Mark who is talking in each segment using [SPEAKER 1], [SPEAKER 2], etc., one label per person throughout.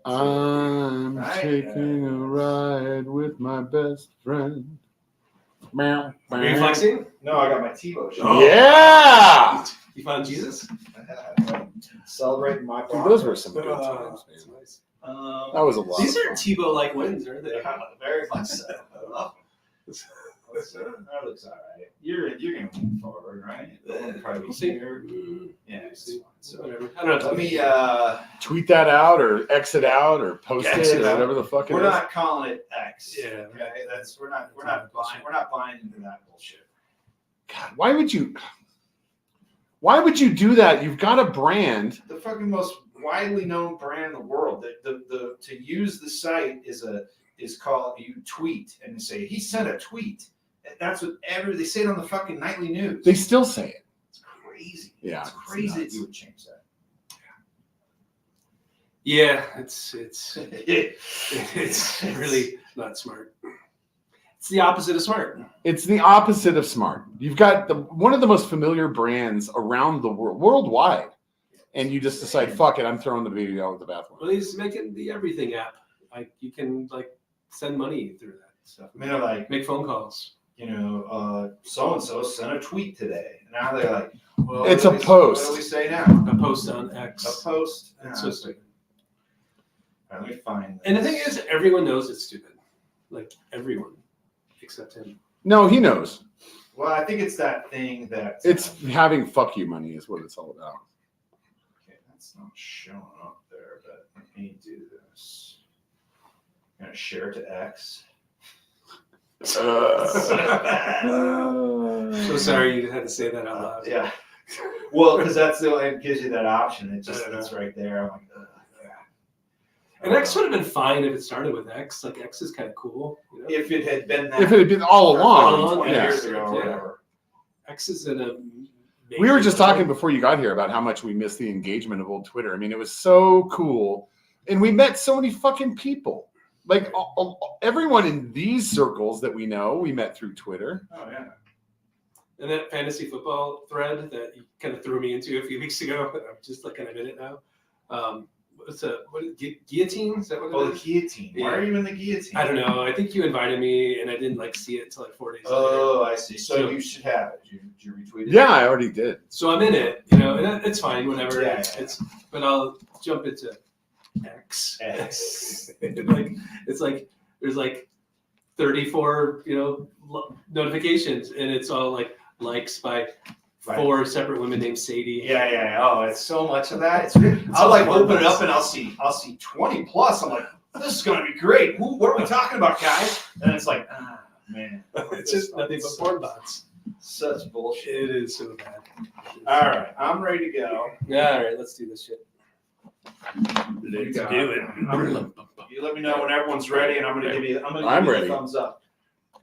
[SPEAKER 1] I'm taking a ride with my best friend.
[SPEAKER 2] Are you flexing?
[SPEAKER 3] No, I got my TiVo shirt.
[SPEAKER 1] Oh. Yeah!
[SPEAKER 2] You found Jesus?
[SPEAKER 3] Celebrating my
[SPEAKER 1] Dude, those were some good times,
[SPEAKER 2] That's
[SPEAKER 1] man.
[SPEAKER 2] nice.
[SPEAKER 1] That was a lot.
[SPEAKER 2] These
[SPEAKER 1] of
[SPEAKER 2] are
[SPEAKER 1] fun.
[SPEAKER 2] Tebow-like wins, aren't they?
[SPEAKER 3] Yeah, very much so. I love them. That looks all right. You're gonna move forward, right? Probably
[SPEAKER 2] We'll see.
[SPEAKER 3] here. Yeah,
[SPEAKER 2] We'll
[SPEAKER 3] it's
[SPEAKER 2] see.
[SPEAKER 3] fine.
[SPEAKER 2] So
[SPEAKER 3] So
[SPEAKER 2] whatever. I don't know.
[SPEAKER 3] let me.
[SPEAKER 1] Tweet that out or exit out or post
[SPEAKER 3] Exit
[SPEAKER 1] it or
[SPEAKER 3] out.
[SPEAKER 1] whatever the fuck it
[SPEAKER 3] We're
[SPEAKER 1] is.
[SPEAKER 3] not calling it X.
[SPEAKER 2] Yeah.
[SPEAKER 3] Okay. We're not buying into that bullshit.
[SPEAKER 1] God, why would you do that? You've got a brand.
[SPEAKER 3] The fucking most widely known brand in the world. The to use the site is called, you tweet and say he sent a tweet. That's what they say it on the fucking nightly news.
[SPEAKER 1] They still say it.
[SPEAKER 3] It's crazy.
[SPEAKER 1] Yeah,
[SPEAKER 3] It's
[SPEAKER 1] it's
[SPEAKER 3] crazy
[SPEAKER 1] nuts.
[SPEAKER 3] that you would change that.
[SPEAKER 2] Yeah, it's really not smart. It's the opposite of smart.
[SPEAKER 1] It's the opposite of smart. You've got one of the most familiar brands around the world, worldwide, and you just decide, fuck it, I'm throwing the baby out with the bathwater.
[SPEAKER 2] Well, he's making the everything app. Like you can send money through that stuff.
[SPEAKER 3] I mean, they're like,
[SPEAKER 2] Make phone calls.
[SPEAKER 3] so and so sent a tweet today. And now they're like, well,
[SPEAKER 1] It's
[SPEAKER 3] what
[SPEAKER 1] a
[SPEAKER 3] do we-
[SPEAKER 1] post.
[SPEAKER 3] What do we say now?
[SPEAKER 2] A post on X.
[SPEAKER 3] A post.
[SPEAKER 2] It's so stupid.
[SPEAKER 3] All right, let me find this.
[SPEAKER 2] And the thing is, everyone knows it's stupid. Like everyone, except him.
[SPEAKER 1] No, he knows.
[SPEAKER 3] Well, I think it's that thing that
[SPEAKER 1] It's having fuck you money is what it's all about.
[SPEAKER 3] okay, that's not showing up there, but let me do this. I'm gonna share to X.
[SPEAKER 2] So sorry you had to say that out loud.
[SPEAKER 3] Yeah. Well, because that's the way it gives you that option. It's right there. I'm like, ugh.
[SPEAKER 2] And X would have been fine if it started with X. Like X is kind of cool. You know?
[SPEAKER 3] If it had been that.
[SPEAKER 1] If it had been all along,
[SPEAKER 3] 20
[SPEAKER 1] yeah.
[SPEAKER 3] years ago or
[SPEAKER 2] Yeah.
[SPEAKER 3] whatever.
[SPEAKER 2] X is in a.
[SPEAKER 1] We were just talking before you got here about how much we miss the engagement of old Twitter. I mean, it was so cool. And we met so many fucking people. Like everyone in these circles that we know, we met through Twitter.
[SPEAKER 3] Oh, yeah.
[SPEAKER 2] And that fantasy football thread that you kind of threw me into a few weeks ago, I'm just kind of in it now. Guillotine? Is that what
[SPEAKER 3] Oh,
[SPEAKER 2] it
[SPEAKER 3] the
[SPEAKER 2] is?
[SPEAKER 3] guillotine. Why are you in the guillotine?
[SPEAKER 2] I don't know. I think you invited me, and I didn't see it until 4 days later.
[SPEAKER 3] Oh, I see. So you should have it. Did you retweet it?
[SPEAKER 1] Yeah, I already did.
[SPEAKER 2] So I'm in it, and it's fine, whatever.
[SPEAKER 3] Yeah.
[SPEAKER 2] But I'll jump into X.
[SPEAKER 3] X.
[SPEAKER 2] It's like there's 34 notifications, and it's all likes by 4 separate women named Sadie.
[SPEAKER 3] Yeah. Oh, it's so much of that. I'll open it up and I'll see 20 plus. I'm like, this is gonna be great. What are we talking about, guys? And it's like, man,
[SPEAKER 2] It's just nothing but porn bots.
[SPEAKER 3] Such bullshit.
[SPEAKER 2] It is so bad.
[SPEAKER 3] All right, I'm ready to go.
[SPEAKER 2] Yeah, all right, let's do this shit.
[SPEAKER 3] You got it. You let me know when everyone's ready, and I'm gonna give you.
[SPEAKER 1] I'm
[SPEAKER 3] you
[SPEAKER 1] ready.
[SPEAKER 3] the thumbs up.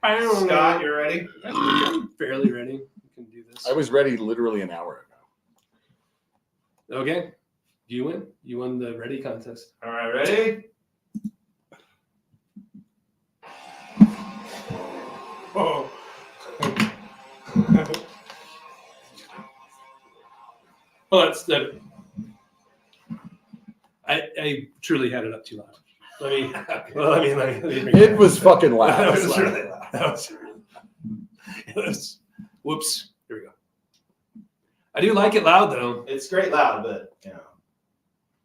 [SPEAKER 2] I don't
[SPEAKER 3] Scott, you ready?
[SPEAKER 2] I'm fairly ready. We can do this.
[SPEAKER 1] I was ready literally an hour ago.
[SPEAKER 2] Okay. You win. You won the ready contest.
[SPEAKER 3] All right, ready?
[SPEAKER 2] Oh. Well, that's the. I truly had it up too loud. Let me bring
[SPEAKER 1] It was fucking loud.
[SPEAKER 2] That was really loud. That was really loud. It was, whoops. Here we go. I do like it loud though.
[SPEAKER 3] It's great loud, but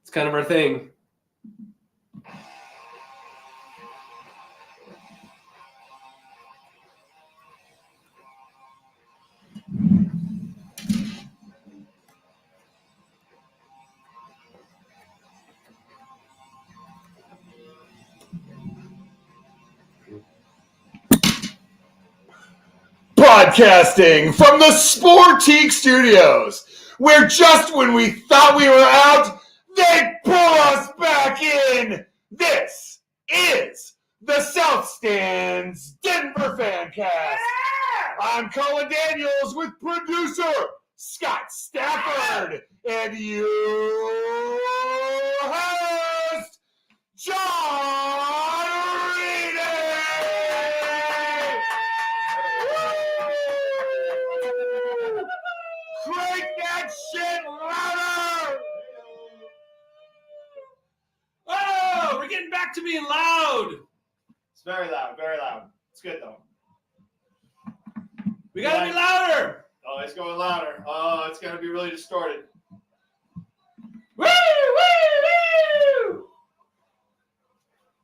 [SPEAKER 2] It's kind of our thing.
[SPEAKER 1] Podcasting from the Sportique Studios, where just when we thought we were out, they pull us back in. This is the South Stands Denver Fancast. I'm Colin Daniels with producer Scott Stafford and your host, John Reedy. Crank that shit louder! Oh,
[SPEAKER 2] back to being loud.
[SPEAKER 3] It's very loud, very loud. It's good though.
[SPEAKER 2] We gotta be louder.
[SPEAKER 3] Oh, it's going louder. Oh, it's gonna be really distorted.
[SPEAKER 2] Woo, woo, woo!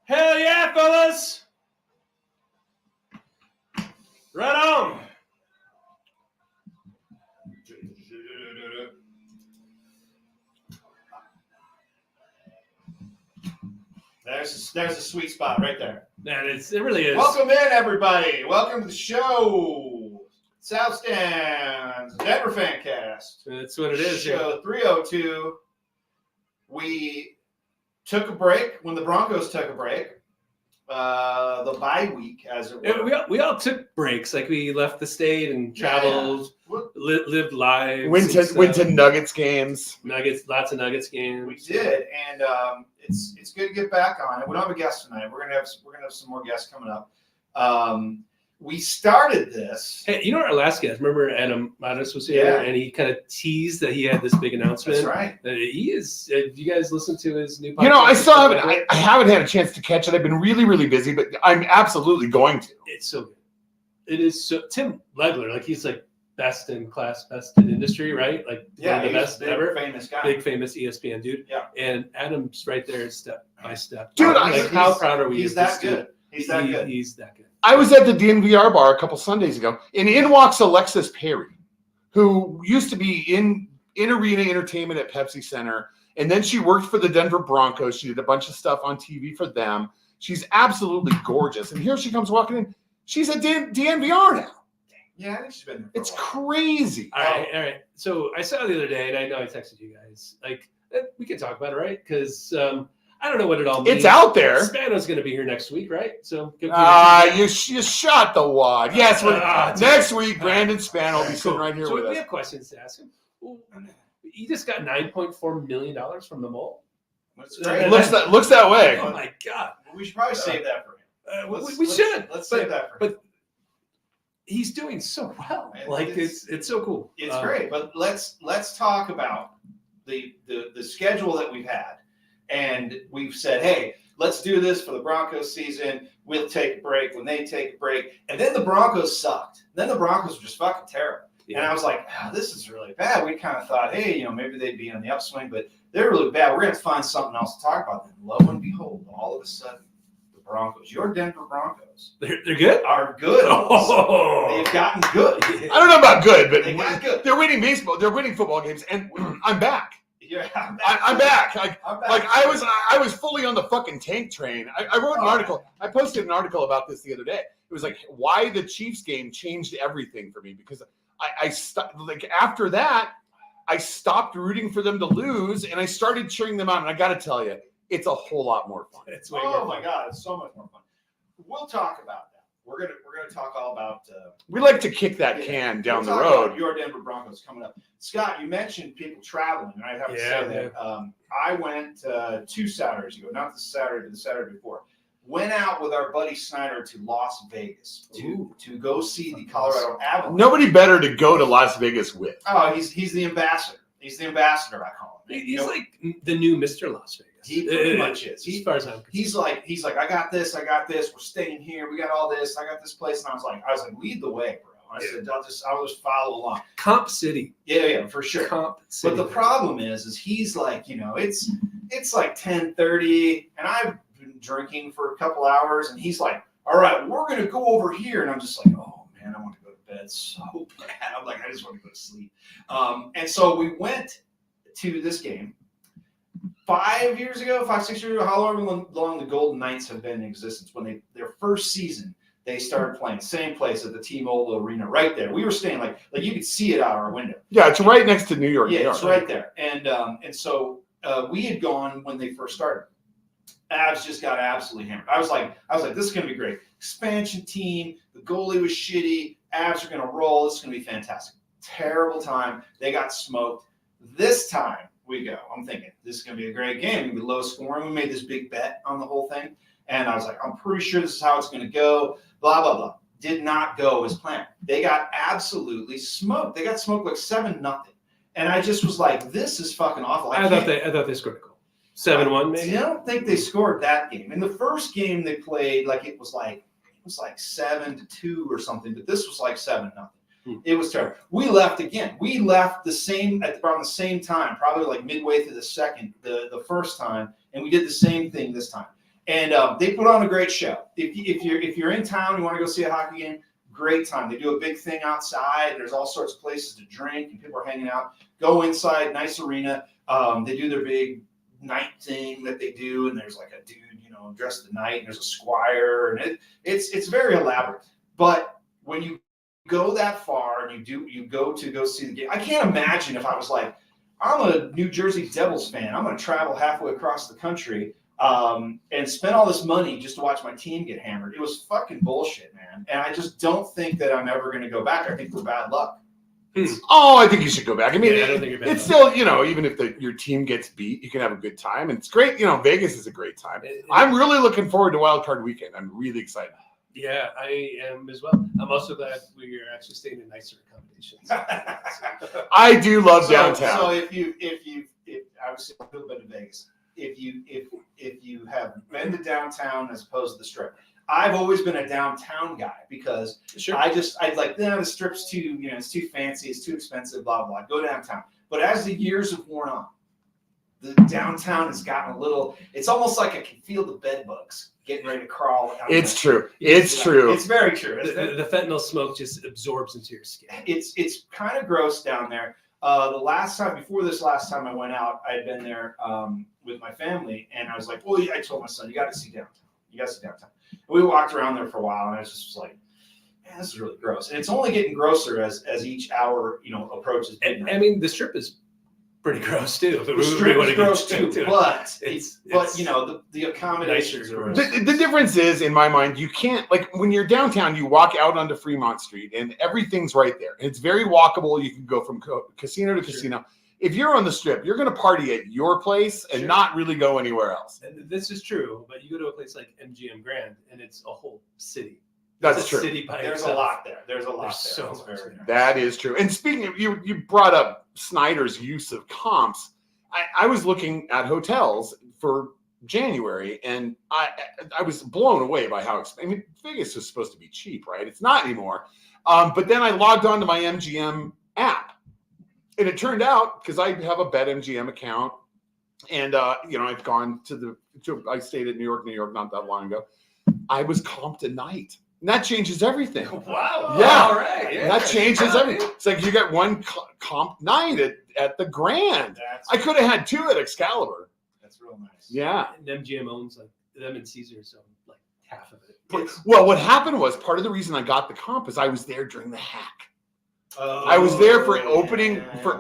[SPEAKER 2] Hell yeah, fellas! Right on.
[SPEAKER 3] There's a sweet spot right there.
[SPEAKER 2] Man, it really is.
[SPEAKER 3] Welcome in, everybody. Welcome to the show. South Stands, Denver Fancast.
[SPEAKER 2] That's what it is.
[SPEAKER 3] Show 302. We took a break when the Broncos took a break. The bye week, as it were.
[SPEAKER 2] Yeah, we all took breaks. Like we left the state and traveled, lived lives.
[SPEAKER 1] Went to Nuggets games.
[SPEAKER 2] Nuggets, lots of Nuggets games.
[SPEAKER 3] We did, and it's good to get back on it. We don't have a guest tonight. We're gonna have some more guests coming up. We started this.
[SPEAKER 2] Hey, you know our last guest? Remember Adam Matos was here,
[SPEAKER 3] Yeah.
[SPEAKER 2] and he kind of teased that he had this big announcement.
[SPEAKER 3] That's right.
[SPEAKER 2] He is. You guys listen to his new podcast?
[SPEAKER 1] You know, I still haven't. I haven't had a chance to catch it. I've been really, really busy, but I'm absolutely going to.
[SPEAKER 2] It's so good. It is so. Tim Legler, like he's like best in class, best in industry, right? Like
[SPEAKER 3] Yeah,
[SPEAKER 2] one of the
[SPEAKER 3] he's
[SPEAKER 2] best
[SPEAKER 3] a big,
[SPEAKER 2] ever.
[SPEAKER 3] famous guy.
[SPEAKER 2] Big famous ESPN dude.
[SPEAKER 3] Yeah.
[SPEAKER 2] And Adam's right there, step by step.
[SPEAKER 1] Dude,
[SPEAKER 2] like how proud are we?
[SPEAKER 3] He's
[SPEAKER 2] of
[SPEAKER 3] that
[SPEAKER 2] this
[SPEAKER 3] good.
[SPEAKER 2] dude?
[SPEAKER 3] He's that good.
[SPEAKER 2] He's that good.
[SPEAKER 1] I was at the DNVR bar a couple Sundays ago, and in walks Alexis Perry, who used to be in arena entertainment at Pepsi Center, and then she worked for the Denver Broncos. She did a bunch of stuff on TV for them. She's absolutely gorgeous, and here she comes walking in. She's at DNVR now.
[SPEAKER 3] Yeah, I think she's been there.
[SPEAKER 1] It's crazy.
[SPEAKER 2] All right. So I saw the other day, and I know I texted you guys. Like we can talk about it, right? Because I don't know what it all means.
[SPEAKER 1] It's out there.
[SPEAKER 2] Spano's going to be here next week, right? So
[SPEAKER 1] You shot the wad. Yes, next week, Brandon Spano will be sitting right here
[SPEAKER 2] so
[SPEAKER 1] with
[SPEAKER 2] we
[SPEAKER 1] us.
[SPEAKER 2] have questions to ask him. He just got $9.4 million from the mole.
[SPEAKER 3] That's
[SPEAKER 1] It
[SPEAKER 3] great.
[SPEAKER 1] looks that way.
[SPEAKER 2] Oh my God.
[SPEAKER 3] We should probably save that for him.
[SPEAKER 2] We should.
[SPEAKER 3] Let's save that for him.
[SPEAKER 2] But he's doing so well.
[SPEAKER 3] Man,
[SPEAKER 2] Like
[SPEAKER 3] it's-
[SPEAKER 2] it's so cool.
[SPEAKER 3] It's great, but let's talk about the schedule that we've had, and we've said, hey, let's do this for the Broncos season. We'll take a break when they take a break, and then the Broncos sucked. Then the Broncos were just fucking terrible, and I was like, this is really bad. We kind of thought, hey, maybe they'd be on the upswing, but they're really bad. We're gonna have to find something else to talk about. Then lo and behold, all of a sudden, the Broncos, your Denver Broncos,
[SPEAKER 2] They're good.
[SPEAKER 3] are good.
[SPEAKER 2] Oh.
[SPEAKER 3] They've gotten good.
[SPEAKER 1] I don't know about good, but
[SPEAKER 3] They got good.
[SPEAKER 1] they're winning baseball. They're winning football games, and I'm back.
[SPEAKER 3] Yeah,
[SPEAKER 1] I'm back.
[SPEAKER 3] I'm back.
[SPEAKER 1] Like I was fully on the fucking tank train. I wrote an article. I posted an article about this the other day. It was like why the Chiefs game changed everything for me, because I stopped, like after that I stopped rooting for them to lose and I started cheering them on. And I got to tell you, it's a whole lot more fun.
[SPEAKER 2] It's way more
[SPEAKER 3] Oh my
[SPEAKER 2] fun.
[SPEAKER 3] God, it's so much more fun. We'll talk about that. We're gonna talk all about.
[SPEAKER 1] We like to kick that can down the
[SPEAKER 3] we'll talk about
[SPEAKER 1] road.
[SPEAKER 3] your Denver Broncos coming up. Scott, you mentioned people traveling, and I have to
[SPEAKER 2] Yeah,
[SPEAKER 3] say that I went 2 Saturdays ago, not the Saturday, but the Saturday before. Went out with our buddy Snyder to Las Vegas to go see the Colorado Avalanche.
[SPEAKER 1] Nobody better to go to Las Vegas with.
[SPEAKER 3] Oh, he's the ambassador. He's the ambassador, I call him.
[SPEAKER 2] He's like the new Mr. Las Vegas.
[SPEAKER 3] He pretty much is.
[SPEAKER 2] As far as I'm concerned.
[SPEAKER 3] He's like, I got this. We're staying here. We got all this. I got this place. And I was like, lead the way, bro. I said, I'll just follow along.
[SPEAKER 2] Comp City.
[SPEAKER 3] Yeah, for sure.
[SPEAKER 2] Comp City.
[SPEAKER 3] But the problem is he's like, it's like 10:30, and I've been drinking for a couple hours, and he's like, all right, we're gonna go over here, and I'm just like, oh man, I want to go to bed so bad. I'm like, I just want to go to sleep. And so we went to this game. 5 years ago, 6 years ago, however long the Golden Knights have been in existence, when their first season, they started playing same place at the T-Mobile Arena, right there. We were staying like you could see it out our window.
[SPEAKER 1] Yeah, it's right next to New York.
[SPEAKER 3] Yeah, it's right there. And so we had gone when they first started. Avs just got absolutely hammered. I was like, this is gonna be great. Expansion team. The goalie was shitty. Avs are gonna roll. This is gonna be fantastic. Terrible time. They got smoked. This time we go. I'm thinking this is gonna be a great game. It's gonna be low scoring. We made this big bet on the whole thing, and I was like, I'm pretty sure this is how it's gonna go. Blah blah blah. Did not go as planned. They got absolutely smoked. They got smoked like 7-0. And I just was like, this is fucking awful.
[SPEAKER 2] I thought they scored a goal. 7-1
[SPEAKER 3] I
[SPEAKER 2] maybe.
[SPEAKER 3] don't think they scored that game. In the first game they played, like it was like 7-2 or something, but this was like 7-0. It was terrible. We left again. We left around the same time, probably like midway through the first time, and we did the same thing this time. And they put on a great show. If you're in town, you want to go see a hockey game, great time. They do a big thing outside. There's all sorts of places to drink, and people are hanging out. Go inside, nice arena. They do their big night thing that they do, and there's like a dude, dressed at night, and there's a squire, and it's very elaborate. But when you go that far and you go see the game, I can't imagine if I was like, I'm a New Jersey Devils fan. I'm going to travel halfway across the country and spend all this money just to watch my team get hammered. It was fucking bullshit, man. And I just don't think that I'm ever going to go back. I think we're bad luck.
[SPEAKER 1] Oh, I think you should go back. I mean,
[SPEAKER 2] I don't think you're bad.
[SPEAKER 1] it's still, even if your team gets beat, you can have a good time, and it's great. Vegas is a great time. I'm really looking forward to Wild Card Weekend. I'm really excited.
[SPEAKER 2] Yeah, I am as well. I'm also glad we are actually staying in nicer accommodations.
[SPEAKER 1] I do love downtown.
[SPEAKER 3] So if I was a little bit in Vegas, if you have been to downtown as opposed to the Strip, I've always been a downtown guy because
[SPEAKER 2] Sure.
[SPEAKER 3] I'd like, the Strip's too, it's too fancy, it's too expensive, blah, blah, blah. Go downtown. But as the years have worn on, the downtown has gotten a little, it's almost like I can feel the bed bugs getting ready to crawl out.
[SPEAKER 1] It's true. It's true.
[SPEAKER 3] It's very true.
[SPEAKER 2] The fentanyl smoke just absorbs into your skin.
[SPEAKER 3] It's kind of gross down there. Before this last time I went out, I had been there with my family, and I was like, well, I told my son, you got to see downtown. You got to see downtown. And we walked around there for a while, and I just was like, man, this is really gross. And it's only getting grosser as each hour, approaches.
[SPEAKER 2] And I mean, the Strip is pretty gross too.
[SPEAKER 3] The Strip is gross too, but
[SPEAKER 2] it's
[SPEAKER 3] the accommodations are gross.
[SPEAKER 1] The difference is, in my mind, you can't, like, when you're downtown, you walk out onto Fremont Street and everything's right there. It's very walkable. You can go from casino to casino. If you're on the Strip, you're going to party at your place and not really go anywhere else.
[SPEAKER 2] And this is true, but you go to a place like MGM Grand and it's a whole city.
[SPEAKER 1] That's true.
[SPEAKER 2] City by
[SPEAKER 3] There's
[SPEAKER 2] itself.
[SPEAKER 3] a lot there. There's
[SPEAKER 2] so much
[SPEAKER 3] very
[SPEAKER 2] there.
[SPEAKER 3] nice.
[SPEAKER 1] That is true. And speaking of, you brought up Snyder's use of comps. I was looking at hotels for January, and I was blown away by how expensive. I mean, Vegas was supposed to be cheap, right? It's not anymore. But then I logged on to my MGM app, and it turned out, because I have a BetMGM account, and I've gone I stayed at New York not that long ago. I was comped a night. And that changes everything.
[SPEAKER 2] Wow.
[SPEAKER 1] Yeah.
[SPEAKER 2] All right. Yeah.
[SPEAKER 1] That changes everything. It's like you got one comp night at the Grand. I could have had two at Excalibur.
[SPEAKER 3] That's real nice.
[SPEAKER 1] Yeah.
[SPEAKER 2] And MGM owns like them and Caesars own like half of it.
[SPEAKER 1] Well, what happened was, part of the reason I got the comp is I was there during the hack.
[SPEAKER 3] Oh,
[SPEAKER 1] I was there for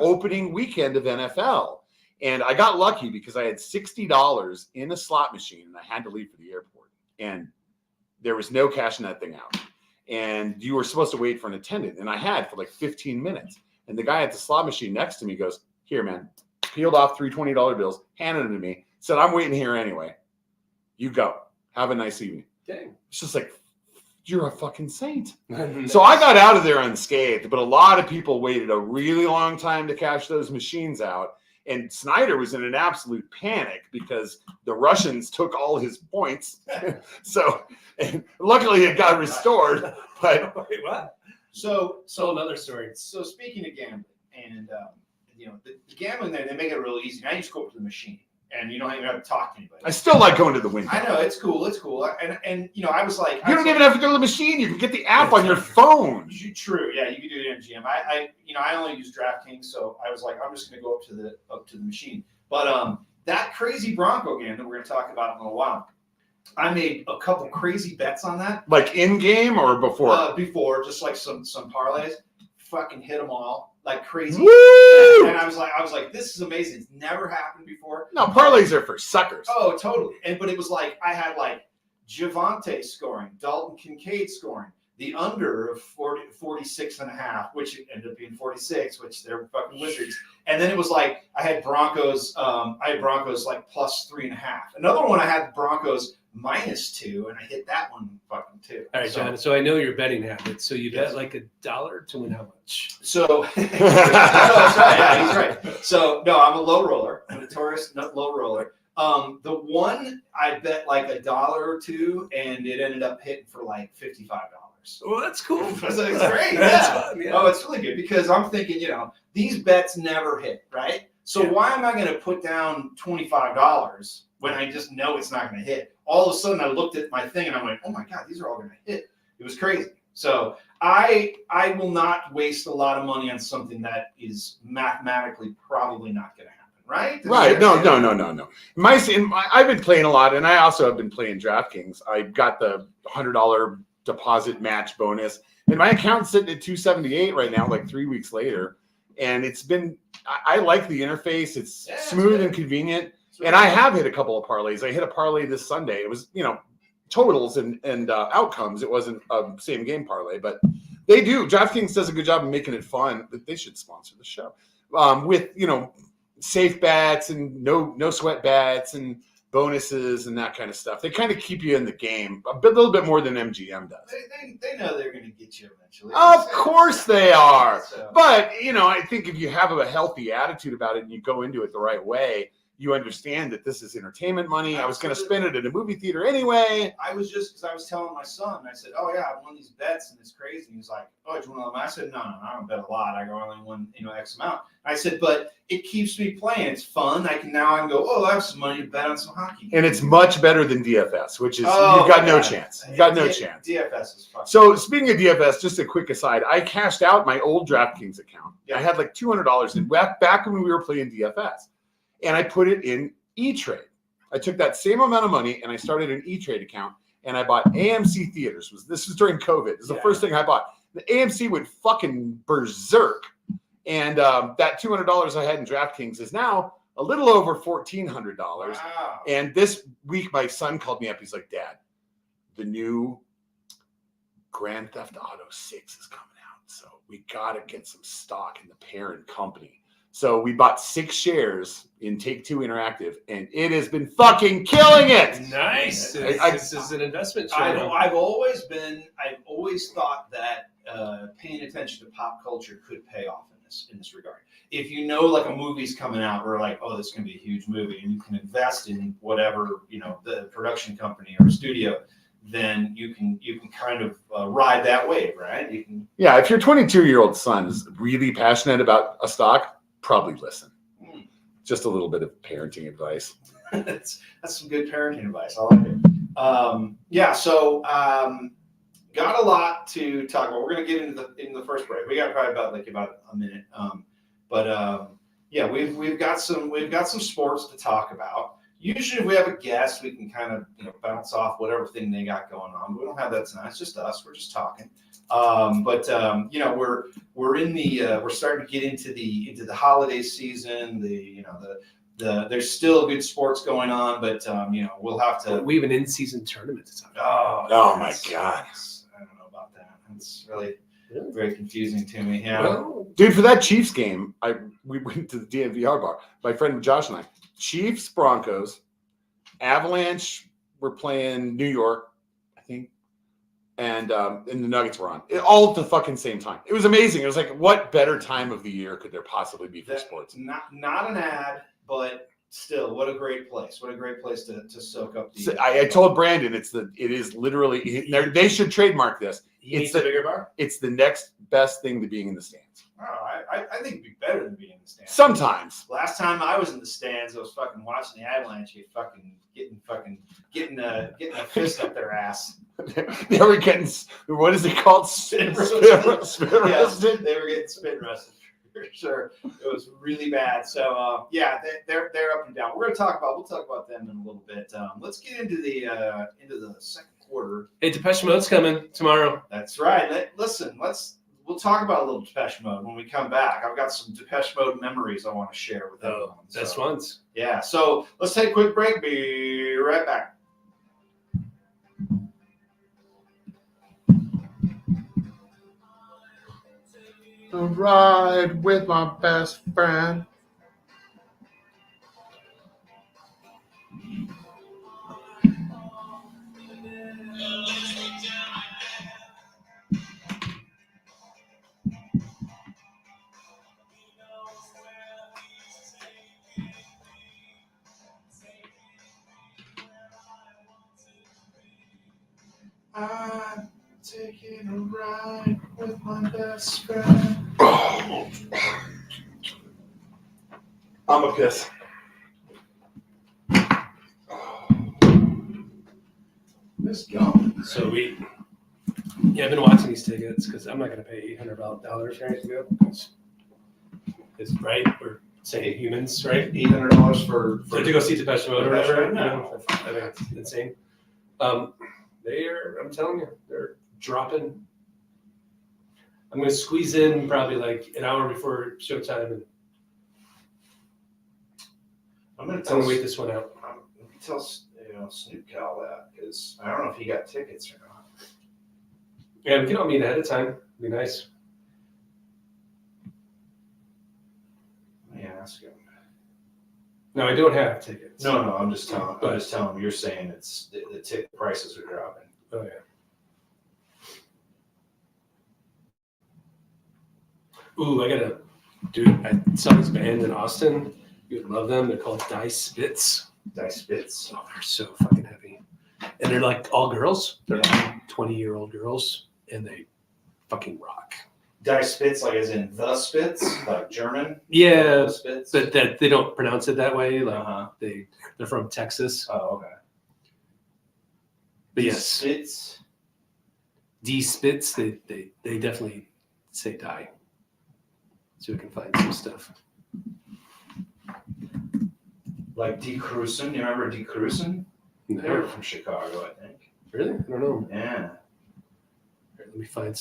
[SPEAKER 1] opening weekend of NFL. And I got lucky because I had $60 in a slot machine and I had to leave for the airport. And there was no cashing that thing out. And you were supposed to wait for an attendant. And I had for like 15 minutes. And the guy at the slot machine next to me goes, here, man, peeled off three $20 bills, handed them to me, said, I'm waiting here anyway. You go. Have a nice evening.
[SPEAKER 2] Dang.
[SPEAKER 1] It's just like, you're a fucking saint. So I got out of there unscathed, but a lot of people waited a really long time to cash those machines out. And Snyder was in an absolute panic because the Russians took all his points. So luckily it got restored. But
[SPEAKER 2] Wait, what?
[SPEAKER 3] So
[SPEAKER 2] Another story.
[SPEAKER 3] So speaking of gambling, and the gambling there, they make it real easy. Now you just go up to the machine, and you don't even have to talk to anybody.
[SPEAKER 1] I still like going to the window.
[SPEAKER 3] I know it's cool. And I was like,
[SPEAKER 1] You don't even have to go to the machine. You can get the app on your phone.
[SPEAKER 3] True, yeah, you can do it at MGM. I only use DraftKings, so I was like, I'm just gonna go up to the machine. But that crazy Bronco game that we're gonna talk about in a little while, I made a couple crazy bets on that.
[SPEAKER 1] Like in game or before?
[SPEAKER 3] Before, just like some parlays. Fucking hit them all like crazy.
[SPEAKER 1] Woo!
[SPEAKER 3] And I was like, this is amazing. It's never happened before.
[SPEAKER 1] No, parlays are for suckers.
[SPEAKER 3] Oh, totally. But it was like I had like Javante scoring, Dalton Kincaid scoring, the under of 46.5, which ended up being 46, which they're fucking wizards. And then it was like I had Broncos like plus 3.5. Another one I had Broncos -2, and I hit that one fucking too.
[SPEAKER 2] All right, John. So I know your betting habits. So you bet like $1 to win how much?
[SPEAKER 3] So that's right. Yeah, he's right. So no, I'm a low roller. I'm a notorious low roller. The one I bet like $1 or $2, and it ended up hitting for like $55.
[SPEAKER 2] Well, that's cool.
[SPEAKER 3] So it's great.
[SPEAKER 2] That's
[SPEAKER 3] Yeah.
[SPEAKER 2] fun, yeah.
[SPEAKER 3] Oh, it's really good because I'm thinking, these bets never hit, right? So
[SPEAKER 2] Yeah.
[SPEAKER 3] why am I going to put down $25 when I just know it's not going to hit? All of a sudden, I looked at my thing and I went, "Oh my God, these are all going to hit." It was crazy. So I will not waste a lot of money on something that is mathematically probably not going to happen, right?
[SPEAKER 1] Right. No. I've been playing a lot, and I also have been playing DraftKings. I got the $100 deposit match bonus, and my account's sitting at 278 right now, like 3 weeks later. And it's been, I like the interface. It's smooth and convenient. And I have hit a couple of parlays. I hit a parlay this Sunday. It was, totals and outcomes. It wasn't a same game parlay, but they do. DraftKings does a good job of making it fun. But they should sponsor the show with safe bets and no sweat bets and bonuses and that kind of stuff. They kind of keep you in the game a little bit more than MGM does.
[SPEAKER 3] They know they're going to get you eventually.
[SPEAKER 1] Of course they are.
[SPEAKER 3] So.
[SPEAKER 1] But, I think if you have a healthy attitude about it and you go into it the right way, you understand that this is entertainment money. I was going to spend it at a movie theater anyway.
[SPEAKER 3] I was because I was telling my son, I said, "Oh yeah, I won these bets and it's crazy." And he's like, "Oh, did you win them?" I said, "No, I don't bet a lot. I only won, X amount." I said, "But it keeps me playing. It's fun. I can go, oh, I have some money to bet on some hockey."
[SPEAKER 1] And it's much better than DFS, which is you've got no chance. You've got no chance.
[SPEAKER 3] DFS is fun.
[SPEAKER 1] So speaking of DFS, just a quick aside, I cashed out my old DraftKings account. I had like $200 in back when we were playing DFS, and I put it in E-Trade. I took that same amount of money and I started an E-Trade account, and I bought AMC Theaters. This was during COVID. This is the first thing I bought. The AMC went fucking berserk. And that $200 I had in DraftKings is now a little over $1,400.
[SPEAKER 3] Wow.
[SPEAKER 1] And this week, my son called me up. He's like, "Dad, the new Grand Theft Auto 6 is coming out. So we got to get some stock in the parent company." So we bought 6 shares in Take-Two Interactive, and it has been fucking killing it.
[SPEAKER 2] Nice. This is an investment.
[SPEAKER 3] I've always thought that paying attention to pop culture could pay off in this regard. If like a movie's coming out, we're like, "Oh, this is going to be a huge movie," and you can invest in whatever the production company or studio, then you can kind of ride that wave, right? You can.
[SPEAKER 1] Yeah, if your 22-year-old son is really passionate about a stock, probably listen. Just a little bit of parenting advice.
[SPEAKER 3] That's some good parenting advice. I like it. So got a lot to talk about. We're going to get into the first break. We got probably about a minute. We've got some sports to talk about. Usually, if we have a guest, we can kind of bounce off whatever thing they got going on. But we don't have that tonight. It's just us. We're just talking. We're in the we're starting to get into the holiday season. There's still good sports going on, but we'll have to.
[SPEAKER 2] We have an in-season tournament to talk about.
[SPEAKER 1] Oh my God!
[SPEAKER 3] I don't know about that. It's really very confusing to me. Yeah.
[SPEAKER 2] Well,
[SPEAKER 1] dude, for that Chiefs game, we went to the DNVR bar. My friend Josh and I. Chiefs, Broncos, Avalanche were playing New York, I think, and the Nuggets were on. All at the fucking same time. It was amazing. It was like, what better time of the year could there possibly be for sports?
[SPEAKER 3] Not an ad, but still, what a great place. What a great place to soak up the.
[SPEAKER 1] So I told Brandon it is literally they should trademark this.
[SPEAKER 2] He needs a bigger bar.
[SPEAKER 1] It's the next best thing to being in the stands.
[SPEAKER 3] Oh, I think it'd be better than being in the stands.
[SPEAKER 1] Sometimes.
[SPEAKER 3] Last time I was in the stands, I was fucking watching the Avalanche getting a fist up their ass.
[SPEAKER 1] They were getting, what is it called? Spit roasted.
[SPEAKER 3] Yeah, they were getting spit roasted for sure. It was really bad. So they're up and down. We'll talk about them in a little bit. Let's get into the second quarter.
[SPEAKER 2] Hey, Depeche Mode's coming tomorrow.
[SPEAKER 3] That's right. We'll talk about a little Depeche Mode when we come back. I've got some Depeche Mode memories I want to share with everyone.
[SPEAKER 2] Best ones.
[SPEAKER 3] Yeah. So let's take a quick break. Be right back.
[SPEAKER 1] A ride with my best friend.
[SPEAKER 3] Taking a ride with my best friend.
[SPEAKER 1] I'm a piss.
[SPEAKER 3] This gum.
[SPEAKER 2] So I've been watching these tickets because I'm not going to pay $800 here to go. It's right. We're saying humans, right?
[SPEAKER 3] $800 for
[SPEAKER 2] To go see Depeche Mode or whatever.
[SPEAKER 3] No.
[SPEAKER 2] I think it's insane. I'm telling you, they're dropping. I'm going to squeeze in probably like an hour before showtime, and
[SPEAKER 3] I'm gonna
[SPEAKER 2] I'm
[SPEAKER 3] tell
[SPEAKER 2] going to wait this one out.
[SPEAKER 3] tell Snoop Cal that because I don't know if he got tickets or not.
[SPEAKER 2] Yeah, we can all meet ahead of time. It'd be nice.
[SPEAKER 3] Let me ask him.
[SPEAKER 2] No, I don't have tickets.
[SPEAKER 3] No, I'm just telling. I'm just telling him. You're saying it's the ticket prices are dropping.
[SPEAKER 2] Oh yeah. Ooh, I saw this band in Austin. You would love them. They're called Die Spitz.
[SPEAKER 3] Die Spitz.
[SPEAKER 2] Oh, they're so fucking heavy. And they're like all girls. They're like 20-year-old girls, and they fucking rock.
[SPEAKER 3] Die Spitz, like as in the Spitz, like German.
[SPEAKER 2] Yeah,
[SPEAKER 3] The Spitz.
[SPEAKER 2] but that they don't pronounce it that way. Like they're from Texas.
[SPEAKER 3] Oh, okay.
[SPEAKER 2] But yes,
[SPEAKER 3] Spitz.
[SPEAKER 2] Die Spitz. They definitely say die. So we can find some stuff.
[SPEAKER 3] Like Die Cruisen. You remember Die Cruisen? They were
[SPEAKER 2] No,
[SPEAKER 3] from Chicago, I think.
[SPEAKER 2] really? I don't know.
[SPEAKER 3] Yeah.
[SPEAKER 2] Here, let me find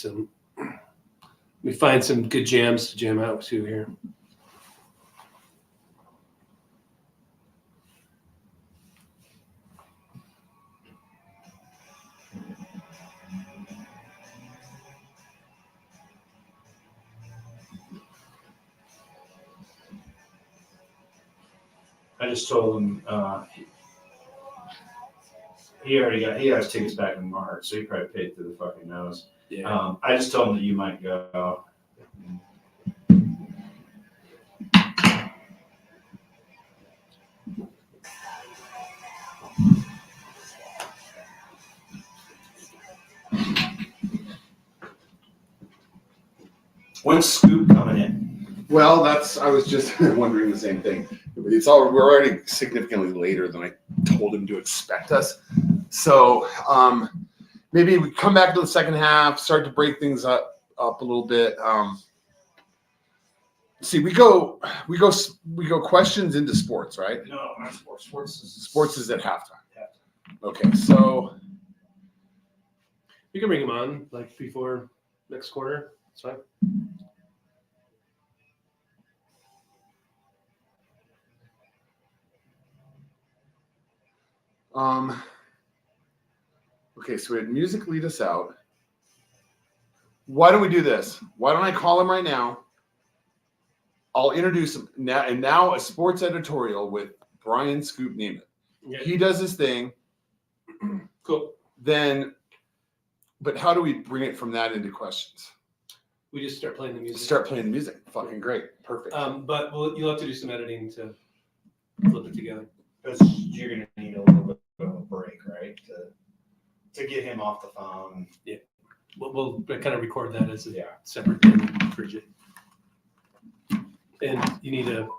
[SPEAKER 2] some good jams to jam out to here.
[SPEAKER 3] I just told him he has tickets back in March, so he probably paid through the fucking nose.
[SPEAKER 2] Yeah.
[SPEAKER 3] I just told him that you might go. When's Scoop coming in?
[SPEAKER 1] Well, I was just wondering the same thing. We're already significantly later than I told him to expect us. So maybe we come back to the second half, start to break things up a little bit. See, we go questions into sports, right?
[SPEAKER 3] No, not sports.
[SPEAKER 1] Sports is at halftime. Okay, so
[SPEAKER 2] You can bring him on like before next quarter. It's fine.
[SPEAKER 1] okay, so we had music lead us out. Why don't we do this? Why don't I call him right now? I'll introduce him now, and now a sports editorial with Brian Scoop Neiman.
[SPEAKER 2] Yeah.
[SPEAKER 1] He does his thing.
[SPEAKER 2] Cool.
[SPEAKER 1] Then, but how do we bring it from that into questions?
[SPEAKER 2] We just start playing the music.
[SPEAKER 1] Start playing the music. Fucking great. Perfect.
[SPEAKER 2] But you'll have to do some editing to flip it together.
[SPEAKER 3] Because you're gonna need a little bit of a break, right? To get him off the phone.
[SPEAKER 2] We'll kind of record that as a
[SPEAKER 3] Yeah.
[SPEAKER 2] separate thing and bridge it. And you need to.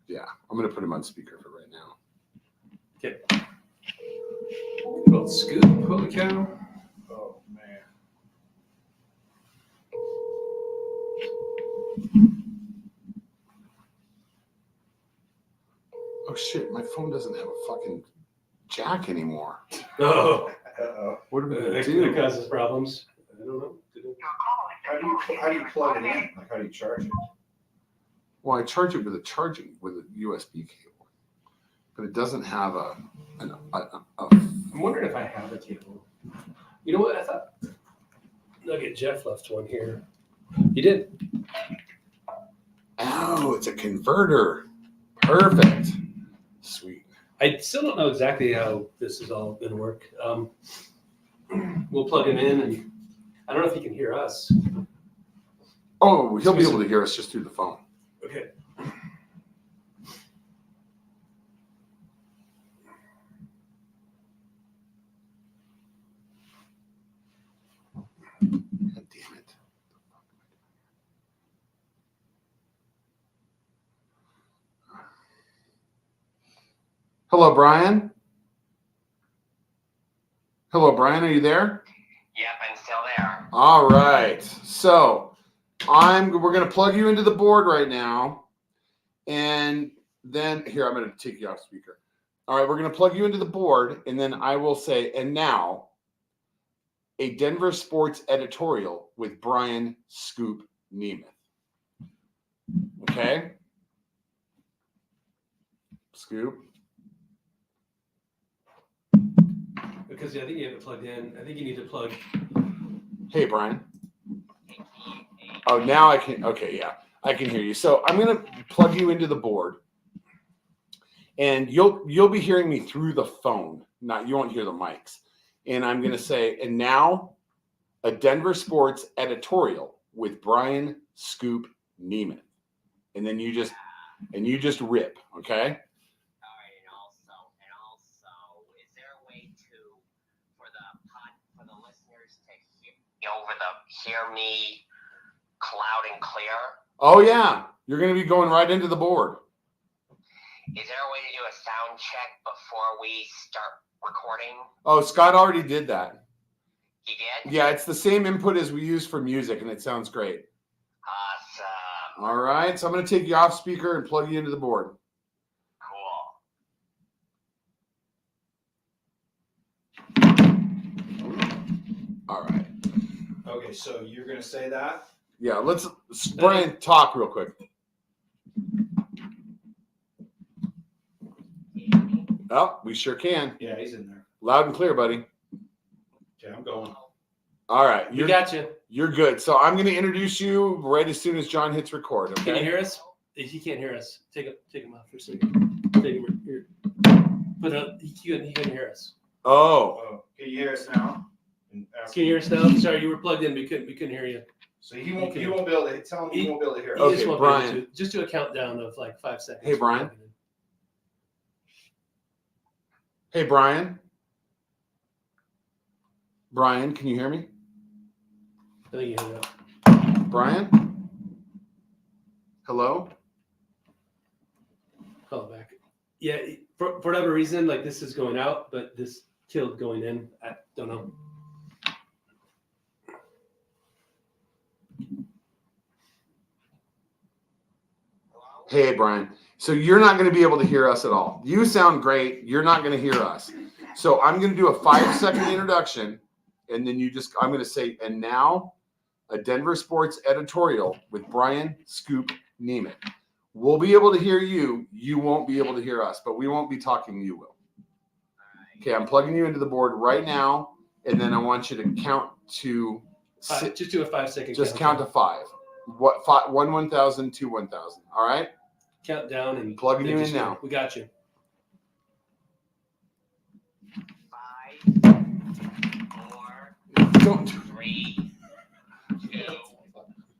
[SPEAKER 1] Yeah, I'm gonna put him on speaker for right now.
[SPEAKER 2] Okay. Good old Scoop. Holy cow.
[SPEAKER 3] Oh man.
[SPEAKER 1] Oh shit, my phone doesn't have a fucking jack anymore.
[SPEAKER 2] Oh,
[SPEAKER 3] Uh-oh.
[SPEAKER 1] What are we gonna
[SPEAKER 2] that
[SPEAKER 1] do?
[SPEAKER 2] causes problems. I don't know.
[SPEAKER 3] How do you plug it in? Like how do you charge it?
[SPEAKER 1] Well, I charge it with a USB cable, but it doesn't have a.
[SPEAKER 2] I'm wondering if I have a cable. You know what? I thought Nugget Jeff left one here. He did.
[SPEAKER 1] Oh, it's a converter. Perfect. Sweet.
[SPEAKER 2] I still don't know exactly how this is all going to work. We'll plug him in, and I don't know if he can hear us.
[SPEAKER 1] Oh, he'll be able to hear us just through the phone.
[SPEAKER 2] Okay.
[SPEAKER 1] Hello, Brian. Hello, Brian. Are you there?
[SPEAKER 4] Yep, I'm still there.
[SPEAKER 1] All right. So we're going to plug you into the board right now. And then here, I'm going to take you off speaker. All right, we're going to plug you into the board, and then I will say, and now, a Denver sports editorial with Brian Scoop Nemeth. Okay? Scoop.
[SPEAKER 2] Because I think you have it plugged in. I think you need to plug.
[SPEAKER 1] Hey, Brian. Oh, now I can. Okay, yeah, I can hear you. So I'm going to plug you into the board. And you'll be hearing me through the phone. You won't hear the mics. And I'm going to say, and now a Denver sports editorial with Brian Scoop Nemeth. And then you just rip, okay?
[SPEAKER 4] All right, and also, is there a way for the listeners to hear me loud and clear?
[SPEAKER 1] Oh yeah, you're going to be going right into the board.
[SPEAKER 4] Is there a way to do a sound check before we start recording?
[SPEAKER 1] Oh, Scott already did that.
[SPEAKER 4] He did?
[SPEAKER 1] Yeah, it's the same input as we use for music, and it sounds great.
[SPEAKER 4] Awesome.
[SPEAKER 1] All right, so I'm going to take you off speaker and plug you into the board.
[SPEAKER 4] Cool.
[SPEAKER 1] All right.
[SPEAKER 3] Okay, so you're gonna say that?
[SPEAKER 1] Yeah, Brian, talk real quick. Oh, we sure can.
[SPEAKER 3] Yeah, he's in there.
[SPEAKER 1] Loud and clear, buddy.
[SPEAKER 3] Okay, I'm going.
[SPEAKER 1] All right.
[SPEAKER 2] We got you.
[SPEAKER 1] You're good. So I'm going to introduce you right as soon as John hits record. Okay.
[SPEAKER 2] Can you hear us? If he can't hear us, take him off for a second. Take him here. But he couldn't hear us.
[SPEAKER 1] Oh.
[SPEAKER 3] Oh, can you hear us now?
[SPEAKER 2] Can you hear us now? Sorry, you were plugged in. We couldn't hear you.
[SPEAKER 3] So he won't be able to tell him he won't be able to hear us.
[SPEAKER 2] You
[SPEAKER 1] Okay,
[SPEAKER 2] just won't
[SPEAKER 1] Brian.
[SPEAKER 2] be able to. Just do a countdown of like 5 seconds.
[SPEAKER 1] Hey, Brian. Hey, Brian. Brian, can you hear me?
[SPEAKER 2] I think you hung up.
[SPEAKER 1] Brian? Hello?
[SPEAKER 2] Call it back. Yeah, for whatever reason, like this is going out, but this killed going in. I don't know.
[SPEAKER 1] Hey, Brian. So you're not going to be able to hear us at all. You sound great. You're not going to hear us. So I'm going to do a 5-second introduction, and then I'm going to say, and now a Denver sports editorial with Brian Scoop Nemeth. We'll be able to hear you. You won't be able to hear us, but we won't be talking. You will. Okay, I'm plugging you into the board right now, and then I want you to count to
[SPEAKER 2] Just do a 5-second.
[SPEAKER 1] just count to 5. What 5, 1,000, 2, 1,000. All right.
[SPEAKER 2] Count down and
[SPEAKER 1] Plugging you in
[SPEAKER 2] just-
[SPEAKER 1] now.
[SPEAKER 2] We got you.
[SPEAKER 4] 5, 4,
[SPEAKER 1] Don't.
[SPEAKER 4] 3, 2,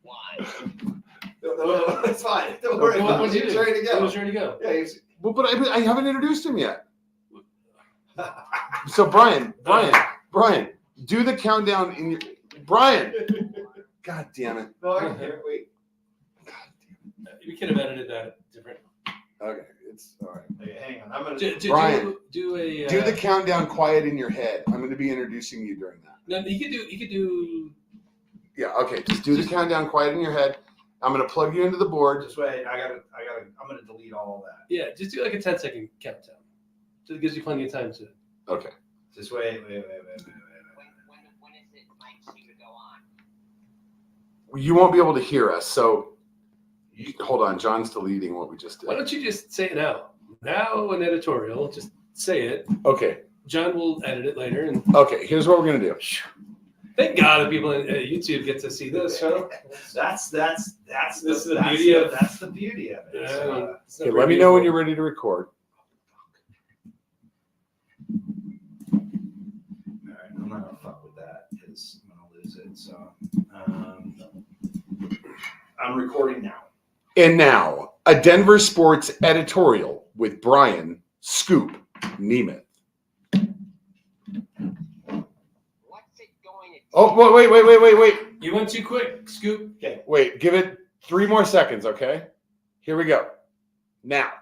[SPEAKER 4] 1.
[SPEAKER 3] No, it's fine. Don't worry about it. He's ready to
[SPEAKER 2] He
[SPEAKER 3] go.
[SPEAKER 2] was ready to go.
[SPEAKER 3] Yeah, he's...
[SPEAKER 1] Well, but I haven't introduced him yet. So Brian, do the countdown in your Brian. God damn it.
[SPEAKER 3] No, I can hear it. Wait.
[SPEAKER 2] We could have edited that different.
[SPEAKER 1] Okay, it's all right.
[SPEAKER 3] Okay, hang on. I'm gonna.
[SPEAKER 1] Brian,
[SPEAKER 2] do a.
[SPEAKER 1] Do the countdown quiet in your head. I'm going to be introducing you during that.
[SPEAKER 2] No, you could do.
[SPEAKER 1] Yeah. Okay. Just do the countdown quiet in your head. I'm going to plug you into the board.
[SPEAKER 3] Just wait. I'm gonna delete all of that.
[SPEAKER 2] Yeah, just do like a 10-second countdown. So it gives you plenty of time to.
[SPEAKER 1] Okay.
[SPEAKER 3] Just wait.
[SPEAKER 4] When is it my cue to go on?
[SPEAKER 1] You won't be able to hear us, so hold on. John's deleting what we just did.
[SPEAKER 2] Why don't you just say it now? Now an editorial. Just say it.
[SPEAKER 1] Okay.
[SPEAKER 2] John will edit it later. And
[SPEAKER 1] Okay. Here's what we're going to do.
[SPEAKER 2] thank God that people in YouTube get to see this. Huh?
[SPEAKER 3] That's
[SPEAKER 2] This is the
[SPEAKER 3] that's
[SPEAKER 2] beauty of-
[SPEAKER 3] that's the beauty of it.
[SPEAKER 2] It's not
[SPEAKER 1] Okay,
[SPEAKER 2] very
[SPEAKER 1] let me know when
[SPEAKER 2] beautiful.
[SPEAKER 1] you're ready to record.
[SPEAKER 3] All right, I'm not gonna fuck with that because I'm gonna lose it. So I'm recording now.
[SPEAKER 1] And now, a Denver sports editorial with Brian Scoop Nemeth.
[SPEAKER 4] What's it going to
[SPEAKER 1] Oh, wait.
[SPEAKER 2] You went too quick, Scoop.
[SPEAKER 1] Wait, give it 3 more seconds, okay? Here we go. Now.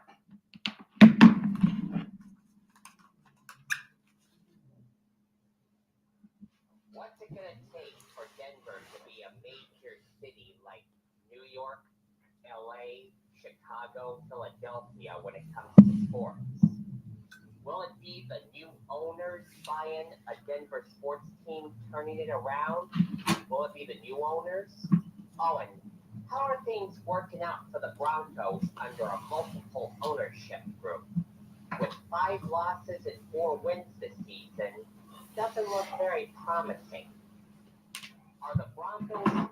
[SPEAKER 4] major city like New York, LA, Chicago, Philadelphia when it comes to sports? Will it be the new owners buying a Denver sports team, turning it around? Will it be the new owners? Oh, and how are things working out for the Broncos under a multiple ownership group? With 5 losses and 4 wins this season, doesn't look very promising. Are the Rockies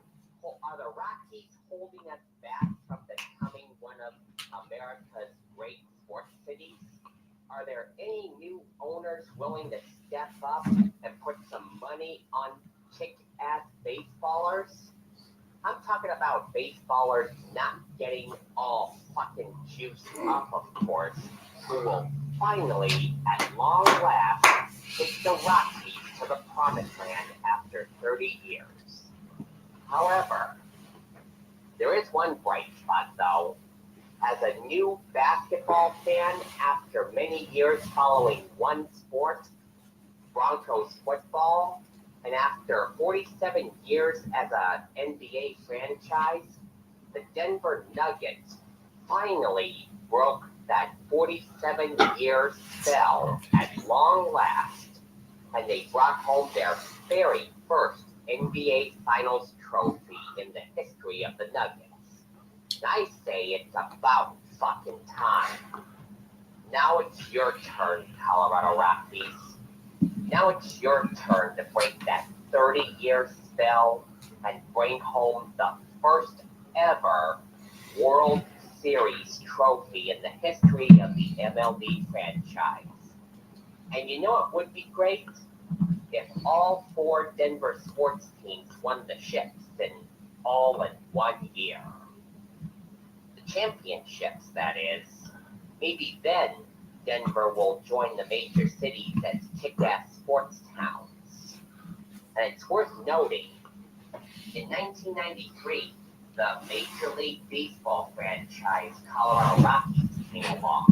[SPEAKER 4] holding us back from becoming one of America's great sports cities? Are there any new owners willing to step up and put some money on kick-ass baseballers? I'm talking about baseballers not getting all fucking juiced up, of course, who will finally, at long last, take the Rockies to the promised land after 30 years. However, there is one bright spot, though. As a new basketball fan, after many years following one sport, Broncos football, and after 47 years as an NBA franchise, the Denver Nuggets finally broke that 47-year spell at long last, and they brought home their very first NBA Finals trophy in the history of the Nuggets. I say it's about fucking time. Now it's your turn, Colorado Rockies. Now it's your turn to break that 30-year spell and bring home the first ever World Series trophy in the history of the MLB franchise. And you know it would be great? If all 4 Denver sports teams won the ships all in 1 year. Championships, that is. Maybe then Denver will join the major cities as kick-ass sports towns. And it's worth noting, in 1993, the Major League Baseball franchise Colorado Rockies came along,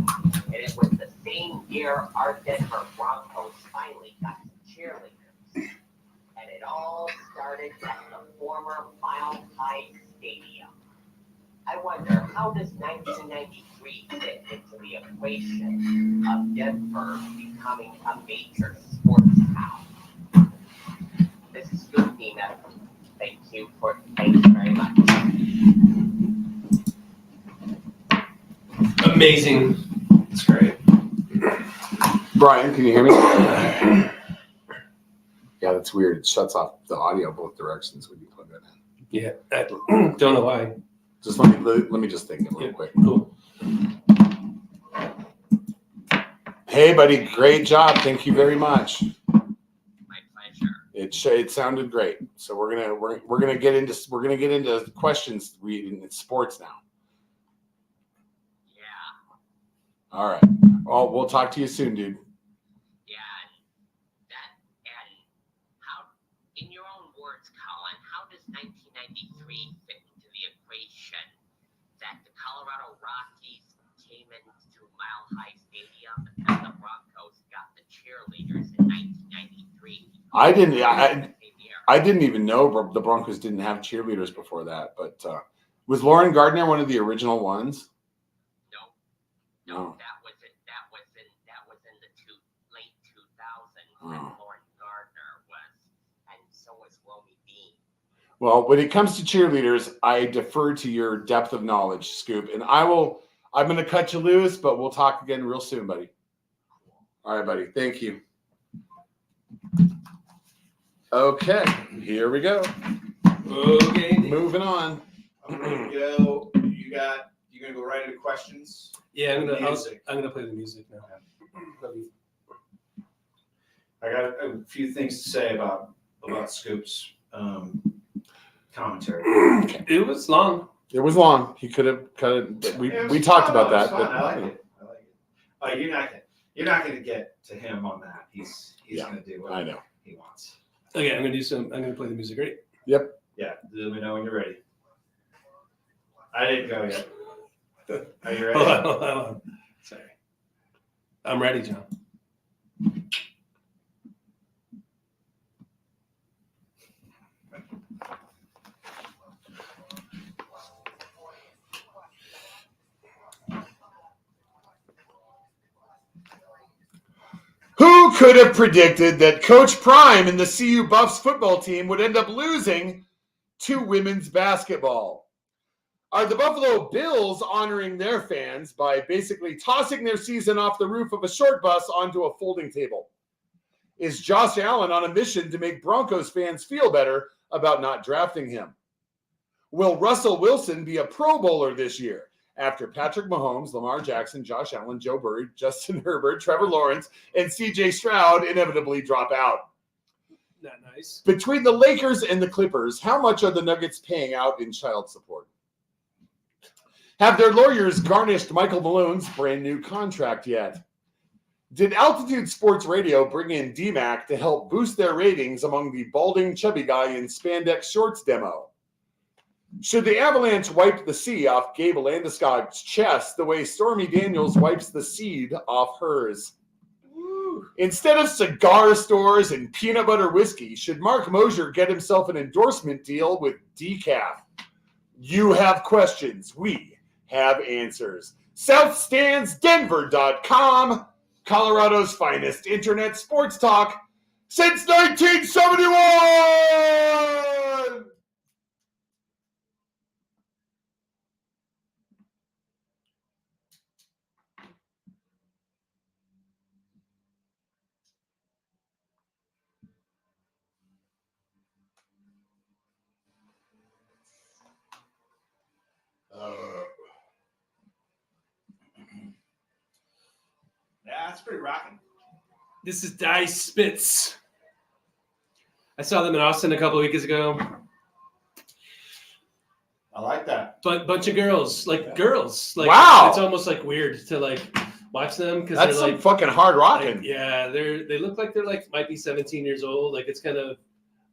[SPEAKER 4] and it was the same year our Denver Broncos finally got some cheerleaders. And it all started at the former Mile High Stadium. I wonder, how does 1993 fit into the equation of Denver becoming a major sports town? This is Scoop Nina. Thank you very much.
[SPEAKER 2] Amazing. That's great.
[SPEAKER 1] Brian, can you hear me? Yeah, that's weird. It shuts off the audio both directions when you plug that in.
[SPEAKER 2] Yeah, I don't know why.
[SPEAKER 1] Just let me just think it real quick.
[SPEAKER 2] Cool.
[SPEAKER 1] Hey, buddy, great job. Thank you very much.
[SPEAKER 4] My pleasure.
[SPEAKER 1] It sounded great. So we're gonna get into questions reading in sports now.
[SPEAKER 4] Yeah.
[SPEAKER 1] All right. Oh, we'll talk to you soon, dude.
[SPEAKER 4] Yeah, and how, in your own words, Colin, how does 1993 fit into the equation that the Colorado Rockies came into Mile High Stadium and the Broncos got the cheerleaders in 1993?
[SPEAKER 1] I didn't even know the Broncos didn't have cheerleaders before that. But was Lauren Gardner one of the original ones?
[SPEAKER 4] No,
[SPEAKER 1] Oh.
[SPEAKER 4] that was in the late 2000s.
[SPEAKER 1] Oh.
[SPEAKER 4] And Lauren Gardner was, and so was Romy Bean.
[SPEAKER 1] Well, when it comes to cheerleaders, I defer to your depth of knowledge, Scoop. And I'm going to cut you loose, but we'll talk again real soon, buddy. All right, buddy. Thank you. Okay, here we go.
[SPEAKER 2] Okay.
[SPEAKER 1] Moving on.
[SPEAKER 3] I'm ready to go. You're gonna go right into questions.
[SPEAKER 2] Yeah, I'm
[SPEAKER 3] Music.
[SPEAKER 2] gonna play the music now.
[SPEAKER 3] I got a few things to say about Scoop's commentary.
[SPEAKER 2] It was long.
[SPEAKER 1] It was long. He could have cut it. We talked about that.
[SPEAKER 3] But,
[SPEAKER 1] But,
[SPEAKER 3] I like it. You're not gonna get to him on that. He's gonna do what
[SPEAKER 1] I know.
[SPEAKER 3] he wants.
[SPEAKER 2] Okay, I'm gonna play the music. Ready?
[SPEAKER 1] Yep.
[SPEAKER 3] Yeah, let me know when you're ready. I didn't go yet. Are you ready?
[SPEAKER 2] Hold on. Sorry. I'm ready, John.
[SPEAKER 1] could have predicted that Coach Prime and the CU Buffs football team would end up losing to women's basketball? Are the Buffalo Bills honoring their fans by basically tossing their season off the roof of a short bus onto a folding table? Is Josh Allen on a mission to make Broncos fans feel better about not drafting him? Will Russell Wilson be a Pro Bowler this year after Patrick Mahomes, Lamar Jackson, Josh Allen, Joe Burrow, Justin Herbert, Trevor Lawrence, and CJ Stroud inevitably drop out?
[SPEAKER 2] Not nice.
[SPEAKER 1] Between the Lakers and the Clippers, how much are the Nuggets paying out in child support? Have their lawyers garnished Michael Malone's brand new contract yet? Did Altitude Sports Radio bring in DMAC to help boost their ratings among the balding chubby guy in spandex shorts demo? Should the Avalanche wipe the C off Gabe Landeskog's chest the way Stormy Daniels wipes the seed off hers? Instead of cigar stores and peanut butter whiskey, should Mark Mosier get himself an endorsement deal with decaf? You have questions. We have answers. SouthStandsDenver.com, Colorado's finest internet sports talk since 1971!
[SPEAKER 3] Yeah, it's pretty rocking.
[SPEAKER 2] This is Dice Spitz. I saw them in Austin a couple of weeks ago.
[SPEAKER 3] I like that.
[SPEAKER 2] But bunch of girls, girls.
[SPEAKER 1] Wow.
[SPEAKER 2] It's almost like weird to watch them because
[SPEAKER 1] That's
[SPEAKER 2] they're
[SPEAKER 1] some fucking hard rocking.
[SPEAKER 2] yeah, they look like they're might be 17 years old. It's kind of,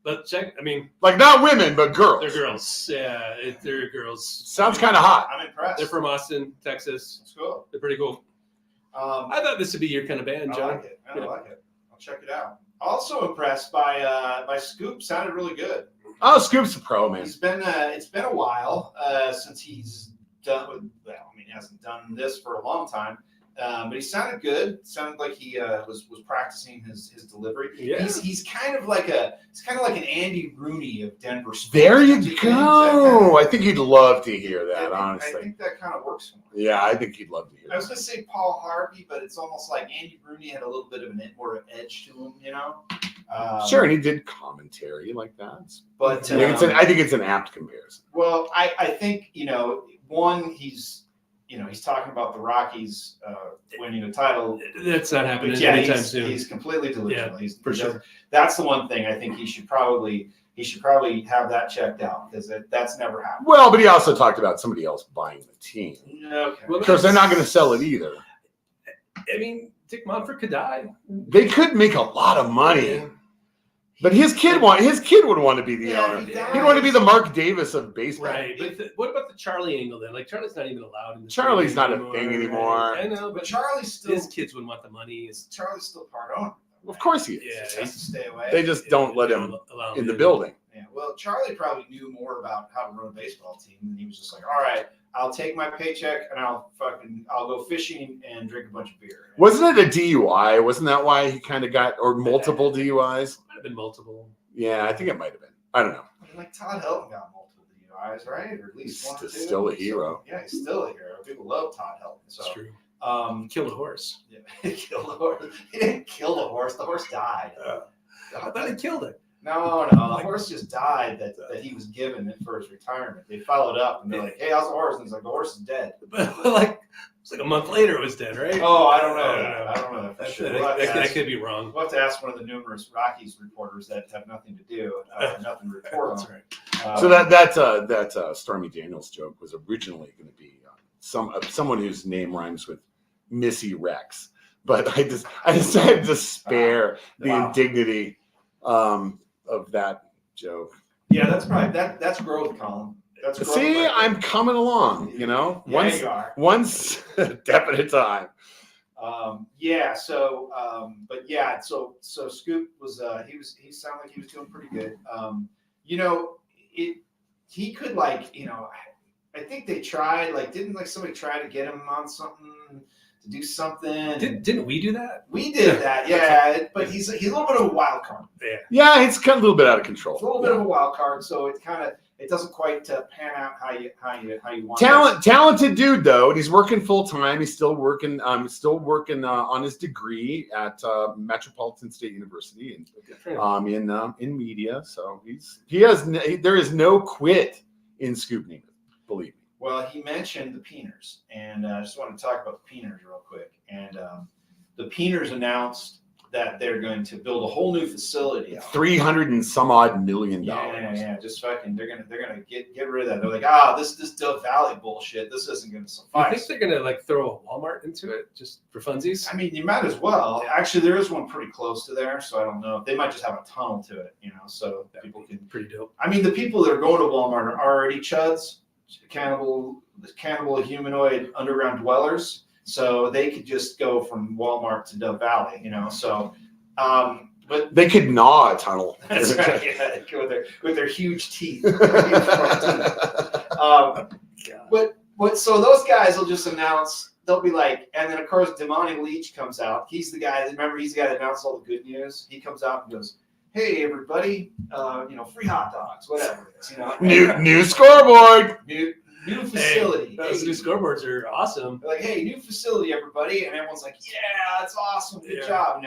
[SPEAKER 2] but check. I mean,
[SPEAKER 1] Like not women, but girls.
[SPEAKER 2] they're girls. Yeah, they're girls.
[SPEAKER 1] Sounds kind of hot.
[SPEAKER 3] I'm impressed.
[SPEAKER 2] They're from Austin, Texas.
[SPEAKER 3] That's cool.
[SPEAKER 2] They're pretty cool. I thought this would be your kind of band,
[SPEAKER 3] I
[SPEAKER 2] John.
[SPEAKER 3] like it. I like it. I'll check it out. Also impressed by Scoop. Sounded really good.
[SPEAKER 1] Oh, Scoop's a pro, man.
[SPEAKER 3] He's been it's been a while since he's done with. Well, I mean, he hasn't done this for a long time. But he sounded good. Sounded like he was practicing his delivery.
[SPEAKER 2] Yeah.
[SPEAKER 3] He's kind of like an Andy Rooney of Denver sports.
[SPEAKER 1] There you
[SPEAKER 3] Don't think
[SPEAKER 1] go.
[SPEAKER 3] that
[SPEAKER 1] I think you'd love to hear
[SPEAKER 3] kinda-
[SPEAKER 1] that,
[SPEAKER 3] I
[SPEAKER 1] honestly.
[SPEAKER 3] think that kind of works for him.
[SPEAKER 1] Yeah, I think you'd love to hear
[SPEAKER 3] I was
[SPEAKER 1] that.
[SPEAKER 3] gonna say Paul Harvey, but it's almost like Andy Rooney had a little bit of more edge to him, you know.
[SPEAKER 1] Sure, and he did commentary like that.
[SPEAKER 3] But
[SPEAKER 1] I think it's an apt comparison.
[SPEAKER 3] well, I think one he's talking about the Rockies winning a title.
[SPEAKER 2] That's not happening
[SPEAKER 3] But yeah,
[SPEAKER 2] anytime soon.
[SPEAKER 3] he's completely delusional.
[SPEAKER 2] Yeah,
[SPEAKER 3] He's
[SPEAKER 2] for sure.
[SPEAKER 3] That's the one thing I think he should probably have that checked out because that's never happened.
[SPEAKER 1] Well, but he also talked about somebody else buying the team.
[SPEAKER 3] Okay.
[SPEAKER 2] Well,
[SPEAKER 1] Because they're not going to sell it either.
[SPEAKER 2] I mean, Dick Monfort could die.
[SPEAKER 1] They could make a lot of money. But his kid would want to be the owner.
[SPEAKER 3] he
[SPEAKER 1] He'd want to be the Mark Davis of baseball.
[SPEAKER 2] Right, but what about the Charlie angle then? Charlie's not even allowed in the
[SPEAKER 1] Charlie's
[SPEAKER 2] stadium
[SPEAKER 1] not a thing anymore.
[SPEAKER 2] Right? I know,
[SPEAKER 3] But
[SPEAKER 2] but
[SPEAKER 3] Charlie's still
[SPEAKER 2] his kids wouldn't want the money.
[SPEAKER 3] Charlie's still part owner.
[SPEAKER 1] Of course he is.
[SPEAKER 2] Yeah,
[SPEAKER 3] He has to stay away.
[SPEAKER 1] They just don't let him
[SPEAKER 2] allow
[SPEAKER 1] in the
[SPEAKER 2] in.
[SPEAKER 1] building.
[SPEAKER 3] Yeah. Well, Charlie probably knew more about how to run a baseball team, and he was just like, "All right, I'll take my paycheck and I'll go fishing and drink a bunch of beer."
[SPEAKER 1] Wasn't it a DUI? Wasn't that why he kind of got, or multiple DUIs?
[SPEAKER 2] Might have been multiple.
[SPEAKER 1] Yeah, I think it might have been. I don't know.
[SPEAKER 3] I mean, like Todd Helton got multiple DUIs, right? Or at least one or two.
[SPEAKER 1] Still a hero.
[SPEAKER 3] So, yeah, he's still a hero. People love Todd Helton. So,
[SPEAKER 2] That's true.
[SPEAKER 3] um,
[SPEAKER 2] Killed a horse.
[SPEAKER 3] yeah, he killed the horse. He didn't kill the horse. The horse died.
[SPEAKER 2] I thought he killed it.
[SPEAKER 3] No, the horse just died that he was given for his retirement. They followed up and they're like, "Hey, how's the horse?" And he's like, "The horse is dead."
[SPEAKER 2] But it's like a month later it was dead, right?
[SPEAKER 3] Oh, I don't know. I don't know that for
[SPEAKER 2] That,
[SPEAKER 3] sure.
[SPEAKER 2] that could be wrong.
[SPEAKER 3] We'll have to ask one of the numerous Rockies reporters that have nothing to do, nothing to report on.
[SPEAKER 2] That's right.
[SPEAKER 1] So that Stormy Daniels joke was originally going to be someone whose name rhymes with Missy Rex, but I decided to spare the
[SPEAKER 3] Wow.
[SPEAKER 1] indignity of that joke.
[SPEAKER 3] Yeah, that's probably that's growth, Colin. That's growth.
[SPEAKER 1] See,
[SPEAKER 3] right
[SPEAKER 1] I'm coming along.
[SPEAKER 3] there.
[SPEAKER 1] One
[SPEAKER 3] you are.
[SPEAKER 1] step at a time.
[SPEAKER 3] So Scoop was he sounded like he was doing pretty good. He could I think they tried, didn't somebody try to get him on something to do something.
[SPEAKER 2] Didn't we do that?
[SPEAKER 3] We did that, yeah. But he's a little bit of a wild card.
[SPEAKER 1] Yeah, it's kind of a little bit out of control.
[SPEAKER 3] It's a little bit of a wild card, so it doesn't quite pan out how you want. it.
[SPEAKER 1] Talented dude though, and he's working full time. He's still working. On his degree at Metropolitan State University in media. So there is no quit in Scoop Neiman, believe me.
[SPEAKER 3] Well, he mentioned the Peeners, and I just want to talk about the Peeners real quick. And the Peeners announced that they're going to build a whole new facility.
[SPEAKER 1] $300 and some odd million.
[SPEAKER 3] Yeah. Just fucking, they're gonna get rid of that. They're like, this Dove Valley bullshit. This isn't gonna suffice.
[SPEAKER 2] You think they're gonna like throw a Walmart into it just for funsies?
[SPEAKER 3] I mean, you might as well. Actually, there is one pretty close to there, so I don't know. They might just have a tunnel to it, so people can.
[SPEAKER 2] Pretty dope.
[SPEAKER 3] I mean, the people that are going to Walmart are already chuds, cannibal humanoid underground dwellers. So they could just go from Walmart to Dove Valley, So, but
[SPEAKER 1] they could gnaw a tunnel.
[SPEAKER 3] That's right. Yeah, with their huge teeth. But so those guys will just announce. They'll be like, and then of course Damani Leach comes out. He's the guy. Remember, he's the guy that announced all the good news. He comes out and goes, "Hey everybody, free hot dogs, whatever it is,
[SPEAKER 1] New scoreboard.
[SPEAKER 3] New facility.
[SPEAKER 2] Hey, those new scoreboards are awesome.
[SPEAKER 3] They're like, hey, new facility, everybody, and everyone's like, yeah, that's awesome, good job.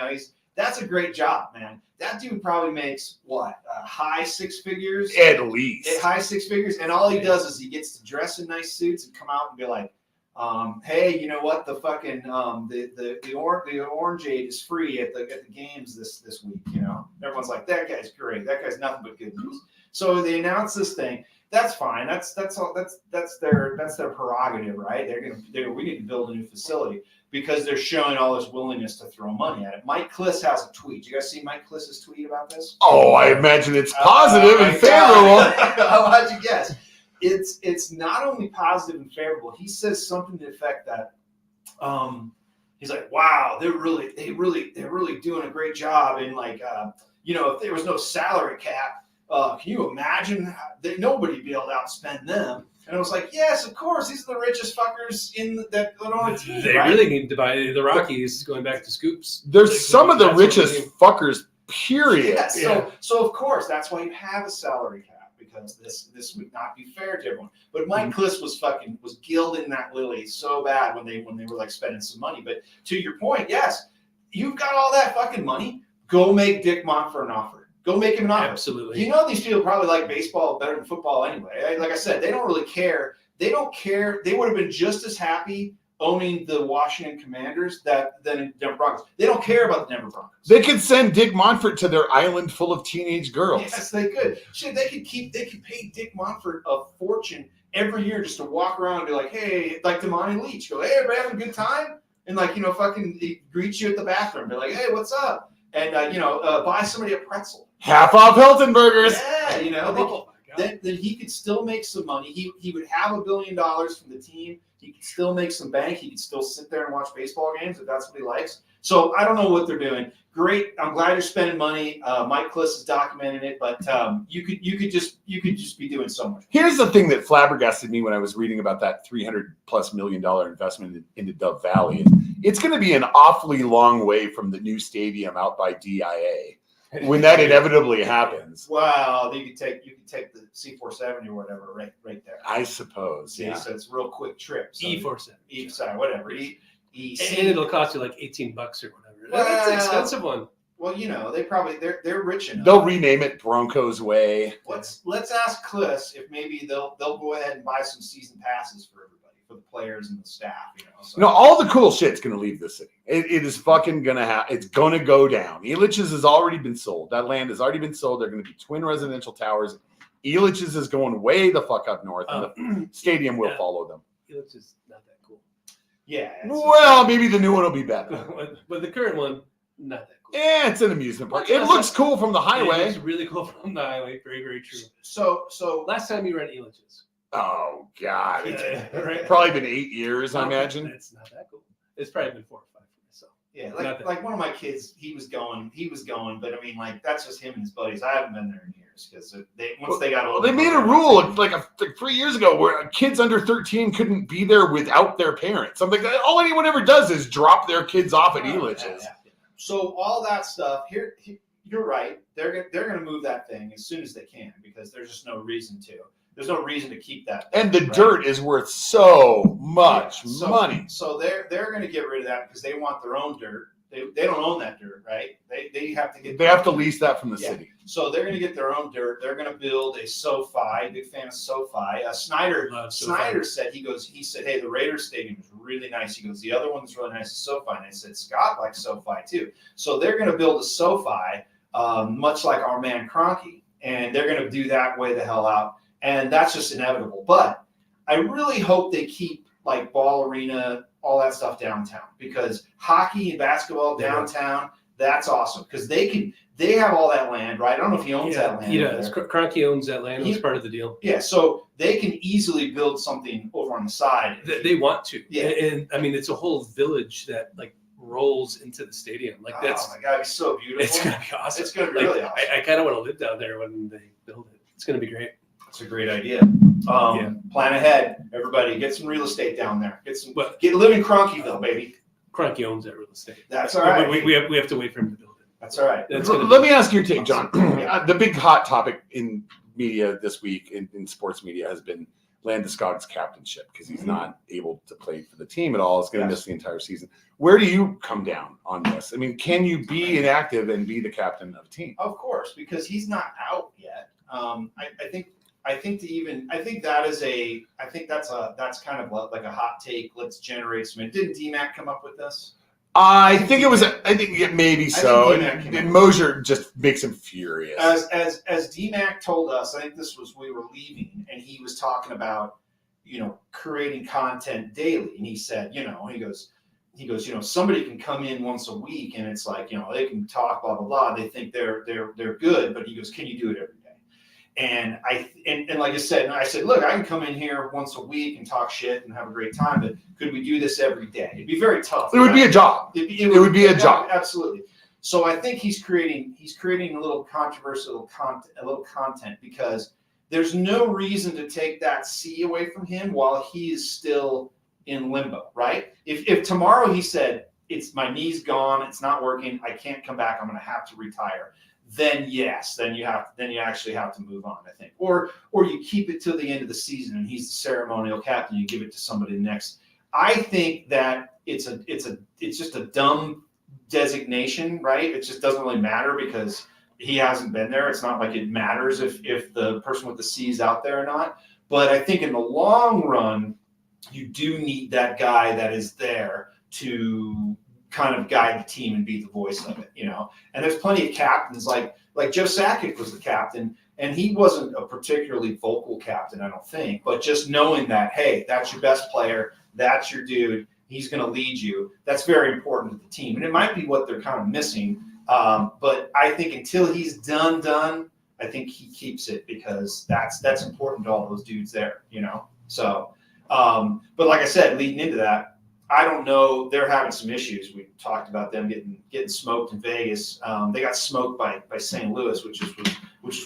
[SPEAKER 3] That's a great job, man. That dude probably makes what, high six figures?
[SPEAKER 1] At least.
[SPEAKER 3] High six figures, and all he does is he gets to dress in nice suits and come out and be like, hey, you know what? The fucking the orangeade is free at the games this week. Everyone's like, that guy's great. That guy's nothing but good news. So they announce this thing. That's fine. That's all. That's their prerogative, right? We need to build a new facility because they're showing all this willingness to throw money at it. Mike Kliss has a tweet. You guys see Mike Kliss's tweet about this?
[SPEAKER 1] Oh, I imagine it's positive and favorable.
[SPEAKER 3] How'd you guess? It's not only positive and favorable. He says something to the effect that he's like, wow, they're really doing a great job. And if there was no salary cap, can you imagine that nobody'd be able to outspend them? And I was like, yes, of course. These are the richest fuckers that on a team.
[SPEAKER 2] They
[SPEAKER 3] right?
[SPEAKER 2] really need to buy the Rockies. Going back to Scoops,
[SPEAKER 1] There's some of the richest fuckers. Period.
[SPEAKER 3] Yes. So of course that's why you have a salary cap, because this would not be fair to everyone. But Mike Kliss was gilding that lily so bad when they were like spending some money. But to your point, yes, you've got all that fucking money. Go make Dick Monfort an offer. Go make him an offer.
[SPEAKER 2] Absolutely.
[SPEAKER 3] These people probably like baseball better than football anyway. Like I said, they don't really care. They don't care. They would have been just as happy owning the Washington Commanders than Denver Broncos. They don't care about the Denver Broncos.
[SPEAKER 1] They could send Dick Monfort to their island full of teenage girls.
[SPEAKER 3] Yes, they could. Shit, they could pay Dick Monfort a fortune every year just to walk around and be like, hey, like Damani Leach, go, hey, everybody having a good time? And fucking greet you at the bathroom. Be like, hey, what's up? And buy somebody a pretzel.
[SPEAKER 1] Half off Hilton burgers.
[SPEAKER 3] Yeah, then he could still make some money. He would have $1 billion from the team. He could still make some bank. He could still sit there and watch baseball games if that's what he likes. So I don't know what they're doing. Great. I'm glad you're spending money. Mike Kliss is documenting it, but you could just be doing so much.
[SPEAKER 1] Here's the thing that flabbergasted me when I was reading about that $300+ million investment into Dove Valley. It's going to be an awfully long way from the new stadium out by DIA when that inevitably happens.
[SPEAKER 3] Wow, you could take the C470 or whatever right there.
[SPEAKER 1] I suppose.
[SPEAKER 3] See,
[SPEAKER 1] Yeah.
[SPEAKER 3] so it's a real quick trip. So
[SPEAKER 2] E47.
[SPEAKER 3] Sorry, whatever.
[SPEAKER 2] And it'll cost you like $18 or whatever.
[SPEAKER 3] Well,
[SPEAKER 2] That's an expensive one.
[SPEAKER 3] Well, they're rich enough.
[SPEAKER 1] They'll rename it Broncos Way.
[SPEAKER 3] Let's ask Kliss if maybe they'll go ahead and buy some season passes for everybody, for the players and the staff. So.
[SPEAKER 1] All the cool shit's going to leave the city. It is fucking going to it's going to go down. Elitch's has already been sold. That land has already been sold. They're going to be twin residential towers. Elitch's is going way the fuck up north, and the stadium will follow them.
[SPEAKER 2] Elitch is not that cool.
[SPEAKER 3] Yeah.
[SPEAKER 1] Well, maybe the new one will be better.
[SPEAKER 2] But the current one, not that cool.
[SPEAKER 1] Yeah, it's an amusement park. It looks cool from the highway.
[SPEAKER 2] It's really cool from the highway. Very, very true.
[SPEAKER 3] So
[SPEAKER 2] Last time you were at Elitch's.
[SPEAKER 1] Oh, God.
[SPEAKER 2] Right?
[SPEAKER 1] Probably been 8 years, I imagine.
[SPEAKER 2] It's not that cool. It's probably been 4 or 5 for myself.
[SPEAKER 3] Yeah, like one of my kids, he was going, but I mean, like, that's just him and his buddies. I haven't been there in years. players because once they got
[SPEAKER 1] Well,
[SPEAKER 3] older,
[SPEAKER 1] they made a rule like 3 years ago where kids under 13 couldn't be there without their parents. I'm like, all anyone ever does is drop their kids off at Elitch's.
[SPEAKER 3] So all that stuff here, you're right. They're going to move that thing as soon as they can because there's just no reason to. There's no reason to keep that.
[SPEAKER 1] And the
[SPEAKER 3] right?
[SPEAKER 1] dirt is worth so much money.
[SPEAKER 3] So they're going to get rid of that because they want their own dirt. They don't own that dirt, right? They have to get.
[SPEAKER 1] They have to lease that from the city.
[SPEAKER 3] So they're going to get their own dirt. They're going to build a SoFi. Big fan of SoFi. Snyder said he said, hey, the Raiders stadium is really nice. He goes, the other one that's really nice is SoFi. And I said, Scott likes SoFi too. So they're going to build a SoFi, much like our man Kroenke, and they're going to do that way the hell out. And that's just inevitable. But I really hope they keep like Ball Arena, all that stuff downtown, because hockey and basketball downtown, that's awesome because they have all that land, right? I don't know if he owns that land.
[SPEAKER 2] He does. Kroenke owns that land. It's part of the deal.
[SPEAKER 3] Yeah, so they can easily build something over on the side.
[SPEAKER 2] They want to.
[SPEAKER 3] Yeah.
[SPEAKER 2] And I mean, it's a whole village that like rolls into the stadium. Like
[SPEAKER 3] oh my God, it's so beautiful.
[SPEAKER 2] It's going to be awesome.
[SPEAKER 3] It's going to be really awesome.
[SPEAKER 2] I kind of want to live down there when they build it. It's going to be great.
[SPEAKER 3] That's a great idea. Plan ahead, everybody. Get some real estate down there. Live in Kroenkeville, baby.
[SPEAKER 2] Kroenke owns that real estate.
[SPEAKER 3] That's all right.
[SPEAKER 2] We have to wait for him to build it.
[SPEAKER 3] That's all right.
[SPEAKER 1] Let me ask your take, John. The big hot topic in media this week, in sports media, has been Landeskog's captainship because he's not able to play for the team at all. He's going to miss the entire season. Where do you come down on this? I mean, can you be inactive and be the captain of a team?
[SPEAKER 3] Of course, because he's not out yet. I think that's kind of like a hot take. Let's generate some. Didn't DMAC come up with this?
[SPEAKER 1] I think maybe so. And Mosier just makes him furious.
[SPEAKER 3] As DMAC told us, I think we were leaving, and he was talking about, creating content daily, and he said, he goes, somebody can come in once a week, and it's like, they can talk, blah blah blah. They think they're good, but he goes, can you do it every day? And like I said, look, I can come in here once a week and talk shit and have a great time, but could we do this every day? It'd be very tough.
[SPEAKER 1] It would be a job. It would be a job.
[SPEAKER 3] Absolutely. So I think he's creating a little controversial content because there's no reason to take that C away from him while he is still in limbo, right? If tomorrow he said, my knee's gone, it's not working, I can't come back, I'm going to have to retire. Then yes, then you actually have to move on, I think. Or you keep it till the end of the season and he's the ceremonial captain, you give it to somebody next. I think that it's just a dumb designation, right? It just doesn't really matter because he hasn't been there. It's not like it matters if the person with the C is out there or not. But I think in the long run, you do need that guy that is there to kind of guide the team and be the voice of it, And there's plenty of captains like Joe Sakic was the captain, and he wasn't a particularly vocal captain, I don't think, but just knowing that, hey, that's your best player, that's your dude, he's going to lead you. That's very important to the team, and it might be what they're kind of missing. But I think until he's done, I think he keeps it because that's important to all those dudes there, So, but like I said, leading into that, I don't know. They're having some issues. We talked about them getting smoked in Vegas. They got smoked by St. Louis, which is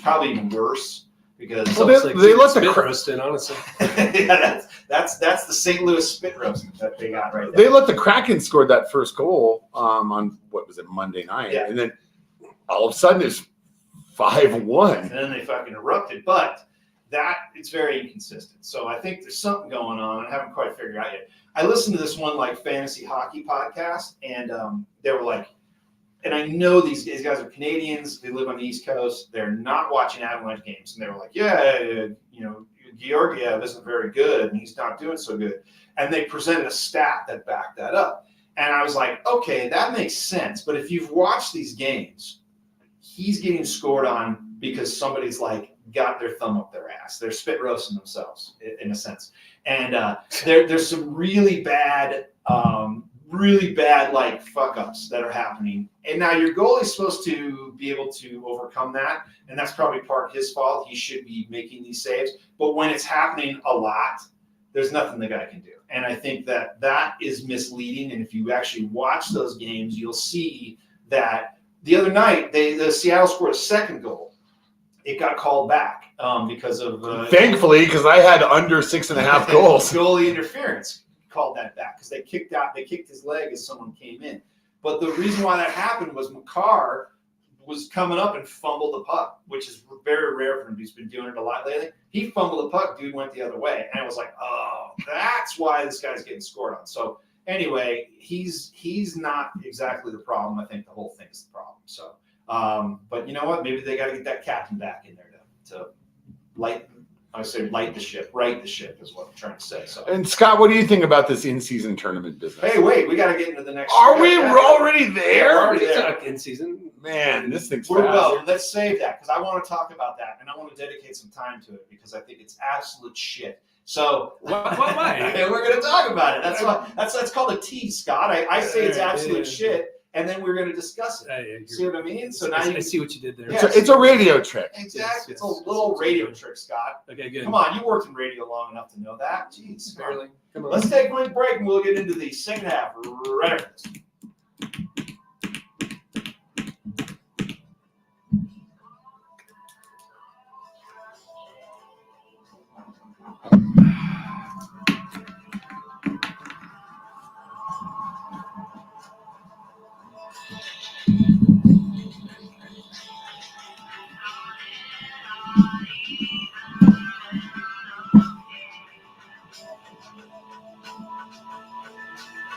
[SPEAKER 3] probably even worse because
[SPEAKER 1] they let
[SPEAKER 2] spit roasted, honestly.
[SPEAKER 3] Yeah, that's the St. Louis spit roast that they got right there.
[SPEAKER 1] They let the Kraken score that first goal on what was it, Monday night, and then all of a sudden it's 5-1,
[SPEAKER 3] and then they fucking erupted. But it's very inconsistent. So I think there's something going on. I haven't quite figured out yet. I listened to this one fantasy hockey podcast, and they were like, and I know these guys are Canadians. They live on the East Coast. They're not watching Avalanche games, and they were like, Georgiev isn't very good, and he's not doing so good. And they presented a stat that backed that up, and I was like, okay, that makes sense. But if you've watched these games, he's getting scored on because somebody's got their thumb up their ass. They're spit roasting themselves in a sense. And there's some really bad fuck ups that are happening. And now your goalie's supposed to be able to overcome that. And that's probably part his fault. He should be making these saves. But when it's happening a lot, there's nothing the guy can do. And I think that is misleading. And if you actually watch those games, you'll see that the other night, the Seattle scored a second goal. it got called back because of
[SPEAKER 1] Thankfully, because I had under 6.5 goals.
[SPEAKER 3] goalie interference called that back because they kicked his leg as someone came in. But the reason why that happened was Makar was coming up and fumbled the puck, which is very rare for him. He's been doing it a lot lately. He fumbled the puck, dude went the other way. And I was like, oh, that's why this guy's getting scored on. So anyway, he's not exactly the problem. I think the whole thing is the problem. So, but you know what? Maybe they got to get that captain back in there to light the ship, right the ship is what I'm trying to say. So,
[SPEAKER 1] And Scott, what do you think about this in-season tournament business?
[SPEAKER 3] hey, wait, we got to get into the next.
[SPEAKER 1] Are we already there?
[SPEAKER 3] We're already
[SPEAKER 2] It's
[SPEAKER 3] there.
[SPEAKER 2] not in season.
[SPEAKER 1] Man, this thing's
[SPEAKER 3] Well,
[SPEAKER 1] fast.
[SPEAKER 3] let's save that because I want to talk about that and I want to dedicate some time to it because I think it's absolute shit. So
[SPEAKER 2] Why?
[SPEAKER 3] and we're going to talk about it. That's called a tease, Scott. I say it's absolute shit, and then we're going to discuss it. See what I mean? So now
[SPEAKER 2] I
[SPEAKER 3] you
[SPEAKER 2] see what you did there.
[SPEAKER 3] Yeah.
[SPEAKER 1] It's a radio trick.
[SPEAKER 3] exactly.
[SPEAKER 2] Yes,
[SPEAKER 3] It's a
[SPEAKER 2] yes.
[SPEAKER 3] little radio trick, Scott.
[SPEAKER 2] Okay, good.
[SPEAKER 3] Come on, you worked in radio long enough to know that. Jeez, come on.
[SPEAKER 2] Barely. Come on.
[SPEAKER 3] Let's take a quick break and we'll get into the second half right after this.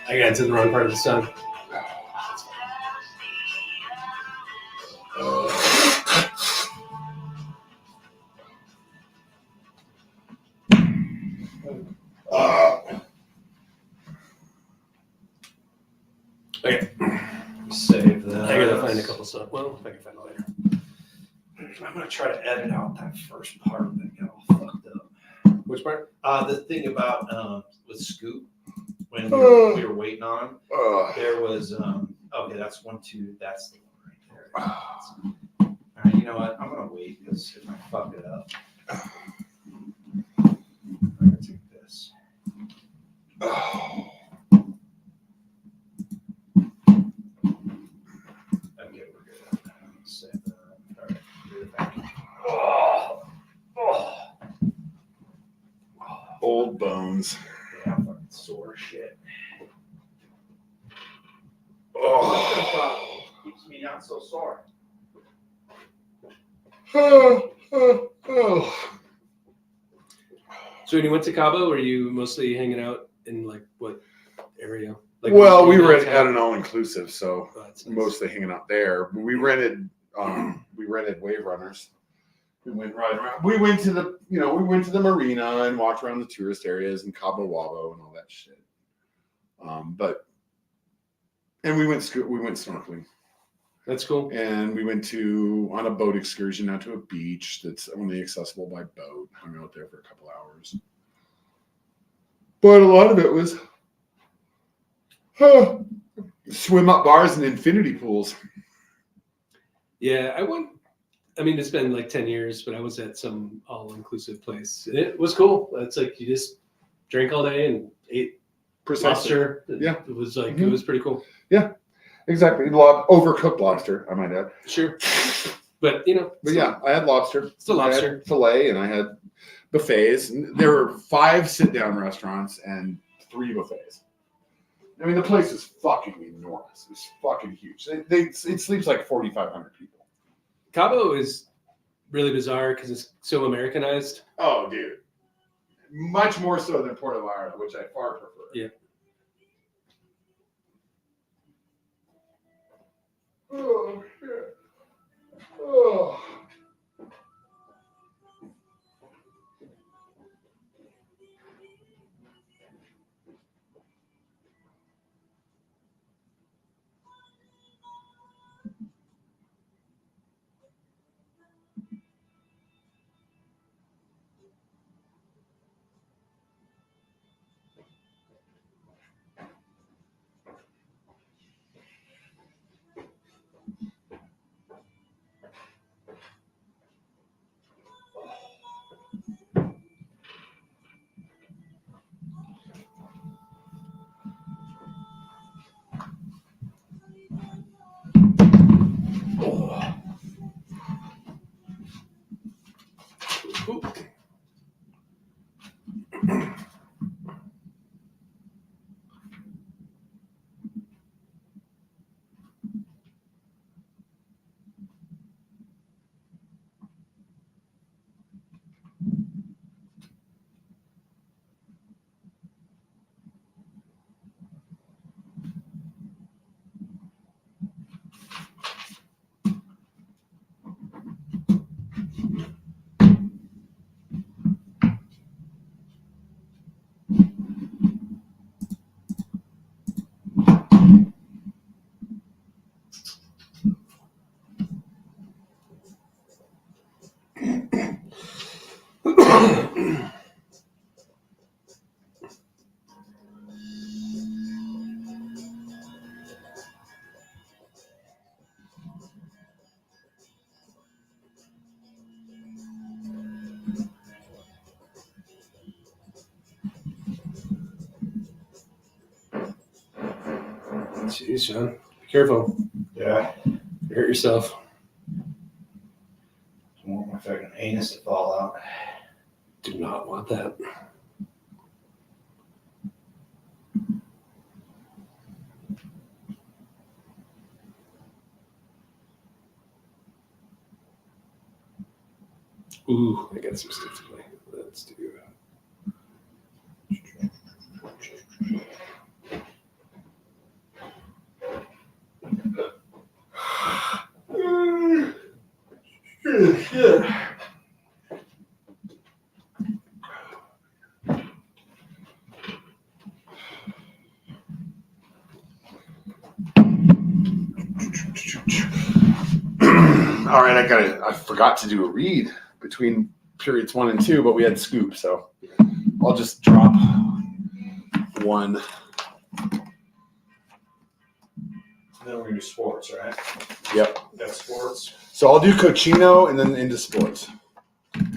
[SPEAKER 2] I got into the wrong part of the sun. Okay.
[SPEAKER 3] Save that.
[SPEAKER 2] I gotta find a couple stuff. Well, if I can find it later.
[SPEAKER 3] I'm gonna try to edit out that first part that got all fucked up.
[SPEAKER 2] Which part?
[SPEAKER 3] The thing about with Scoop when we were waiting on him, there was okay. That's 1, 2. That's the one right there. All right, you know what? I'm gonna wait because if I fuck it up, I'm gonna take this. Okay, we're good. Save that. All right, do it back.
[SPEAKER 1] Old bones.
[SPEAKER 3] Yeah, I'm fucking sore as shit.
[SPEAKER 1] Oh.
[SPEAKER 3] Keeps me not so sore.
[SPEAKER 1] Oh.
[SPEAKER 2] So when you went to Cabo, were you mostly hanging out in like what area? Like
[SPEAKER 1] Well, we were
[SPEAKER 2] downtown?
[SPEAKER 1] at an all-inclusive, so
[SPEAKER 2] Oh, that's nice.
[SPEAKER 1] mostly hanging out there. But we rented Wave Runners. We went right around. We went to the marina and walked around the tourist areas and Cabo Wabo and all that shit. And we went snorkeling,
[SPEAKER 2] That's cool.
[SPEAKER 1] and we went on a boat excursion out to a beach that's only accessible by boat. Hung out there for a couple hours, but a lot of it was swim up bars and infinity pools.
[SPEAKER 2] Yeah, I mean, it's been like 10 years, but I was at some all-inclusive place. It was cool. It's like you just drank all day and ate
[SPEAKER 1] Precisely.
[SPEAKER 2] lobster.
[SPEAKER 1] Yeah.
[SPEAKER 2] It was like,
[SPEAKER 1] Mhm.
[SPEAKER 2] it was pretty cool.
[SPEAKER 1] Exactly. Overcooked lobster, I might add.
[SPEAKER 2] Sure. But, you know.
[SPEAKER 1] But yeah, I had lobster.
[SPEAKER 2] Still
[SPEAKER 1] I had
[SPEAKER 2] lobster.
[SPEAKER 1] filet, and I had buffets. And there were 5 sit-down restaurants and 3 buffets. I mean, the place is fucking enormous. It's fucking huge. It sleeps like 4,500 people.
[SPEAKER 2] Cabo is really bizarre because it's so Americanized.
[SPEAKER 1] Oh, dude. Much more so than Port Vallarta, which I far prefer.
[SPEAKER 2] Yeah.
[SPEAKER 1] Oh, shit. Oh.
[SPEAKER 2] Jeez, Sean. Be careful.
[SPEAKER 3] Yeah.
[SPEAKER 2] You hurt yourself.
[SPEAKER 3] I want my fucking anus to fall out.
[SPEAKER 2] Do not want that. Ooh, I got some stuff to play. Let's do.
[SPEAKER 1] All right, I forgot to do a read between periods 1 and 2, but we had Scoop, so I'll just drop one.
[SPEAKER 3] Then we're gonna do sports, right?
[SPEAKER 1] Yep.
[SPEAKER 3] That's sports.
[SPEAKER 1] So I'll do Cochino and then into sports.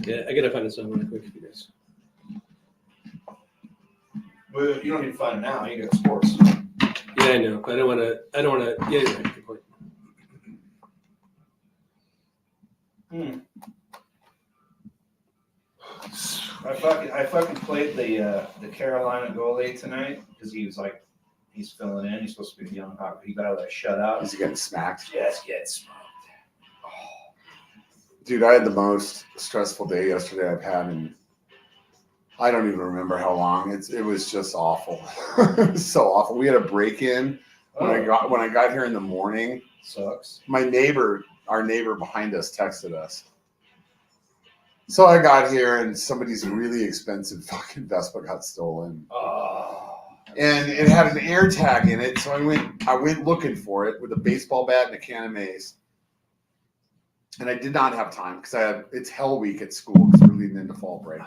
[SPEAKER 2] Yeah, I gotta find a song real quick for you guys.
[SPEAKER 3] Well, you don't need to find it now. You got sports.
[SPEAKER 2] Yeah, I know. I don't want to. Yeah, you're right. Good point.
[SPEAKER 3] I fucking played the Carolina goalie tonight because he was like, he's filling in. He's supposed to be the young hawk. He got like shut out.
[SPEAKER 1] Is he getting smacked?
[SPEAKER 3] Just get smoked.
[SPEAKER 1] Dude, I had the most stressful day yesterday I've had, and I don't even remember how long. It was just awful. It was so awful. We had a break-in when I got here in the morning.
[SPEAKER 3] Sucks.
[SPEAKER 1] Our neighbor behind us texted us. So I got here and somebody's really expensive fucking Vespa got stolen.
[SPEAKER 3] Oh.
[SPEAKER 1] And it had an air tag in it, so I went looking for it with a baseball bat and a can of mace. And I did not have time because it's hell week at school because we're leading into fall break.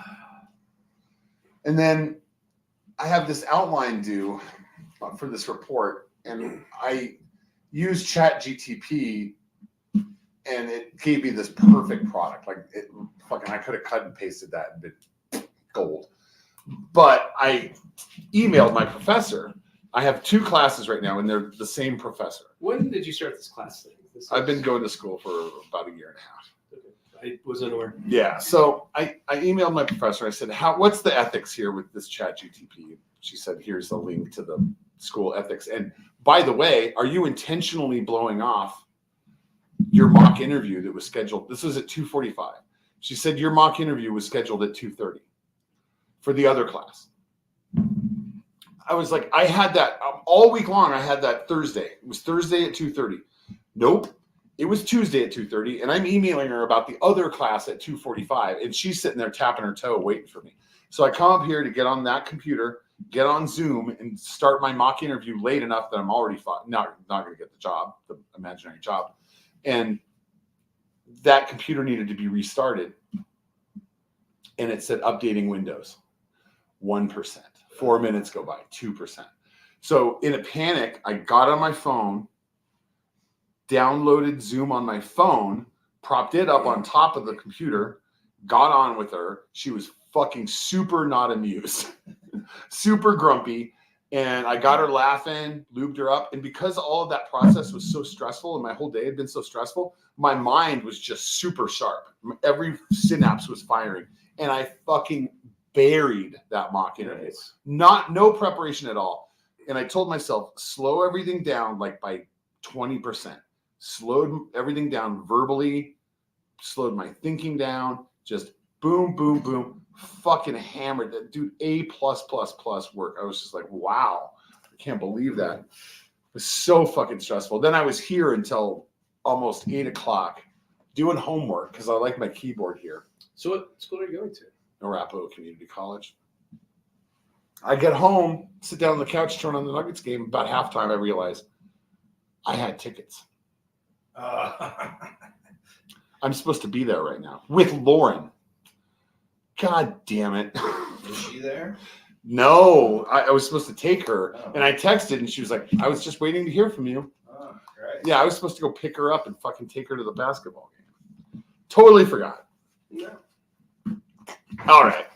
[SPEAKER 1] And then I have this outline due for this report, and I used ChatGTP, and it gave me this perfect product. Like I could have cut and pasted that and been gold. But I emailed my professor. I have 2 classes right now, and they're the same professor.
[SPEAKER 2] When did you start this class thing?
[SPEAKER 1] I've been going to school for about a year and a half.
[SPEAKER 2] Okay. I was unaware.
[SPEAKER 1] Yeah, so I emailed my professor. I said, what's the ethics here with this ChatGTP? She said, here's a link to the school ethics. And by the way, are you intentionally blowing off your mock interview that was scheduled? This was at 2:45. She said, your mock interview was scheduled at 2:30 for the other class. I was like, I had that all week long. I had that Thursday. It was Thursday at 2:30. Nope. It was Tuesday at 2:30, and I'm emailing her about the other class at 2:45, and she's sitting there tapping her toe waiting for me. So I come up here to get on that computer, get on Zoom, and start my mock interview late enough that I'm already not going to get the job, the imaginary job. And that computer needed to be restarted, and it said updating Windows, 1%. 4 minutes go by, 2%. So in a panic, I got on my phone, downloaded Zoom on my phone, propped it up on top of the computer, got on with her. She was fucking super not amused, super grumpy. And I got her laughing, lubed her up. And because all of that process was so stressful and my whole day had been so stressful, my mind was just super sharp. Every synapse was firing. And I fucking buried that mock interview. No preparation at all. And I told myself, slow everything down like by 20%. Slowed everything down verbally, slowed my thinking down, just boom, boom, boom, fucking hammered that dude. A+++ work. I was just like, wow, I can't believe that. It was so fucking stressful. Then I was here until almost 8 o'clock doing homework because I like my keyboard here.
[SPEAKER 2] So what school are you going to?
[SPEAKER 1] Arapahoe Community College. I get home, sit down on the couch, turn on the Nuggets game. About halftime, I realized I had tickets. I'm supposed to be there right now with Lauren. God damn it.
[SPEAKER 3] Is she there?
[SPEAKER 1] No, I was supposed to take her,
[SPEAKER 3] Oh.
[SPEAKER 1] and I texted, and she was like, I was just waiting to hear from you.
[SPEAKER 3] Oh, right.
[SPEAKER 1] Yeah, I was supposed to go pick her up and fucking take her to the basketball game. Totally forgot.
[SPEAKER 2] No.
[SPEAKER 1] All right,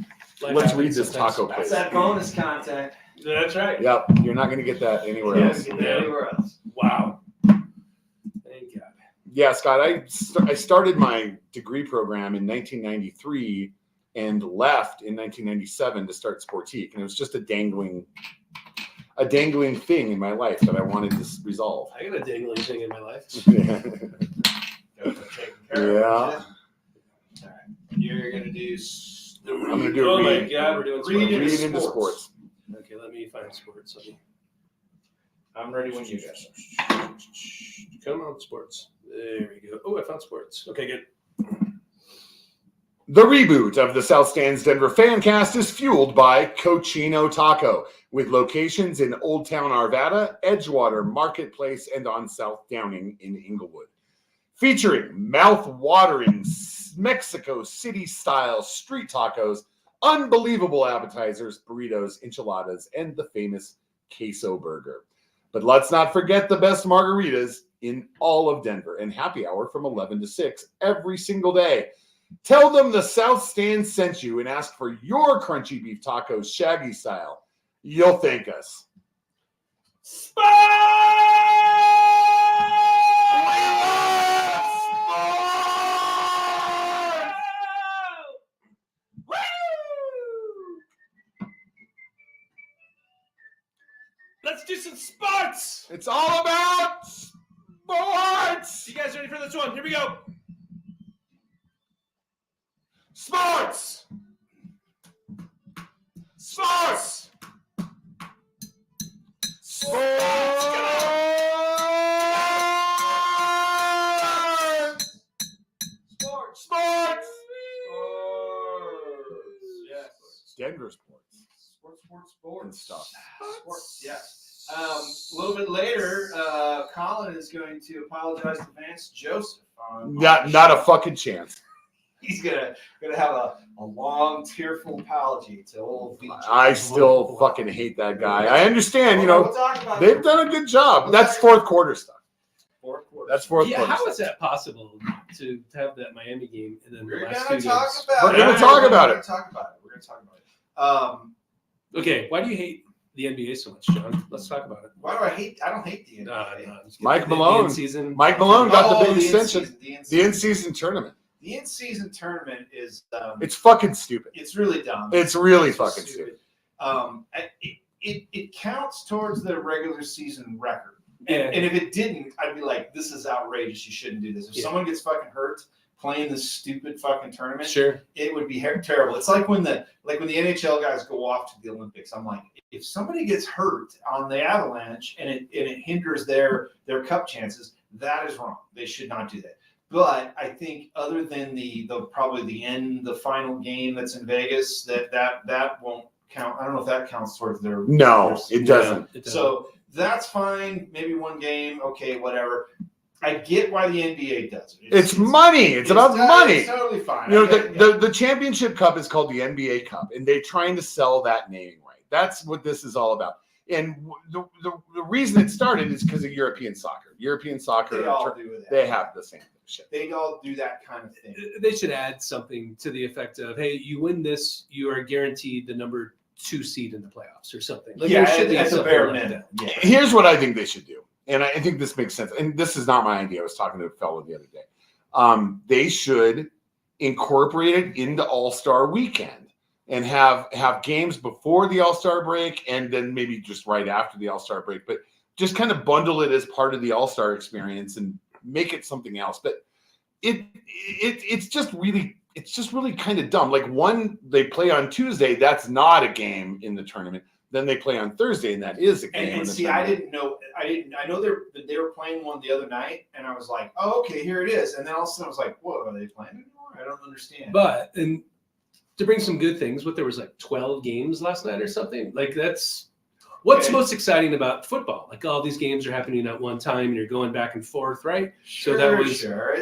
[SPEAKER 2] Life
[SPEAKER 1] let's
[SPEAKER 2] happens
[SPEAKER 1] read this
[SPEAKER 2] sometimes.
[SPEAKER 1] taco
[SPEAKER 3] That's
[SPEAKER 1] page.
[SPEAKER 3] that bonus content.
[SPEAKER 2] That's right.
[SPEAKER 1] Yep, you're not going to get that anywhere
[SPEAKER 3] Yes,
[SPEAKER 1] else.
[SPEAKER 3] anywhere else.
[SPEAKER 2] Wow. Thank God.
[SPEAKER 1] Yeah, Scott, I started my degree program in 1993 and left in 1997 to start Sportique, and it was just a dangling thing in my life that I wanted to resolve.
[SPEAKER 2] I got a dangling thing in my life.
[SPEAKER 1] Yeah.
[SPEAKER 3] Yeah.
[SPEAKER 1] Yeah.
[SPEAKER 3] All right. You're gonna do.
[SPEAKER 1] I'm gonna do
[SPEAKER 2] Oh
[SPEAKER 1] read,
[SPEAKER 2] my God, we're doing
[SPEAKER 3] Read
[SPEAKER 2] sports.
[SPEAKER 1] read into sports.
[SPEAKER 2] Okay, let me find sports.
[SPEAKER 3] I'm ready when you guys
[SPEAKER 2] Come on, sports. There we go. Oh, I found sports. Okay, good.
[SPEAKER 1] The reboot of the South Stands Denver Fancast is fueled by Cochino Taco, with locations in Old Town Arvada, Edgewater, Marketplace, and on South Downing in Inglewood. Featuring mouth-watering Mexico City-style street tacos, unbelievable appetizers, burritos, enchiladas, and the famous queso burger. But let's not forget the best margaritas in all of Denver, and happy hour from 11 to 6 every single day. Tell them the South Stand sent you and ask for your crunchy beef tacos Shaggy style. You'll thank us.
[SPEAKER 2] Let's do some sports.
[SPEAKER 1] It's all about sports.
[SPEAKER 2] You guys ready for this one? Here we go.
[SPEAKER 1] Sports. Sports. Sports.
[SPEAKER 3] Sports.
[SPEAKER 1] Sports.
[SPEAKER 3] Yes.
[SPEAKER 1] Denver sports
[SPEAKER 3] Sports.
[SPEAKER 1] and stuff.
[SPEAKER 3] Sports. Yes. A little bit later, Colin is going to apologize to Vance Joseph.
[SPEAKER 1] Not a fucking chance.
[SPEAKER 3] He's gonna have a long, tearful apology to old VJ.
[SPEAKER 1] I still fucking hate that guy. I understand, you know,
[SPEAKER 3] We'll talk about
[SPEAKER 1] they've
[SPEAKER 3] it.
[SPEAKER 1] done a good job. That's fourth quarter stuff.
[SPEAKER 3] Fourth quarter.
[SPEAKER 1] That's fourth
[SPEAKER 2] Yeah,
[SPEAKER 1] quarter
[SPEAKER 2] how
[SPEAKER 1] stuff.
[SPEAKER 2] is that possible to have that Miami game and then the
[SPEAKER 3] We're
[SPEAKER 2] last
[SPEAKER 3] gonna
[SPEAKER 2] two
[SPEAKER 3] talk
[SPEAKER 2] games?
[SPEAKER 3] about
[SPEAKER 1] We're
[SPEAKER 3] it.
[SPEAKER 1] gonna talk about it.
[SPEAKER 3] We're gonna talk about it.
[SPEAKER 2] Okay, why do you hate the NBA so much, John? Let's talk about it.
[SPEAKER 3] Why do I hate? I don't hate the NBA.
[SPEAKER 2] No, I'm just kidding.
[SPEAKER 1] Mike
[SPEAKER 2] The
[SPEAKER 1] Malone.
[SPEAKER 2] in-season.
[SPEAKER 1] Mike Malone got the big
[SPEAKER 3] the
[SPEAKER 1] extension.
[SPEAKER 3] in-season,
[SPEAKER 1] The in-season tournament.
[SPEAKER 3] The in-season tournament is
[SPEAKER 1] It's fucking stupid.
[SPEAKER 3] it's really dumb.
[SPEAKER 1] It's really
[SPEAKER 3] It's just
[SPEAKER 1] fucking stupid.
[SPEAKER 3] It counts towards the regular season record.
[SPEAKER 2] Yeah.
[SPEAKER 3] And if it didn't, I'd be like, this is outrageous. You shouldn't do this. If
[SPEAKER 2] Yeah.
[SPEAKER 3] someone gets fucking hurt playing this stupid fucking tournament,
[SPEAKER 2] Sure.
[SPEAKER 3] it would be terrible. It's like when the NHL guys go off to the Olympics. I'm like, if somebody gets hurt on the Avalanche and it hinders their cup chances, that is wrong. They should not do that. But I think other than the probably the final game that's in Vegas, that won't count. I don't know if that counts towards their.
[SPEAKER 1] No, it doesn't.
[SPEAKER 2] Yeah, it doesn't.
[SPEAKER 3] So that's fine. Maybe one game, okay, whatever. I get why the NBA does it.
[SPEAKER 1] It's money. It's about money.
[SPEAKER 3] It's totally fine.
[SPEAKER 1] You know,
[SPEAKER 3] I get it,
[SPEAKER 1] the championship cup is called the NBA Cup, and they're trying to sell that naming right. That's what this is all about. And the reason it started is because of European soccer. European soccer,
[SPEAKER 3] They all do that.
[SPEAKER 1] they have the same shit.
[SPEAKER 3] They all do that kind of thing.
[SPEAKER 2] They should add something to the effect of, hey, you win this, you are guaranteed the number 2 seed in the playoffs or something. Like,
[SPEAKER 3] Yeah,
[SPEAKER 2] there should be
[SPEAKER 3] at the
[SPEAKER 2] something
[SPEAKER 3] bare
[SPEAKER 2] like
[SPEAKER 3] minimum.
[SPEAKER 2] that.
[SPEAKER 3] Yeah.
[SPEAKER 1] Here's what I think they should do, and I think this makes sense. And this is not my idea. I was talking to a fellow the other day. They should incorporate it into All-Star Weekend and have games before the All-Star break and then maybe just right after the All-Star break. But just kind of bundle it as part of the All-Star experience and make it something else. But it's just really kind of dumb. Like one, they play on Tuesday. That's not a game in the tournament. Then they play on Thursday, and that is a game.
[SPEAKER 3] And
[SPEAKER 1] in the
[SPEAKER 3] see, I
[SPEAKER 1] tournament.
[SPEAKER 3] didn't know. I know they were playing one the other night, and I was like, oh, okay, here it is. And then all of a sudden, I was like, whoa, are they playing anymore? I don't understand.
[SPEAKER 2] But, and to bring some good things, there was like 12 games last night or something. Like that's what's
[SPEAKER 3] Okay.
[SPEAKER 2] most exciting about football. Like all these games are happening at one time and you're going back and forth, right?
[SPEAKER 3] Sure,
[SPEAKER 2] that was-
[SPEAKER 3] sure.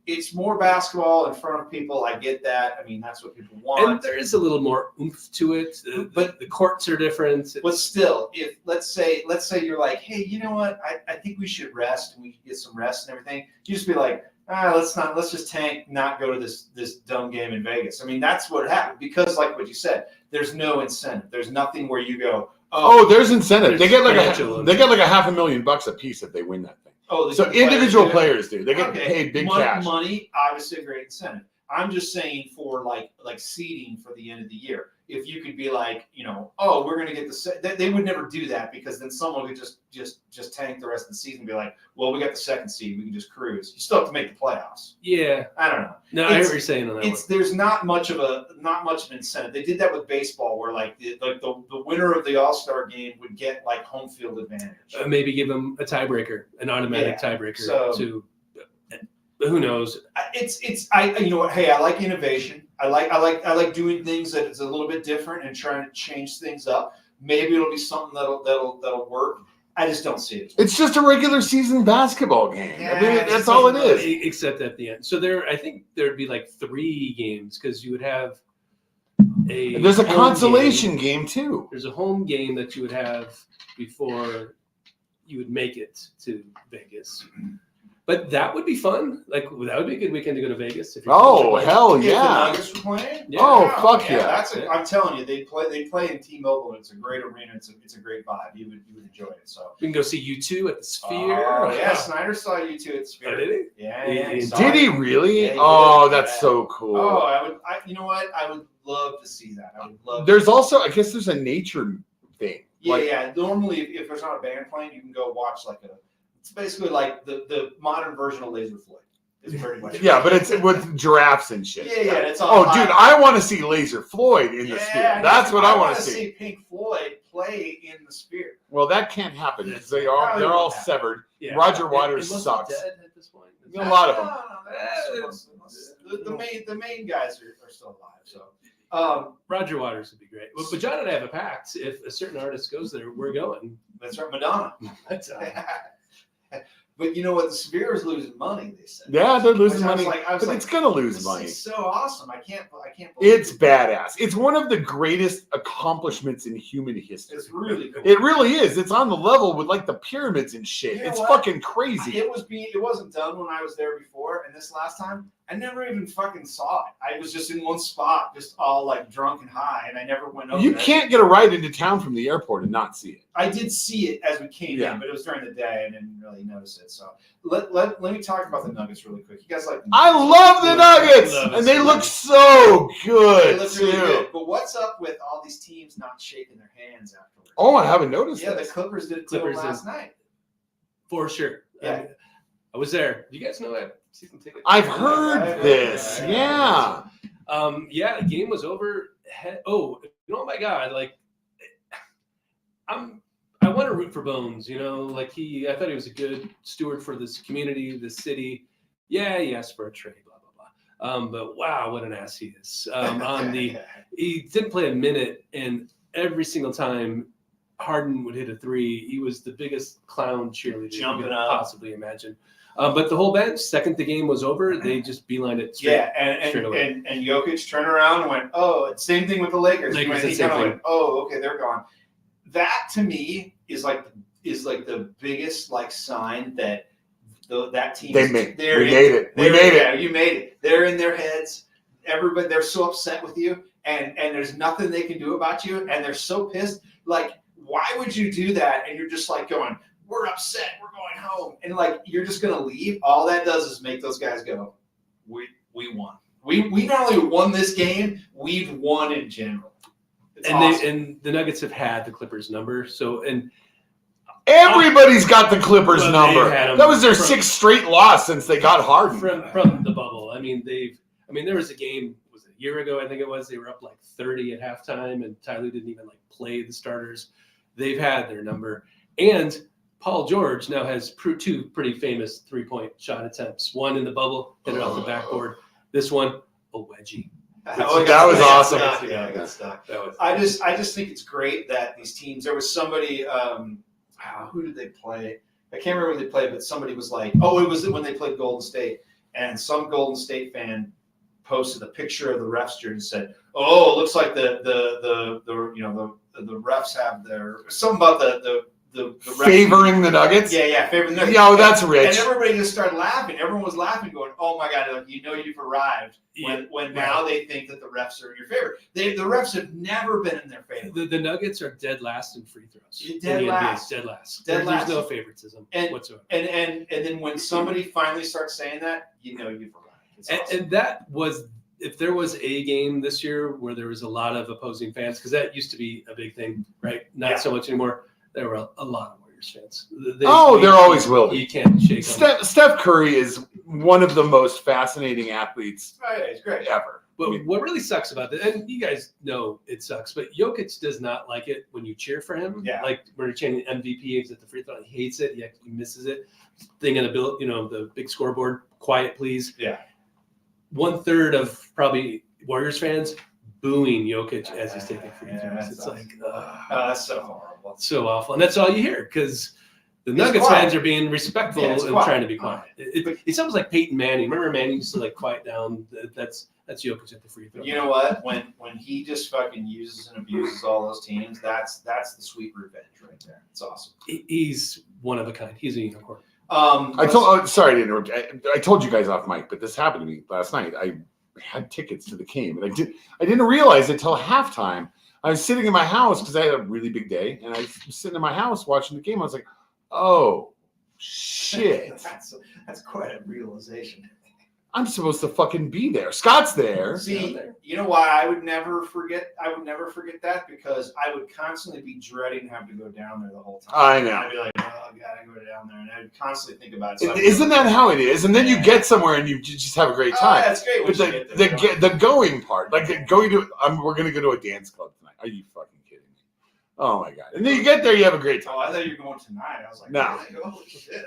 [SPEAKER 3] It's more basketball in front of people. I get that. I mean, that's what people
[SPEAKER 2] And
[SPEAKER 3] want.
[SPEAKER 2] there is a little more oomph to it. But the courts are different.
[SPEAKER 3] But still, if let's say you're like, hey, you know what? I think we should rest and we can get some rest and everything. You just be like, let's just tank, not go to this dumb game in Vegas. I mean, that's what happened because, like what you said, there's no incentive. There's nothing where you go,
[SPEAKER 1] Oh, there's incentive. They get like
[SPEAKER 2] financial
[SPEAKER 1] $500,000 a piece if they win that thing.
[SPEAKER 3] oh,
[SPEAKER 1] So individual players do. They get paid big cash.
[SPEAKER 3] Money, obviously a great incentive. I'm just saying for like seeding for the end of the year. If you could be like, oh, we're going to get they would never do that because then someone would just tank the rest of the season and be like, well, we got the second seed, we can just cruise. You still have to make the playoffs.
[SPEAKER 2] Yeah,
[SPEAKER 3] I don't know.
[SPEAKER 2] no, I hear what you're saying on that one.
[SPEAKER 3] There's not much of an incentive. They did that with baseball, where like the winner of the All-Star game would get like home field advantage.
[SPEAKER 2] Maybe give them a tiebreaker, an automatic tiebreaker. So who knows?
[SPEAKER 3] You know what? Hey, I like innovation. I like doing things that is a little bit different and trying to change things up. Maybe it'll be something that'll work. I just don't see it.
[SPEAKER 1] It's just a regular season basketball game.
[SPEAKER 3] Yeah,
[SPEAKER 1] I mean, that's all it is.
[SPEAKER 2] Except at the end. So I think there'd be like 3 games because you would have
[SPEAKER 1] There's a
[SPEAKER 2] home
[SPEAKER 1] consolation game too.
[SPEAKER 2] There's a home game that you would have before you would make it to Vegas. But that would be fun. Like that would be a good weekend to go to Vegas. If
[SPEAKER 1] Oh hell
[SPEAKER 3] If the
[SPEAKER 1] yeah!
[SPEAKER 3] Nuggets were playing.
[SPEAKER 2] Yeah.
[SPEAKER 1] Oh fuck yeah!
[SPEAKER 3] I'm telling you, they play in T-Mobile. It's a great arena. It's a great vibe. You would enjoy it. So
[SPEAKER 2] we can go see U2 at the Sphere.
[SPEAKER 3] Oh yeah, Snyder saw you too at the Sphere.
[SPEAKER 2] Oh, did he?
[SPEAKER 3] Yeah.
[SPEAKER 1] Did he really?
[SPEAKER 3] Yeah, he
[SPEAKER 1] Oh,
[SPEAKER 3] did.
[SPEAKER 1] that's so cool.
[SPEAKER 3] Oh, you know what? I would love to see that. I would love.
[SPEAKER 1] There's also, I guess, there's a nature thing.
[SPEAKER 3] Yeah. Normally, if there's not a band playing, you can go watch it's basically like the modern version of Laser Floyd. It's pretty much.
[SPEAKER 1] Yeah, but it's with giraffes and shit.
[SPEAKER 3] Yeah. It's all.
[SPEAKER 1] Oh, dude, I want to see Laser Floyd in the Sphere. That's what I want to see.
[SPEAKER 3] Pink Floyd play in the Sphere.
[SPEAKER 1] Well, that can't happen because they're
[SPEAKER 3] Probably
[SPEAKER 1] all
[SPEAKER 3] won't happen.
[SPEAKER 1] severed.
[SPEAKER 2] Yeah.
[SPEAKER 1] Roger Waters
[SPEAKER 2] And
[SPEAKER 1] sucks.
[SPEAKER 2] dead at this point.
[SPEAKER 1] A lot of them.
[SPEAKER 3] The main guys are still alive. So
[SPEAKER 2] Roger Waters would be great. But John and I have a pact. If a certain artist goes there, we're going.
[SPEAKER 3] that's right, Madonna.
[SPEAKER 2] That's
[SPEAKER 3] But you know what? The Sphere is losing money. They said.
[SPEAKER 1] Yeah, they're losing
[SPEAKER 3] Which I was
[SPEAKER 1] money,
[SPEAKER 3] like- I was
[SPEAKER 1] but
[SPEAKER 3] like,
[SPEAKER 1] it's gonna lose
[SPEAKER 3] This
[SPEAKER 1] money.
[SPEAKER 3] is so awesome. I can't believe
[SPEAKER 1] It's
[SPEAKER 3] it.
[SPEAKER 1] badass. It's one of the greatest accomplishments in human history.
[SPEAKER 3] It's really cool.
[SPEAKER 1] It really is. It's on the level with like the pyramids and shit.
[SPEAKER 3] You know
[SPEAKER 1] It's
[SPEAKER 3] what?
[SPEAKER 1] fucking crazy.
[SPEAKER 3] It wasn't done when I was there before, and this last time I never even fucking saw it. I was just in one spot, just all like drunk and high, and I never went over.
[SPEAKER 1] You
[SPEAKER 3] there.
[SPEAKER 1] can't get a ride into town from the airport and not see it.
[SPEAKER 3] I did see it as we came
[SPEAKER 1] Yeah.
[SPEAKER 3] in, but it was during the day. I didn't really notice it. So let me talk about the Nuggets really quick. You guys like?
[SPEAKER 1] I love the Nuggets,
[SPEAKER 2] Love it.
[SPEAKER 1] and they look so
[SPEAKER 3] They
[SPEAKER 1] good
[SPEAKER 3] look really
[SPEAKER 1] too.
[SPEAKER 3] good. But what's up with all these teams not shaking their hands afterwards?
[SPEAKER 1] Oh, I haven't noticed
[SPEAKER 3] Yeah, the
[SPEAKER 1] this.
[SPEAKER 3] Clippers did it to them
[SPEAKER 2] Clippers
[SPEAKER 3] last night.
[SPEAKER 2] for sure.
[SPEAKER 3] Yeah.
[SPEAKER 2] I was there. You guys know that season ticket?
[SPEAKER 1] I've heard this. Yeah.
[SPEAKER 2] The game was over. Oh my God! Like, I want to root for Bones. I thought he was a good steward for this community, this city. Yeah, he asked for a trade, blah blah blah. But wow, what an ass he is. He didn't play a minute, and every single time Harden would hit a 3, he was the biggest clown cheerleader you
[SPEAKER 3] Jumping
[SPEAKER 2] could
[SPEAKER 3] up.
[SPEAKER 2] possibly imagine. But the whole bench, second the game was over, they just beelined it straight.
[SPEAKER 3] Yeah,
[SPEAKER 2] straight away.
[SPEAKER 3] and Jokic turned around and went, oh, same thing with the Lakers.
[SPEAKER 2] Lakers
[SPEAKER 3] He
[SPEAKER 2] did the same
[SPEAKER 3] kinda
[SPEAKER 2] thing.
[SPEAKER 3] went, oh, okay, they're gone. That to me is like the biggest like sign that that team.
[SPEAKER 1] We made it.
[SPEAKER 3] Yeah, you made it. They're in their heads. Everybody, they're so upset with you, and there's nothing they can do about you, and they're so pissed. Like, why would you do that? And you're just like going, we're upset, we're going home, and like you're just gonna leave. All that does is make those guys go, we won. We not only won this game, we've won in general. It's awesome.
[SPEAKER 2] And the Nuggets have had the Clippers number. So
[SPEAKER 1] Everybody's got the Clippers
[SPEAKER 2] Well,
[SPEAKER 1] number.
[SPEAKER 2] they had 'em
[SPEAKER 1] That was their
[SPEAKER 2] from-
[SPEAKER 1] 6th straight loss since they got Harden.
[SPEAKER 2] from the bubble. There was a game, was it a year ago? I think it was. They were up like 30 at halftime, and Ty Lue didn't even like play the starters. They've had their number, and Paul George now has 2 pretty famous 3-point shot attempts. One in the bubble, hit it off the backboard. This one, a wedgie.
[SPEAKER 3] Oh,
[SPEAKER 1] That was awesome.
[SPEAKER 3] Yeah, I got stuck.
[SPEAKER 2] That was
[SPEAKER 3] I just think it's great that these teams. There was somebody. Who did they play? I can't remember who they played, but somebody was like, "Oh, it was when they played Golden State," and some Golden State fan posted a picture of the refs jersey and said, "Oh, it looks like the refs have their something about the
[SPEAKER 1] Favoring the Nuggets?
[SPEAKER 3] Yeah, favoring the Nuggets.
[SPEAKER 1] Yo, that's rich.
[SPEAKER 3] And everybody just started laughing. Everyone was laughing, going, "Oh my god! Like, you know you've arrived." When now they think that the refs are in your favor. The refs have never been in their favor.
[SPEAKER 2] The Nuggets are dead last in free throws.
[SPEAKER 3] Dead
[SPEAKER 2] in the
[SPEAKER 3] last.
[SPEAKER 2] NBA, dead last.
[SPEAKER 3] Dead last.
[SPEAKER 2] There's no favoritism whatsoever.
[SPEAKER 3] And then when somebody finally starts saying that, you know you've arrived.
[SPEAKER 2] And that was, if there was a game this year where there was a lot of opposing fans, because that used to be a big thing, right? Not so much anymore. There were a lot of Warriors fans. There
[SPEAKER 1] always will be.
[SPEAKER 2] You can't shake them.
[SPEAKER 1] Steph Curry is one of the most fascinating athletes
[SPEAKER 3] It's great.
[SPEAKER 1] ever.
[SPEAKER 2] But what really sucks about that, and you guys know it sucks, but Jokic does not like it when you cheer for him.
[SPEAKER 3] Yeah.
[SPEAKER 2] Like when you're chanting MVP, he's at the free throw, he hates it. He misses it. Thing in the bill, the big scoreboard, quiet, please.
[SPEAKER 3] Yeah.
[SPEAKER 2] 1/3 of probably Warriors fans booing Jokic as he's taking free throws. It's like,
[SPEAKER 3] that's so horrible.
[SPEAKER 2] so awful. And that's all you hear because the Nuggets fans are being respectful and trying to be quiet. It's almost like Peyton Manning. Remember Manning used to like quiet down? That's Jokic at the free throw.
[SPEAKER 3] You know what? When he just fucking uses and abuses all those teams, that's the sweet revenge right there. It's awesome.
[SPEAKER 2] He's one of a kind. He's a unicorn.
[SPEAKER 1] Sorry to interrupt. I told you guys off mic, but this happened to me last night. I had tickets to the game, and I didn't realize it till halftime. I was sitting in my house because I had a really big day, and I was sitting in my house watching the game. I was like, "Oh shit!"
[SPEAKER 3] That's quite a realization.
[SPEAKER 1] I'm supposed to fucking be there. Scott's there.
[SPEAKER 3] See, you know why I would never forget? I would never forget that because I would constantly be dreading having to go down there the whole time.
[SPEAKER 1] I know.
[SPEAKER 3] I'd be like, "Oh god, I go down there," and I'd constantly think about it. So
[SPEAKER 1] Isn't that how it is? And then you get somewhere and you just have a great time.
[SPEAKER 3] That's great.
[SPEAKER 1] But the going part, like going to, we're gonna go to a dance club tonight. Are you fucking kidding me? Oh my god! And then you get there, you have a great time.
[SPEAKER 3] Oh, I thought you were going tonight. I was like,
[SPEAKER 1] no.
[SPEAKER 3] Holy shit!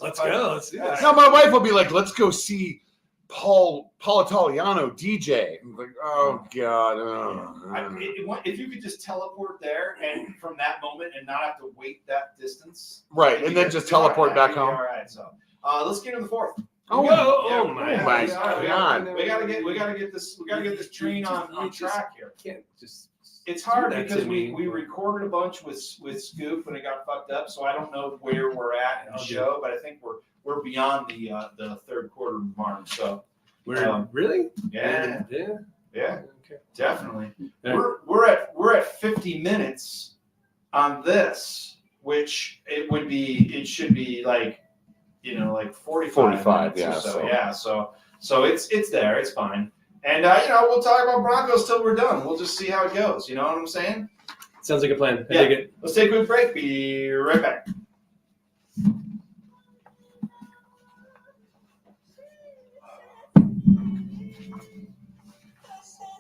[SPEAKER 2] Let's go. Let's do this.
[SPEAKER 1] No, my wife will be like, "Let's go see Paul Italiano DJ." I'm like, "Oh god!"
[SPEAKER 3] If you could just teleport there and from that moment and not have to wait that distance,
[SPEAKER 1] right, and then just teleport back home.
[SPEAKER 3] All right, so let's get to the fourth.
[SPEAKER 2] Oh my
[SPEAKER 1] god!
[SPEAKER 3] We gotta get this train on track here.
[SPEAKER 2] Can't just.
[SPEAKER 3] It's hard because we recorded a bunch with Scoop and it got fucked up, so I don't know where we're at in the show, but I think we're beyond the third quarter mark. So
[SPEAKER 2] we're really?
[SPEAKER 3] Yeah.
[SPEAKER 2] Okay.
[SPEAKER 3] Definitely.
[SPEAKER 2] Yeah.
[SPEAKER 3] We're at 50 minutes on this, which it should be like 45
[SPEAKER 1] yeah.
[SPEAKER 3] or so. Yeah. So it's there. It's fine. And we'll talk about Broncos till we're done. We'll just see how it goes. You know what I'm saying?
[SPEAKER 2] Sounds like a plan. I
[SPEAKER 3] Yeah.
[SPEAKER 2] dig it.
[SPEAKER 3] Let's take a quick break. Be right back.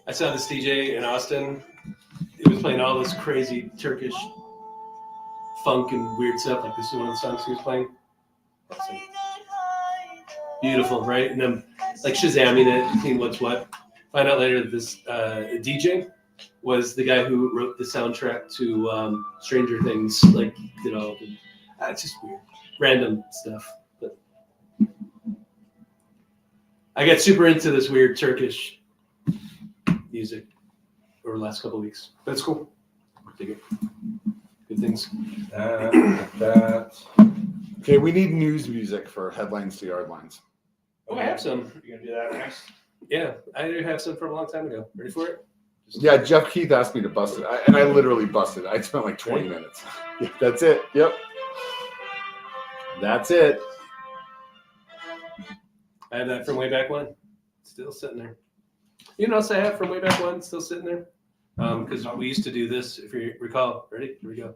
[SPEAKER 2] I saw this DJ in Austin. He was playing all this crazy Turkish funk and weird stuff. Like this is one of the songs he was playing. Awesome. Beautiful, right? And I'm like Shazamming it, seeing what's what. Find out later that this DJ was the guy who wrote the soundtrack to Stranger Things. Like, it's just weird, random stuff. But I got super into this weird Turkish music over the last couple of weeks. That's cool. Dig it. Good things.
[SPEAKER 1] Okay, we need news music for headlines to yard lines.
[SPEAKER 2] Oh, I have some.
[SPEAKER 3] You gonna do that next?
[SPEAKER 2] Yeah, I do have some from a long time ago. Ready for it?
[SPEAKER 1] Yeah, Jeff Keith asked me to bust it, and I literally busted. I spent like 20 minutes. Yeah, that's it. Yep. That's it.
[SPEAKER 2] I have that from way back when. Still sitting there. You know what else I have from way back when? Still sitting there? Because we used to do this, if you recall. Ready? Here we go.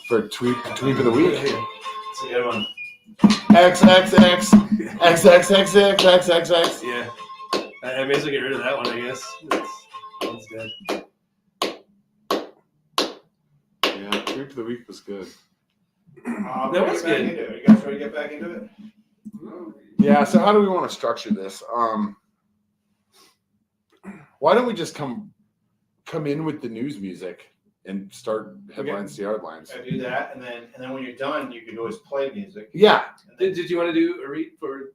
[SPEAKER 1] For tweet of the week.
[SPEAKER 2] Yeah.
[SPEAKER 3] It's a good one.
[SPEAKER 1] XXX. XXXXXXX.
[SPEAKER 2] Yeah. I may as well get rid of that one, I guess. That one's dead.
[SPEAKER 1] Yeah, tweet of the week was good.
[SPEAKER 2] That was good.
[SPEAKER 3] You guys ready to get back into it?
[SPEAKER 1] Yeah, so how do we want to structure this? Why don't we just come in with the news music and start headlines to yard lines?
[SPEAKER 3] I do that, and then when you're done, you can always play music.
[SPEAKER 1] Yeah.
[SPEAKER 2] Did you want to do a read for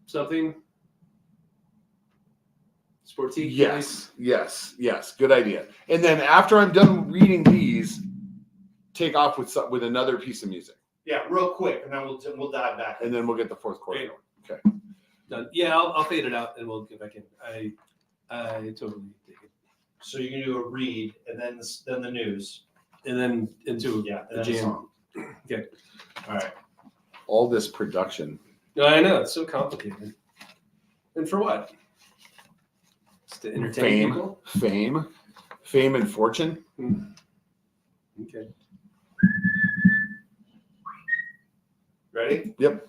[SPEAKER 2] something? Sporty?
[SPEAKER 1] Yes. Good idea. And then after I'm done reading these, take off with another piece of music,
[SPEAKER 3] Yeah, real quick, and then we'll dive back.
[SPEAKER 1] and then we'll get the fourth quarter.
[SPEAKER 2] Great.
[SPEAKER 1] going.
[SPEAKER 2] Done. Yeah, I'll fade it out and we'll get back in. I totally dig it.
[SPEAKER 3] So you can do a read, and then the news.
[SPEAKER 2] And then into
[SPEAKER 3] Yeah,
[SPEAKER 2] the
[SPEAKER 3] and then a
[SPEAKER 2] jam.
[SPEAKER 3] song.
[SPEAKER 2] Okay.
[SPEAKER 3] All right.
[SPEAKER 1] All this production.
[SPEAKER 2] No, I know it's so complicated. And for what? Just to entertain people.
[SPEAKER 1] Fame and fortune.
[SPEAKER 2] Okay.
[SPEAKER 3] Ready?
[SPEAKER 1] Yep.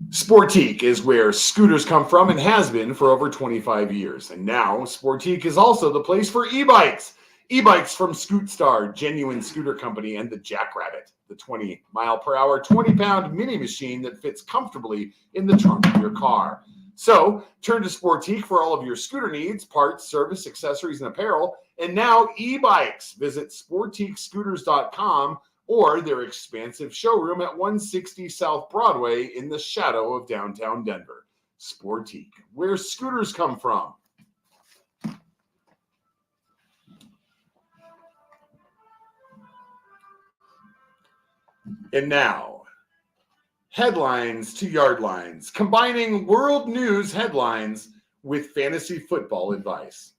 [SPEAKER 1] Sportique is where scooters come from and has been for over 25 years. And now Sportique is also the place for e-bikes. E-bikes from Scootstar, genuine scooter company, and the Jackrabbit, the 20-mile-per-hour, 20-pound mini machine that fits comfortably in the trunk of your car. So turn to Sportique for all of your scooter needs, parts, service, accessories, and apparel. And now e-bikes. Visit sportiquescooters.com or their expansive showroom at 160 South Broadway in the shadow of downtown Denver. Sportique, where scooters come from. And now, headlines to yardlines, combining world news headlines with fantasy football advice.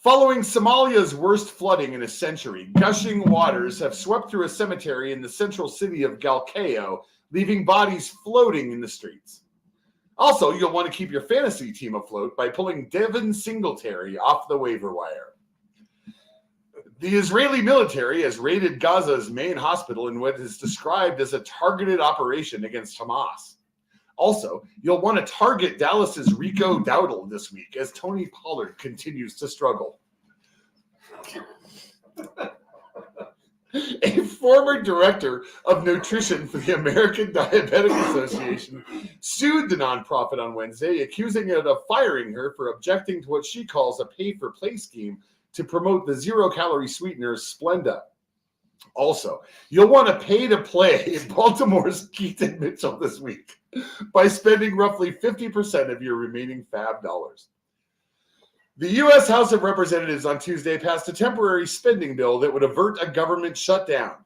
[SPEAKER 1] Following Somalia's worst flooding in a century, gushing waters have swept through a cemetery in the central city of Galkayo, leaving bodies floating in the streets. Also, you'll want to keep your fantasy team afloat by pulling Devin Singletary off the waiver wire. The Israeli military has raided Gaza's main hospital in what is described as a targeted operation against Hamas. Also, you'll want to target Dallas's Rico Dowdle this week as Tony Pollard continues to struggle. A former director of nutrition for the American Diabetic Association sued the nonprofit on Wednesday, accusing it of firing her for objecting to what she calls a pay-for-play scheme to promote the zero-calorie sweetener Splenda. Also, you'll want to pay to play Baltimore's Keaton Mitchell this week by spending roughly 50% of your remaining fab dollars. The U.S. House of Representatives on Tuesday passed a temporary spending bill that would avert a government shutdown.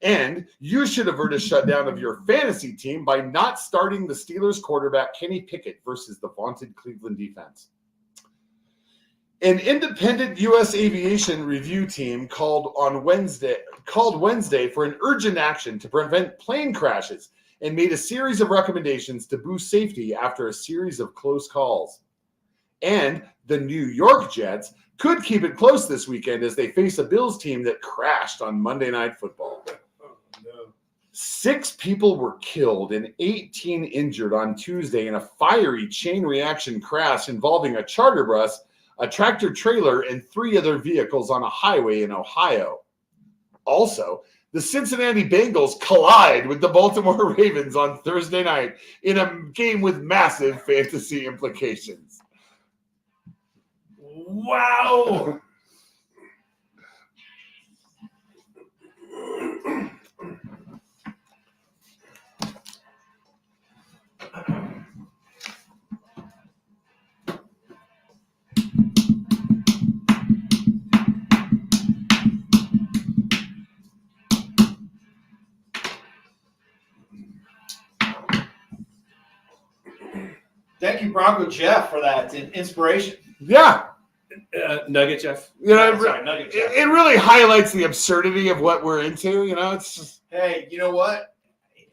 [SPEAKER 1] And you should avert a shutdown of your fantasy team by not starting the Steelers quarterback Kenny Pickett versus the vaunted Cleveland defense. An independent U.S. aviation review team called Wednesday for an urgent action to prevent plane crashes and made a series of recommendations to boost safety after a series of close calls. And the New York Jets could keep it close this weekend as they face a Bills team that crashed on Monday Night Football.
[SPEAKER 2] Oh, no.
[SPEAKER 1] 6 people were killed and 18 injured on Tuesday in a fiery chain reaction crash involving a charter bus, a tractor trailer, and 3 other vehicles on a highway in Ohio. Also, the Cincinnati Bengals collide with the Baltimore Ravens on Thursday night in a game with massive fantasy implications.
[SPEAKER 2] Wow.
[SPEAKER 3] Thank you, Bronco Jeff, for that inspiration.
[SPEAKER 1] Yeah,
[SPEAKER 2] Nugget Jeff.
[SPEAKER 1] you know,
[SPEAKER 3] Sorry, Nugget Jeff.
[SPEAKER 1] it really highlights the absurdity of what we're into. You know, it's just
[SPEAKER 3] Hey, you know what?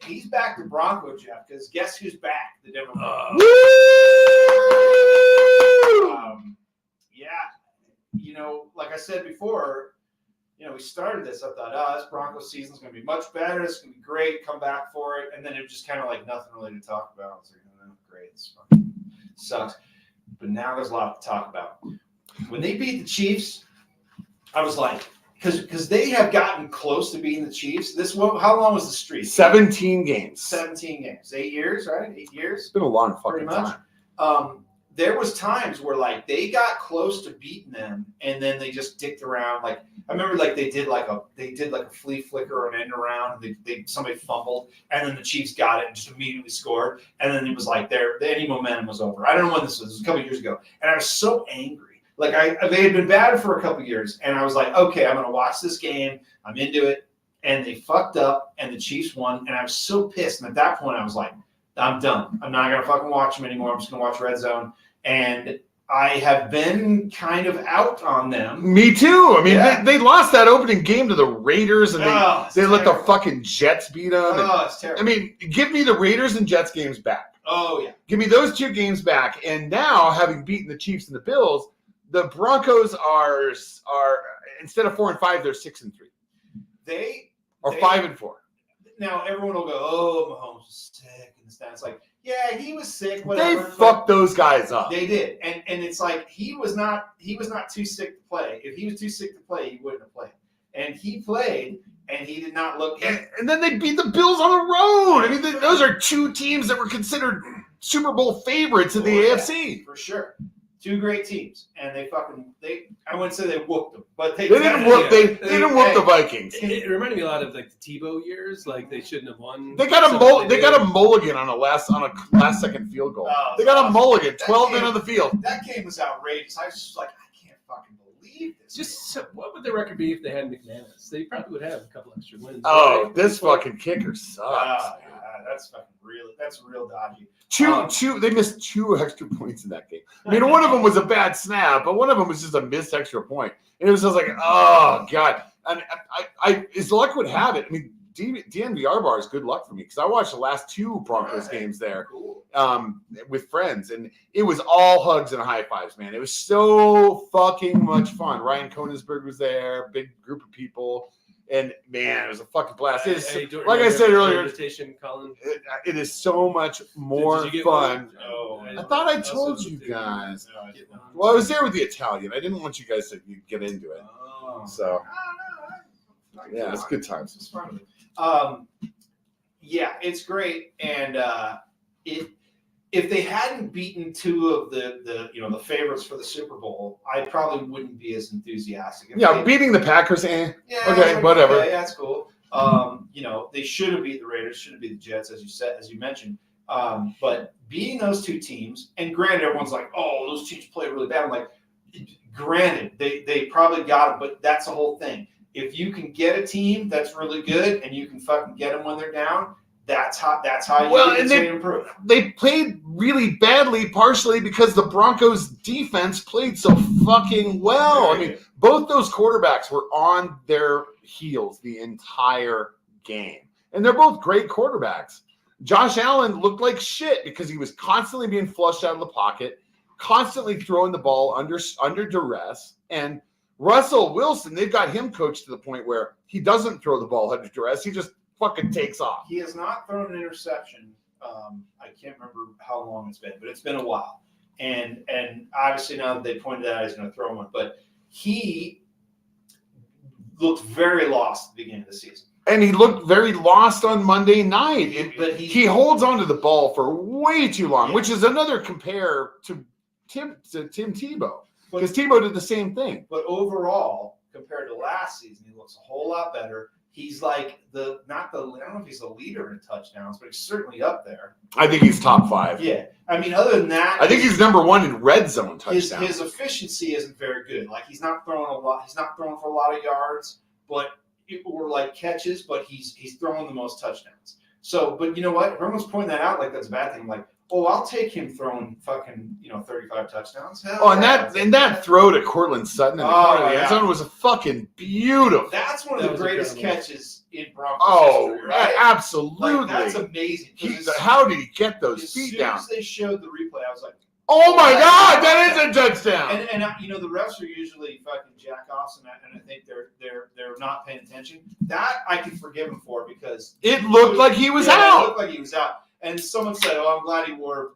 [SPEAKER 3] He's back to Bronco Jeff because guess who's back? The Denver Broncos. Yeah, you know, like I said before, you know, we started this. I thought, this Broncos season's going to be much better. It's going to be great. Come back for it. And then it just kind of like nothing really to talk about. It's like, great. It's fucking sucks. But now there's a lot to talk about. When they beat the Chiefs, I was like, because they have gotten close to beating the Chiefs. How long was the streak?
[SPEAKER 1] 17 games.
[SPEAKER 3] 17 games. 8 years, right? 8 years.
[SPEAKER 1] It's been a long
[SPEAKER 3] Pretty
[SPEAKER 1] fucking
[SPEAKER 3] much.
[SPEAKER 1] time.
[SPEAKER 3] There was times where like they got close to beating them, and then they just dicked around. Like I remember, like they did like a flea flicker or an end around. Somebody fumbled, and then the Chiefs got it and just immediately scored. And then it was like any momentum was over. I don't know when this was. It was a couple years ago, and I was so angry Like they had been bad for a couple years, and I was like, okay, I'm gonna watch this game. I'm into it, and they fucked up, and the Chiefs won, and I was so pissed. And at that point, I was like, I'm done. I'm not gonna fucking watch them anymore. I'm just gonna watch Red Zone, and I have been kind of out on them.
[SPEAKER 1] Me too. I mean,
[SPEAKER 3] Yeah.
[SPEAKER 1] they lost that opening game to the Raiders, and
[SPEAKER 3] It's
[SPEAKER 1] they let the
[SPEAKER 3] terrible.
[SPEAKER 1] fucking Jets beat them.
[SPEAKER 3] Oh, it's terrible.
[SPEAKER 1] I mean, give me the Raiders and Jets games back.
[SPEAKER 3] Oh yeah.
[SPEAKER 1] Give me those 2 games back. And now, having beaten the Chiefs and the Bills, the Broncos are instead of 4-5, they're 6-3
[SPEAKER 3] They
[SPEAKER 1] or 5-4.
[SPEAKER 3] now everyone will go, oh, Mahomes was sick and stuff. It's like, yeah, he was sick.
[SPEAKER 1] They
[SPEAKER 3] Whatever.
[SPEAKER 1] fucked those guys up.
[SPEAKER 3] They did, and it's like he was not too sick to play. If he was too sick to play, he wouldn't have played. And he played, and he did not look.
[SPEAKER 1] And then they beat the Bills on the road. I mean, those are 2 teams that were considered Super Bowl favorites in the
[SPEAKER 3] Oh, yeah.
[SPEAKER 1] AFC.
[SPEAKER 3] For sure. 2 great teams, and I wouldn't say they whooped them, but they
[SPEAKER 1] They didn't whoop. They
[SPEAKER 2] Yeah.
[SPEAKER 1] didn't whoop the Vikings.
[SPEAKER 2] It reminded me a lot of like the Tebow years. Like they shouldn't have won.
[SPEAKER 1] They got a
[SPEAKER 2] something
[SPEAKER 1] they got a
[SPEAKER 2] did.
[SPEAKER 1] mulligan on a last second field goal.
[SPEAKER 3] Oh,
[SPEAKER 1] They got a
[SPEAKER 3] awesome.
[SPEAKER 1] mulligan, 12
[SPEAKER 3] That
[SPEAKER 1] men on the field.
[SPEAKER 3] That game was outrageous. I was just like, I can't fucking believe this.
[SPEAKER 2] What would the record be if they had McManus? They probably would have a couple extra wins.
[SPEAKER 1] Oh,
[SPEAKER 2] right?
[SPEAKER 1] this fucking kicker sucks.
[SPEAKER 3] That's fucking real. That's real dodgy.
[SPEAKER 1] Two. They missed 2 extra points in that game. I mean, one of them was a bad snap, but one of them was just a missed extra point. And it was just like, oh god. And I as luck would have it. I mean, DNVR bar is good luck for me because I watched the last 2 Broncos games there
[SPEAKER 3] Cool.
[SPEAKER 1] with friends, and it was all hugs and high fives, man. It was so fucking much fun. Ryan Koenigsberg was there, big group of people, and man, it was a fucking blast. It is,
[SPEAKER 2] Hey, don't
[SPEAKER 1] like I
[SPEAKER 2] remember
[SPEAKER 1] said
[SPEAKER 2] the
[SPEAKER 1] earlier,
[SPEAKER 2] invitation, Colin.
[SPEAKER 1] it is so much more
[SPEAKER 2] Did you get
[SPEAKER 1] fun.
[SPEAKER 2] one?
[SPEAKER 3] Oh,
[SPEAKER 1] I thought I
[SPEAKER 2] Also
[SPEAKER 1] told you
[SPEAKER 2] the-
[SPEAKER 1] guys.
[SPEAKER 3] No, I didn't.
[SPEAKER 1] Well, I was there with the Italian. I didn't want you guys to get into it.
[SPEAKER 3] Oh.
[SPEAKER 1] So,
[SPEAKER 3] I
[SPEAKER 1] yeah, it's good times.
[SPEAKER 3] It's fun. Yeah, it's great, and if they hadn't beaten 2 of the favorites for the Super Bowl, I probably wouldn't be as enthusiastic. If
[SPEAKER 1] Yeah,
[SPEAKER 3] they-
[SPEAKER 1] beating the Packers,
[SPEAKER 3] yeah,
[SPEAKER 1] okay,
[SPEAKER 3] it's like,
[SPEAKER 1] whatever.
[SPEAKER 3] Okay, that's cool. They should have beat the Raiders, should have beat the Jets, as you mentioned. But beating those 2 teams, and granted, everyone's like, "Oh, those teams play really bad." I'm like, granted, they probably got them, but that's the whole thing. If you can get a team that's really good and you can fucking get them when they're down, that's how you
[SPEAKER 1] Well,
[SPEAKER 3] can
[SPEAKER 1] and they-
[SPEAKER 3] improve.
[SPEAKER 1] They played really badly, partially because the Broncos defense played so fucking well. I mean, both those quarterbacks were on their heels the entire game. And they're both great quarterbacks. Josh Allen looked like shit because he was constantly being flushed out of the pocket, constantly throwing the ball under duress. And Russell Wilson, they've got him coached to the point where he doesn't throw the ball under duress. He just fucking takes off.
[SPEAKER 3] He has not thrown an interception. I can't remember how long it's been, but it's been a while. And obviously now that they pointed out he's going to throw one, but he looked very lost at the beginning of the season.
[SPEAKER 1] And he looked very lost on Monday night.
[SPEAKER 3] But
[SPEAKER 1] He holds onto the ball for way too long,
[SPEAKER 3] Yeah.
[SPEAKER 1] which is another compare to Tim Tebow.
[SPEAKER 3] But-
[SPEAKER 1] Because Tebow did the same thing.
[SPEAKER 3] But overall, compared to last season, he looks a whole lot better. He's like I don't know if he's the leader in touchdowns, but he's certainly up there.
[SPEAKER 1] I think he's top 5.
[SPEAKER 3] Yeah. I mean, other than that,
[SPEAKER 1] I think he's number 1 in red zone touchdowns.
[SPEAKER 3] his efficiency isn't very good. Like he's not throwing a lot. He's not throwing for a lot of yards, or like catches. But he's throwing the most touchdowns. So, but you know what? Everyone's pointing that out like that's a bad thing. I'm like, oh, I'll take him throwing fucking 35 touchdowns. Hell
[SPEAKER 1] Oh, and
[SPEAKER 3] yeah.
[SPEAKER 1] that throw to Cortland Sutton in the
[SPEAKER 3] Oh,
[SPEAKER 1] corner of the end
[SPEAKER 3] yeah.
[SPEAKER 1] zone was a fucking beautiful.
[SPEAKER 3] That's one of
[SPEAKER 2] That
[SPEAKER 3] the
[SPEAKER 2] was
[SPEAKER 3] greatest
[SPEAKER 2] incredible.
[SPEAKER 3] catches in Broncos
[SPEAKER 1] Oh,
[SPEAKER 3] history, right?
[SPEAKER 1] absolutely.
[SPEAKER 3] Like, that's amazing. 'Cause
[SPEAKER 1] How did he get those
[SPEAKER 3] as
[SPEAKER 1] feet
[SPEAKER 3] soon
[SPEAKER 1] down?
[SPEAKER 3] as they showed the replay, I was like,
[SPEAKER 1] Oh my God, that is a touchdown.
[SPEAKER 3] and the refs are usually fucking jack-offs, and I think they're not paying attention. That I can forgive him for because
[SPEAKER 1] It looked like he was
[SPEAKER 3] It
[SPEAKER 1] out.
[SPEAKER 3] looked like he was out. And someone said, "Oh, I'm glad he wore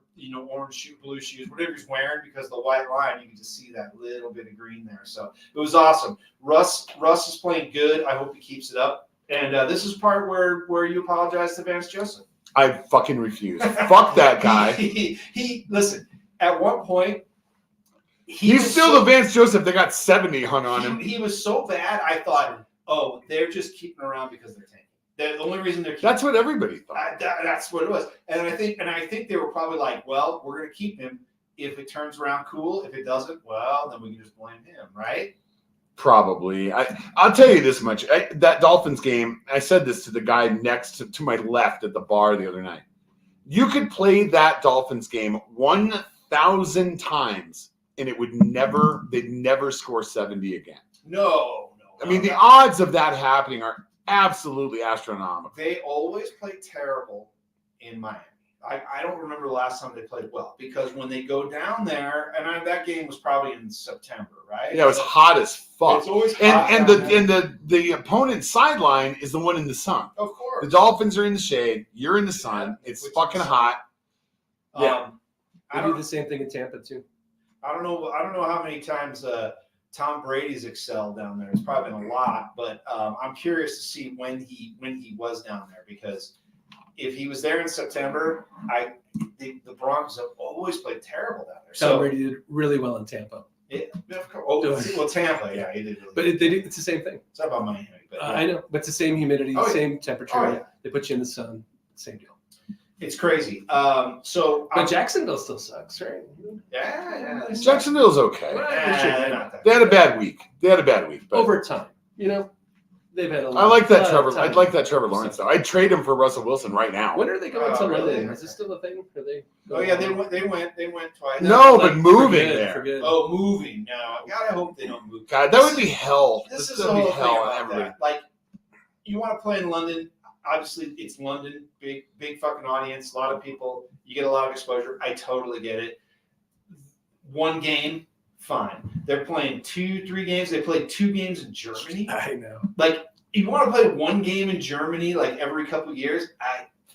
[SPEAKER 3] orange shoe, blue shoes, whatever he's wearing, because the white line you can just see that little bit of green there." So it was awesome. Russ is playing good. I hope he keeps it up. And this is part where you apologize to Vance Joseph.
[SPEAKER 1] I fucking refuse. Fuck that guy.
[SPEAKER 3] He listen. At one point,
[SPEAKER 1] He's
[SPEAKER 3] was
[SPEAKER 1] still
[SPEAKER 3] so-
[SPEAKER 1] the Vance Joseph that got 70 hung on him.
[SPEAKER 3] He was so bad. I thought, oh, they're just keeping around because they're tanking. The only reason they're keeping
[SPEAKER 1] That's what everybody thought.
[SPEAKER 3] that's what it was. And I think they were probably like, well, we're going to keep him If it turns around, cool. If it doesn't, well, then we can just blame him, right?
[SPEAKER 1] Probably. I'll tell you this much. That Dolphins game, I said this to the guy next to my left at the bar the other night. You could play that Dolphins game 1,000 times and they'd never score 70 again.
[SPEAKER 3] No.
[SPEAKER 1] I mean, the odds of that happening are absolutely astronomical.
[SPEAKER 3] They always play terrible in Miami. I don't remember the last time they played well, because when they go down there, and that game was probably in September, right?
[SPEAKER 1] Yeah, it was hot as fuck.
[SPEAKER 3] It's always hot
[SPEAKER 1] And
[SPEAKER 3] down there.
[SPEAKER 1] the opponent's sideline is the one in the sun.
[SPEAKER 3] Of course.
[SPEAKER 1] The Dolphins are in the shade. You're in the sun. It's
[SPEAKER 3] Which is
[SPEAKER 1] fucking
[SPEAKER 3] sun.
[SPEAKER 1] hot.
[SPEAKER 2] Yeah.
[SPEAKER 3] I
[SPEAKER 2] They do
[SPEAKER 3] don't
[SPEAKER 2] the same thing in Tampa too.
[SPEAKER 3] I don't know how many times Tom Brady's excelled down there. It's probably been a lot, but I'm curious to see when he was down there, because if he was there in September, the Broncos have always played terrible down there.
[SPEAKER 2] Tom Brady did really well in Tampa,
[SPEAKER 3] Of course. Well, Tampa, yeah, he did. Really
[SPEAKER 2] but
[SPEAKER 3] good.
[SPEAKER 2] it's the same thing.
[SPEAKER 3] It's not about Miami, but yeah.
[SPEAKER 2] I know, but it's the same humidity,
[SPEAKER 3] Oh, yeah.
[SPEAKER 2] same temperature.
[SPEAKER 3] Oh, yeah.
[SPEAKER 2] They put you in the sun, same deal.
[SPEAKER 3] It's crazy. So,
[SPEAKER 2] But Jacksonville still sucks, right?
[SPEAKER 3] yeah.
[SPEAKER 1] Jacksonville's okay.
[SPEAKER 3] They're not that
[SPEAKER 1] They had a
[SPEAKER 3] good.
[SPEAKER 1] bad week. But
[SPEAKER 2] Over time, they've had a lot.
[SPEAKER 1] I like that
[SPEAKER 2] lot of
[SPEAKER 1] Trevor.
[SPEAKER 2] time.
[SPEAKER 1] I'd like that Trevor Lawrence though. I'd trade him for Russell Wilson right now.
[SPEAKER 2] When are they going
[SPEAKER 3] Oh,
[SPEAKER 2] to
[SPEAKER 3] really?
[SPEAKER 2] London? Is this still a thing? Are they?
[SPEAKER 3] Oh yeah, they went twice.
[SPEAKER 1] No,
[SPEAKER 2] Like,
[SPEAKER 1] but moving
[SPEAKER 2] for good,
[SPEAKER 1] there.
[SPEAKER 2] for good.
[SPEAKER 3] Oh, moving. No, God, I hope they don't move.
[SPEAKER 1] God, that would be hell.
[SPEAKER 3] This is
[SPEAKER 1] That
[SPEAKER 3] the
[SPEAKER 1] would
[SPEAKER 3] whole
[SPEAKER 1] be
[SPEAKER 3] thing
[SPEAKER 1] hell on
[SPEAKER 3] about
[SPEAKER 1] everybody.
[SPEAKER 3] that. Like, you want to play in London. Obviously, it's London, big fucking audience, a lot of people. You get a lot of exposure. I totally get it. One game, fine. They're playing 2-3 games. They played 2 games in Germany.
[SPEAKER 2] I know.
[SPEAKER 3] Like, you want to play one game in Germany like every couple of years?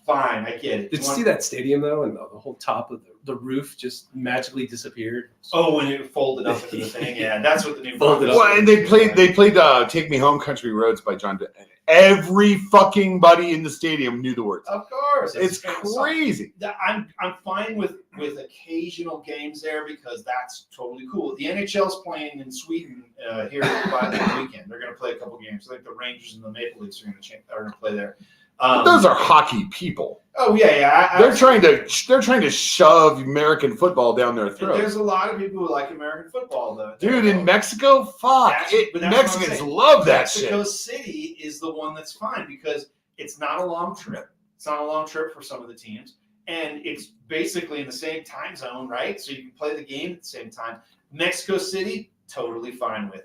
[SPEAKER 3] Fine, I get it.
[SPEAKER 2] Did you see that stadium though, and the whole top of the roof just magically disappeared?
[SPEAKER 3] Oh, when it folded up into the thing, yeah, that's what the new
[SPEAKER 2] Folded
[SPEAKER 3] Broncos
[SPEAKER 2] up.
[SPEAKER 1] Well, and they played "Take Me Home, Country Roads" by John. Every fucking buddy in the stadium knew the words.
[SPEAKER 3] Of course,
[SPEAKER 1] It's crazy.
[SPEAKER 3] I'm fine with occasional games there, because that's totally cool. The NHL's playing in Sweden here by the weekend. They're going to play a couple games. I think the Rangers and the Maple Leafs are going to play there.
[SPEAKER 1] But those are hockey people.
[SPEAKER 3] Oh yeah.
[SPEAKER 1] They're trying to shove American football down their
[SPEAKER 3] And
[SPEAKER 1] throats.
[SPEAKER 3] there's a lot of people who like American football, though.
[SPEAKER 1] Dude, in Mexico, fuck.
[SPEAKER 3] But that's what I'm
[SPEAKER 1] Mexicans
[SPEAKER 3] saying.
[SPEAKER 1] love that
[SPEAKER 3] Mexico
[SPEAKER 1] shit.
[SPEAKER 3] City is the one that's fine, because it's not a long trip. It's not a long trip for some of the teams. And it's basically in the same time zone, right? So you can play the game at the same time. Mexico City, totally fine with.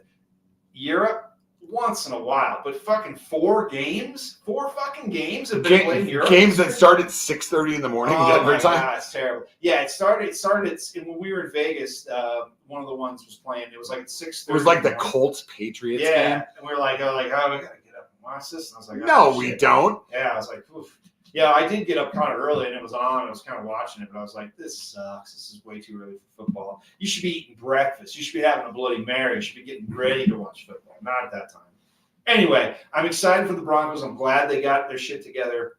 [SPEAKER 3] Europe, once in a while. But fucking 4 fucking games have been played in Europe.
[SPEAKER 1] Games that start at 6:30 in the morning.
[SPEAKER 3] Oh
[SPEAKER 1] Denver
[SPEAKER 3] my
[SPEAKER 1] time.
[SPEAKER 3] God, it's terrible. Yeah, it started when we were in Vegas. One of the ones was playing. It was like at 6:30.
[SPEAKER 1] It was like the
[SPEAKER 3] in morning.
[SPEAKER 1] Colts Patriots
[SPEAKER 3] Yeah,
[SPEAKER 1] game.
[SPEAKER 3] and we were like, oh, we gotta get up and watch this. And I was like,
[SPEAKER 1] No,
[SPEAKER 3] oh,
[SPEAKER 1] we
[SPEAKER 3] shit.
[SPEAKER 1] don't.
[SPEAKER 3] Yeah, I was like, oof. Yeah, I did get up kind of early, and it was on. I was kind of watching it, but I was like, this sucks. This is way too early for football. You should be eating breakfast. You should be having a Bloody Mary. You should be getting ready to watch football. Not at that time. Anyway, I'm excited for the Broncos. I'm glad they got their shit together.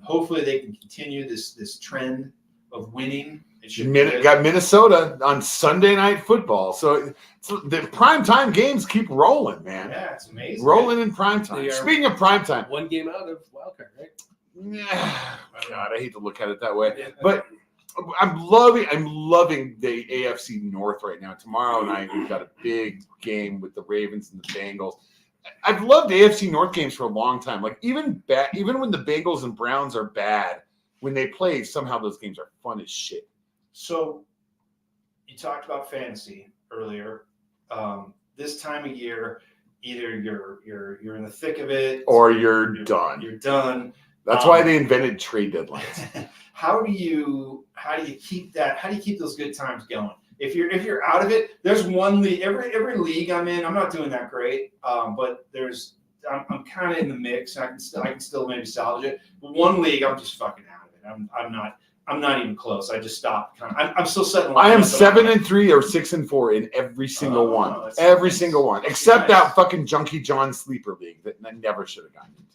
[SPEAKER 3] Hopefully, they can continue this trend of winning. It should be good.
[SPEAKER 1] Got Minnesota on Sunday Night Football. So the primetime games keep rolling, man.
[SPEAKER 3] Yeah, it's amazing.
[SPEAKER 1] Rolling in primetime.
[SPEAKER 2] They are-
[SPEAKER 1] Speaking of primetime,
[SPEAKER 2] One game out of wild card, right?
[SPEAKER 1] God, I hate to look at it that way. But I'm loving the AFC North right now. Tomorrow night we've got a big game with the Ravens and the Bengals. I've loved AFC North games for a long time. Like even when the Bengals and Browns are bad, when they play, somehow those games are fun as shit.
[SPEAKER 3] So, you talked about fantasy earlier. This time of year, either you're in the thick of it,
[SPEAKER 1] Or you're done.
[SPEAKER 3] You're done.
[SPEAKER 1] That's why they invented trade deadlines.
[SPEAKER 3] How do you keep that? How do you keep those good times going? If you're out of it, there's one league. Every league I'm in, I'm not doing that great. But I'm kind of in the mix. I can still maybe salvage it. But one league, I'm just fucking out of it. I'm not even close. I just stopped. I'm still setting.
[SPEAKER 1] I am 7-3 or 6-4 in every single
[SPEAKER 3] Oh,
[SPEAKER 1] one.
[SPEAKER 3] that's
[SPEAKER 1] Every
[SPEAKER 3] nice.
[SPEAKER 1] single one.
[SPEAKER 3] That's
[SPEAKER 1] Except
[SPEAKER 3] nice.
[SPEAKER 1] that fucking Junkie John sleeper league that I never should have gotten into.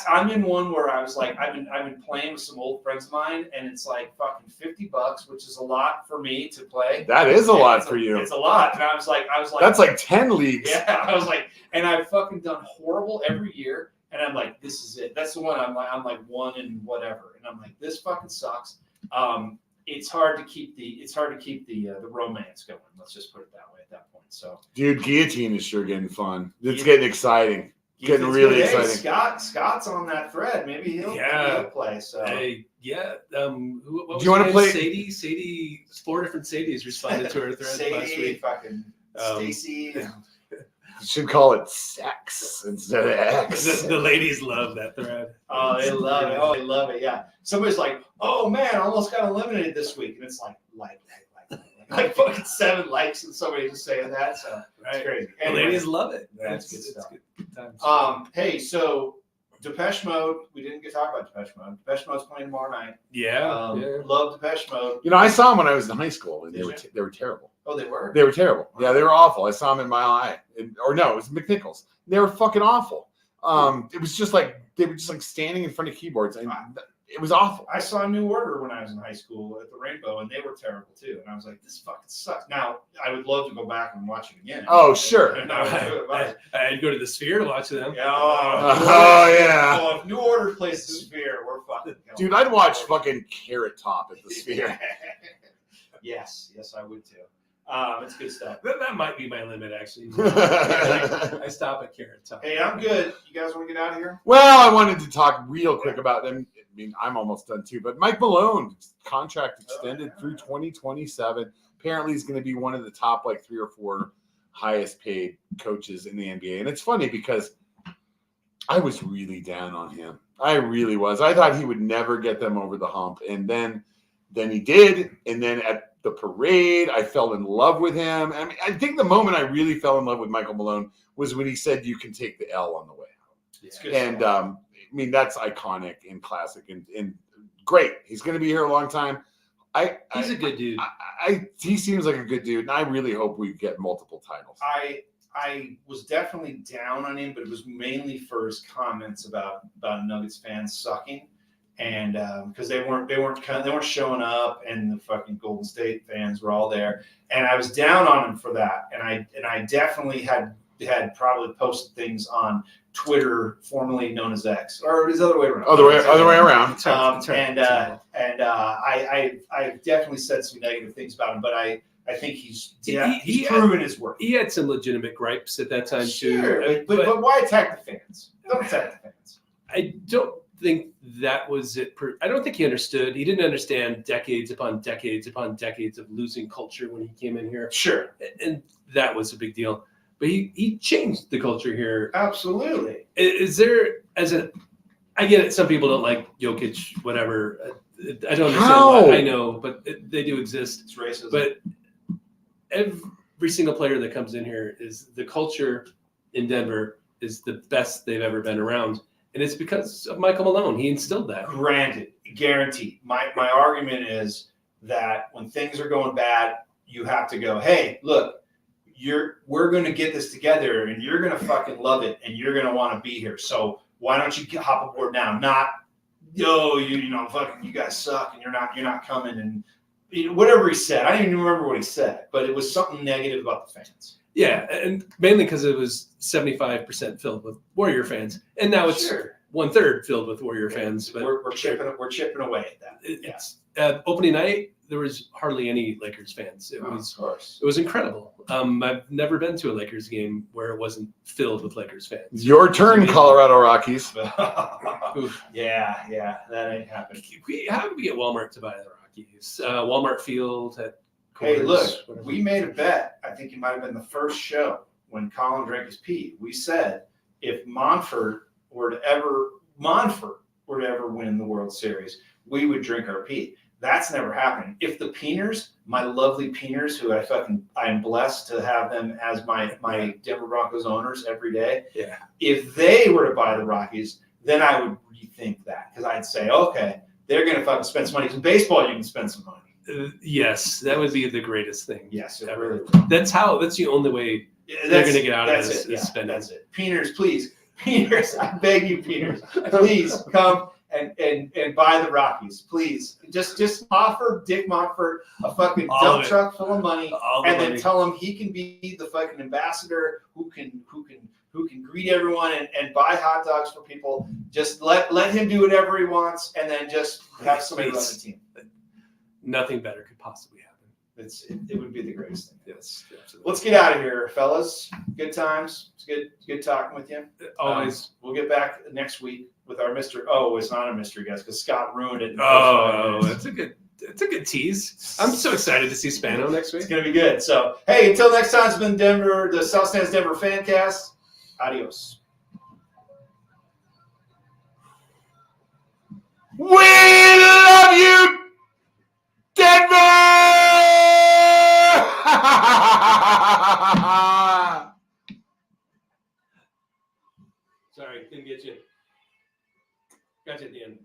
[SPEAKER 3] I'm in one where I was like, I've been playing with some old friends of mine, and it's like fucking $50, which is a lot for me to play.
[SPEAKER 1] That is a lot
[SPEAKER 3] It's
[SPEAKER 1] for you.
[SPEAKER 3] It's a lot, and I was like,
[SPEAKER 1] That's like 10 leagues.
[SPEAKER 3] yeah, I was like, and I've fucking done horrible every year, and I'm like, this is it. That's the one. I'm like one and whatever, and I'm like, this fucking sucks. it's hard to keep the romance going. Let's just put it that way at that point. So,
[SPEAKER 1] Dude, guillotine is sure getting fun. It's getting exciting. Getting
[SPEAKER 3] Ethan's
[SPEAKER 1] really
[SPEAKER 3] good. Hey,
[SPEAKER 1] exciting.
[SPEAKER 3] Scott's on that thread. Maybe he'll play. So
[SPEAKER 2] Yeah. What was
[SPEAKER 1] Do you want
[SPEAKER 2] her
[SPEAKER 1] to
[SPEAKER 2] name?
[SPEAKER 1] play?
[SPEAKER 2] Sadie, 4 different Sadies responded to her thread last
[SPEAKER 3] Sadie,
[SPEAKER 2] week.
[SPEAKER 3] fucking Stacy.
[SPEAKER 1] You should call it sex instead of X.
[SPEAKER 2] The ladies love that thread.
[SPEAKER 3] Oh, they love it. Oh, they love it. Yeah. Somebody's like, "Oh man, I almost got eliminated this week," and it's like fucking 7 likes, and somebody just saying that. So
[SPEAKER 2] Right.
[SPEAKER 3] it's crazy.
[SPEAKER 2] The
[SPEAKER 3] Anyway,
[SPEAKER 2] ladies love it.
[SPEAKER 3] That's
[SPEAKER 2] It's
[SPEAKER 3] good stuff.
[SPEAKER 2] Good times.
[SPEAKER 3] Hey, so Depeche Mode. We didn't get to talk about Depeche Mode. Depeche Mode's playing tomorrow night.
[SPEAKER 2] Yeah.
[SPEAKER 3] Love Depeche Mode.
[SPEAKER 1] You know, I saw them when I was in high school, and
[SPEAKER 3] Did
[SPEAKER 1] they were terrible.
[SPEAKER 3] Oh, they were.
[SPEAKER 1] They were terrible. Yeah, they were awful. I saw them in Mile High, or no, it was McNichols. They were fucking awful. It was just like they were just like standing in front of keyboards, and it was awful.
[SPEAKER 3] I saw New Order when I was in high school at the Rainbow, and they were terrible too. And I was like, "This fucking sucks." Now I would love to go back and watch it again.
[SPEAKER 1] Oh, sure.
[SPEAKER 3] And I would do it, but-
[SPEAKER 2] I'd go to the Sphere to watch them.
[SPEAKER 3] Yeah.
[SPEAKER 1] Oh, yeah.
[SPEAKER 3] Oh, if New Order plays the Sphere, we're fucking.
[SPEAKER 1] Dude, I'd watch fucking Carrot Top at the Sphere.
[SPEAKER 3] Yes, I would too. It's good stuff.
[SPEAKER 2] That might be my limit, actually. I stop at Carrot Top.
[SPEAKER 3] Hey, I'm good. You guys want to get out of here?
[SPEAKER 1] Well, I wanted to talk real quick about them. I mean, I'm almost done too, but Mike Malone contract extended through 2027. Apparently, he's going to be one of the top 3 or 4 highest paid coaches in the NBA. And it's funny because I was really down on him. I really was. I thought he would never get them over the hump, and then he did. And then at the parade, I fell in love with him. I mean, I think the moment I really fell in love with Michael Malone was when he said, "You can take the L on the way out."
[SPEAKER 3] It's good
[SPEAKER 1] And
[SPEAKER 3] stuff.
[SPEAKER 1] I mean, that's iconic and classic and great. He's going to be here a long time.
[SPEAKER 2] He's a good dude.
[SPEAKER 1] He seems like a good dude, and I really hope we get multiple titles.
[SPEAKER 3] I was definitely down on him, but it was mainly for his comments about Nuggets fans sucking, and because they weren't showing up, and the fucking Golden State fans were all there, and I was down on him for that, and I definitely had probably posted things on Twitter, formerly known as X, or it was the other way around.
[SPEAKER 1] Other way around.
[SPEAKER 3] I definitely said some negative things about him, but I think he's proven his worth.
[SPEAKER 2] He had some legitimate gripes at that time
[SPEAKER 3] Sure,
[SPEAKER 2] too.
[SPEAKER 3] but why attack the fans? Don't attack the fans.
[SPEAKER 2] I don't think that was it. I don't think he understood. He didn't understand decades upon decades upon decades of losing culture when he came in here,
[SPEAKER 3] Sure,
[SPEAKER 2] and that was a big deal. But he changed the culture here.
[SPEAKER 3] absolutely.
[SPEAKER 2] Is there I get it. Some people don't like Jokic, whatever. I don't understand
[SPEAKER 1] How?
[SPEAKER 2] why. I know, but they do exist.
[SPEAKER 3] It's racism.
[SPEAKER 2] But every single player that comes in here is the culture in Denver is the best they've ever been around. And it's because of Michael Malone. He instilled that.
[SPEAKER 3] Granted, guaranteed. My argument is that when things are going bad, you have to go, hey, look, we're going to get this together, and you're going to fucking love it, and you're going to want to be here. So why don't you hop aboard now? Not, yo, fucking you guys suck, and you're not coming, and whatever he said. I don't even remember what he said, but it was something negative about the fans.
[SPEAKER 2] Yeah, and mainly because it was 75% filled with Warrior fans, and now it's
[SPEAKER 3] Sure.
[SPEAKER 2] 1/3 filled with Warrior fans. But
[SPEAKER 3] We're chipping away at that.
[SPEAKER 2] it's opening night. There was hardly any Lakers fans. It was
[SPEAKER 3] Of course.
[SPEAKER 2] It was incredible. I've never been to a Lakers game where it wasn't filled with Lakers fans.
[SPEAKER 1] Your turn, Colorado Rockies.
[SPEAKER 3] yeah, that ain't happening.
[SPEAKER 2] How did we get Walmart to buy the Rockies? Walmart Field at
[SPEAKER 3] Hey,
[SPEAKER 2] Coors,
[SPEAKER 3] look,
[SPEAKER 2] whatever.
[SPEAKER 3] we made a bet. I think it might have been the first show when Colin drank his pee. We said if Monfort were to ever win the World Series, we would drink our pee. That's never happened. If the Peeners, my lovely Peeners, who I am blessed to have them as my Denver Broncos owners every day.
[SPEAKER 2] Yeah.
[SPEAKER 3] If they were to buy the Rockies, then I would rethink that, because I'd say, okay, they're going to fucking spend some money. Because in baseball, you can spend some money.
[SPEAKER 2] Yes, that would be the greatest thing.
[SPEAKER 3] Yes, it
[SPEAKER 2] ever.
[SPEAKER 3] really would.
[SPEAKER 2] That's the only way they're going to get out of this. Is spending.
[SPEAKER 3] That's it. Peeners, please. Peeners, I beg you, Peeners, please come and buy the Rockies, please. Just offer Dick Montfort a fucking dump truck full of money, and then tell him he can be the fucking ambassador who can greet everyone and buy hot dogs for people. Just let him do whatever he wants, and then just have somebody run the team.
[SPEAKER 2] nothing better could possibly happen.
[SPEAKER 3] It would be the greatest thing.
[SPEAKER 2] Yes, absolutely.
[SPEAKER 3] Let's get out of here, fellas. Good times. It's good talking with you.
[SPEAKER 2] Always.
[SPEAKER 3] We'll get back next week with our mystery. Oh, it's not a mystery guest because Scott ruined it. In the first 5 minutes.
[SPEAKER 2] It's a good tease. I'm so excited to see Spano next week.
[SPEAKER 3] It's gonna be good. So, hey, until next time, it's been the South Stands Denver Fancast. Adios.
[SPEAKER 1] We love you, Denver!
[SPEAKER 2] Sorry, didn't get you. Got you at the end.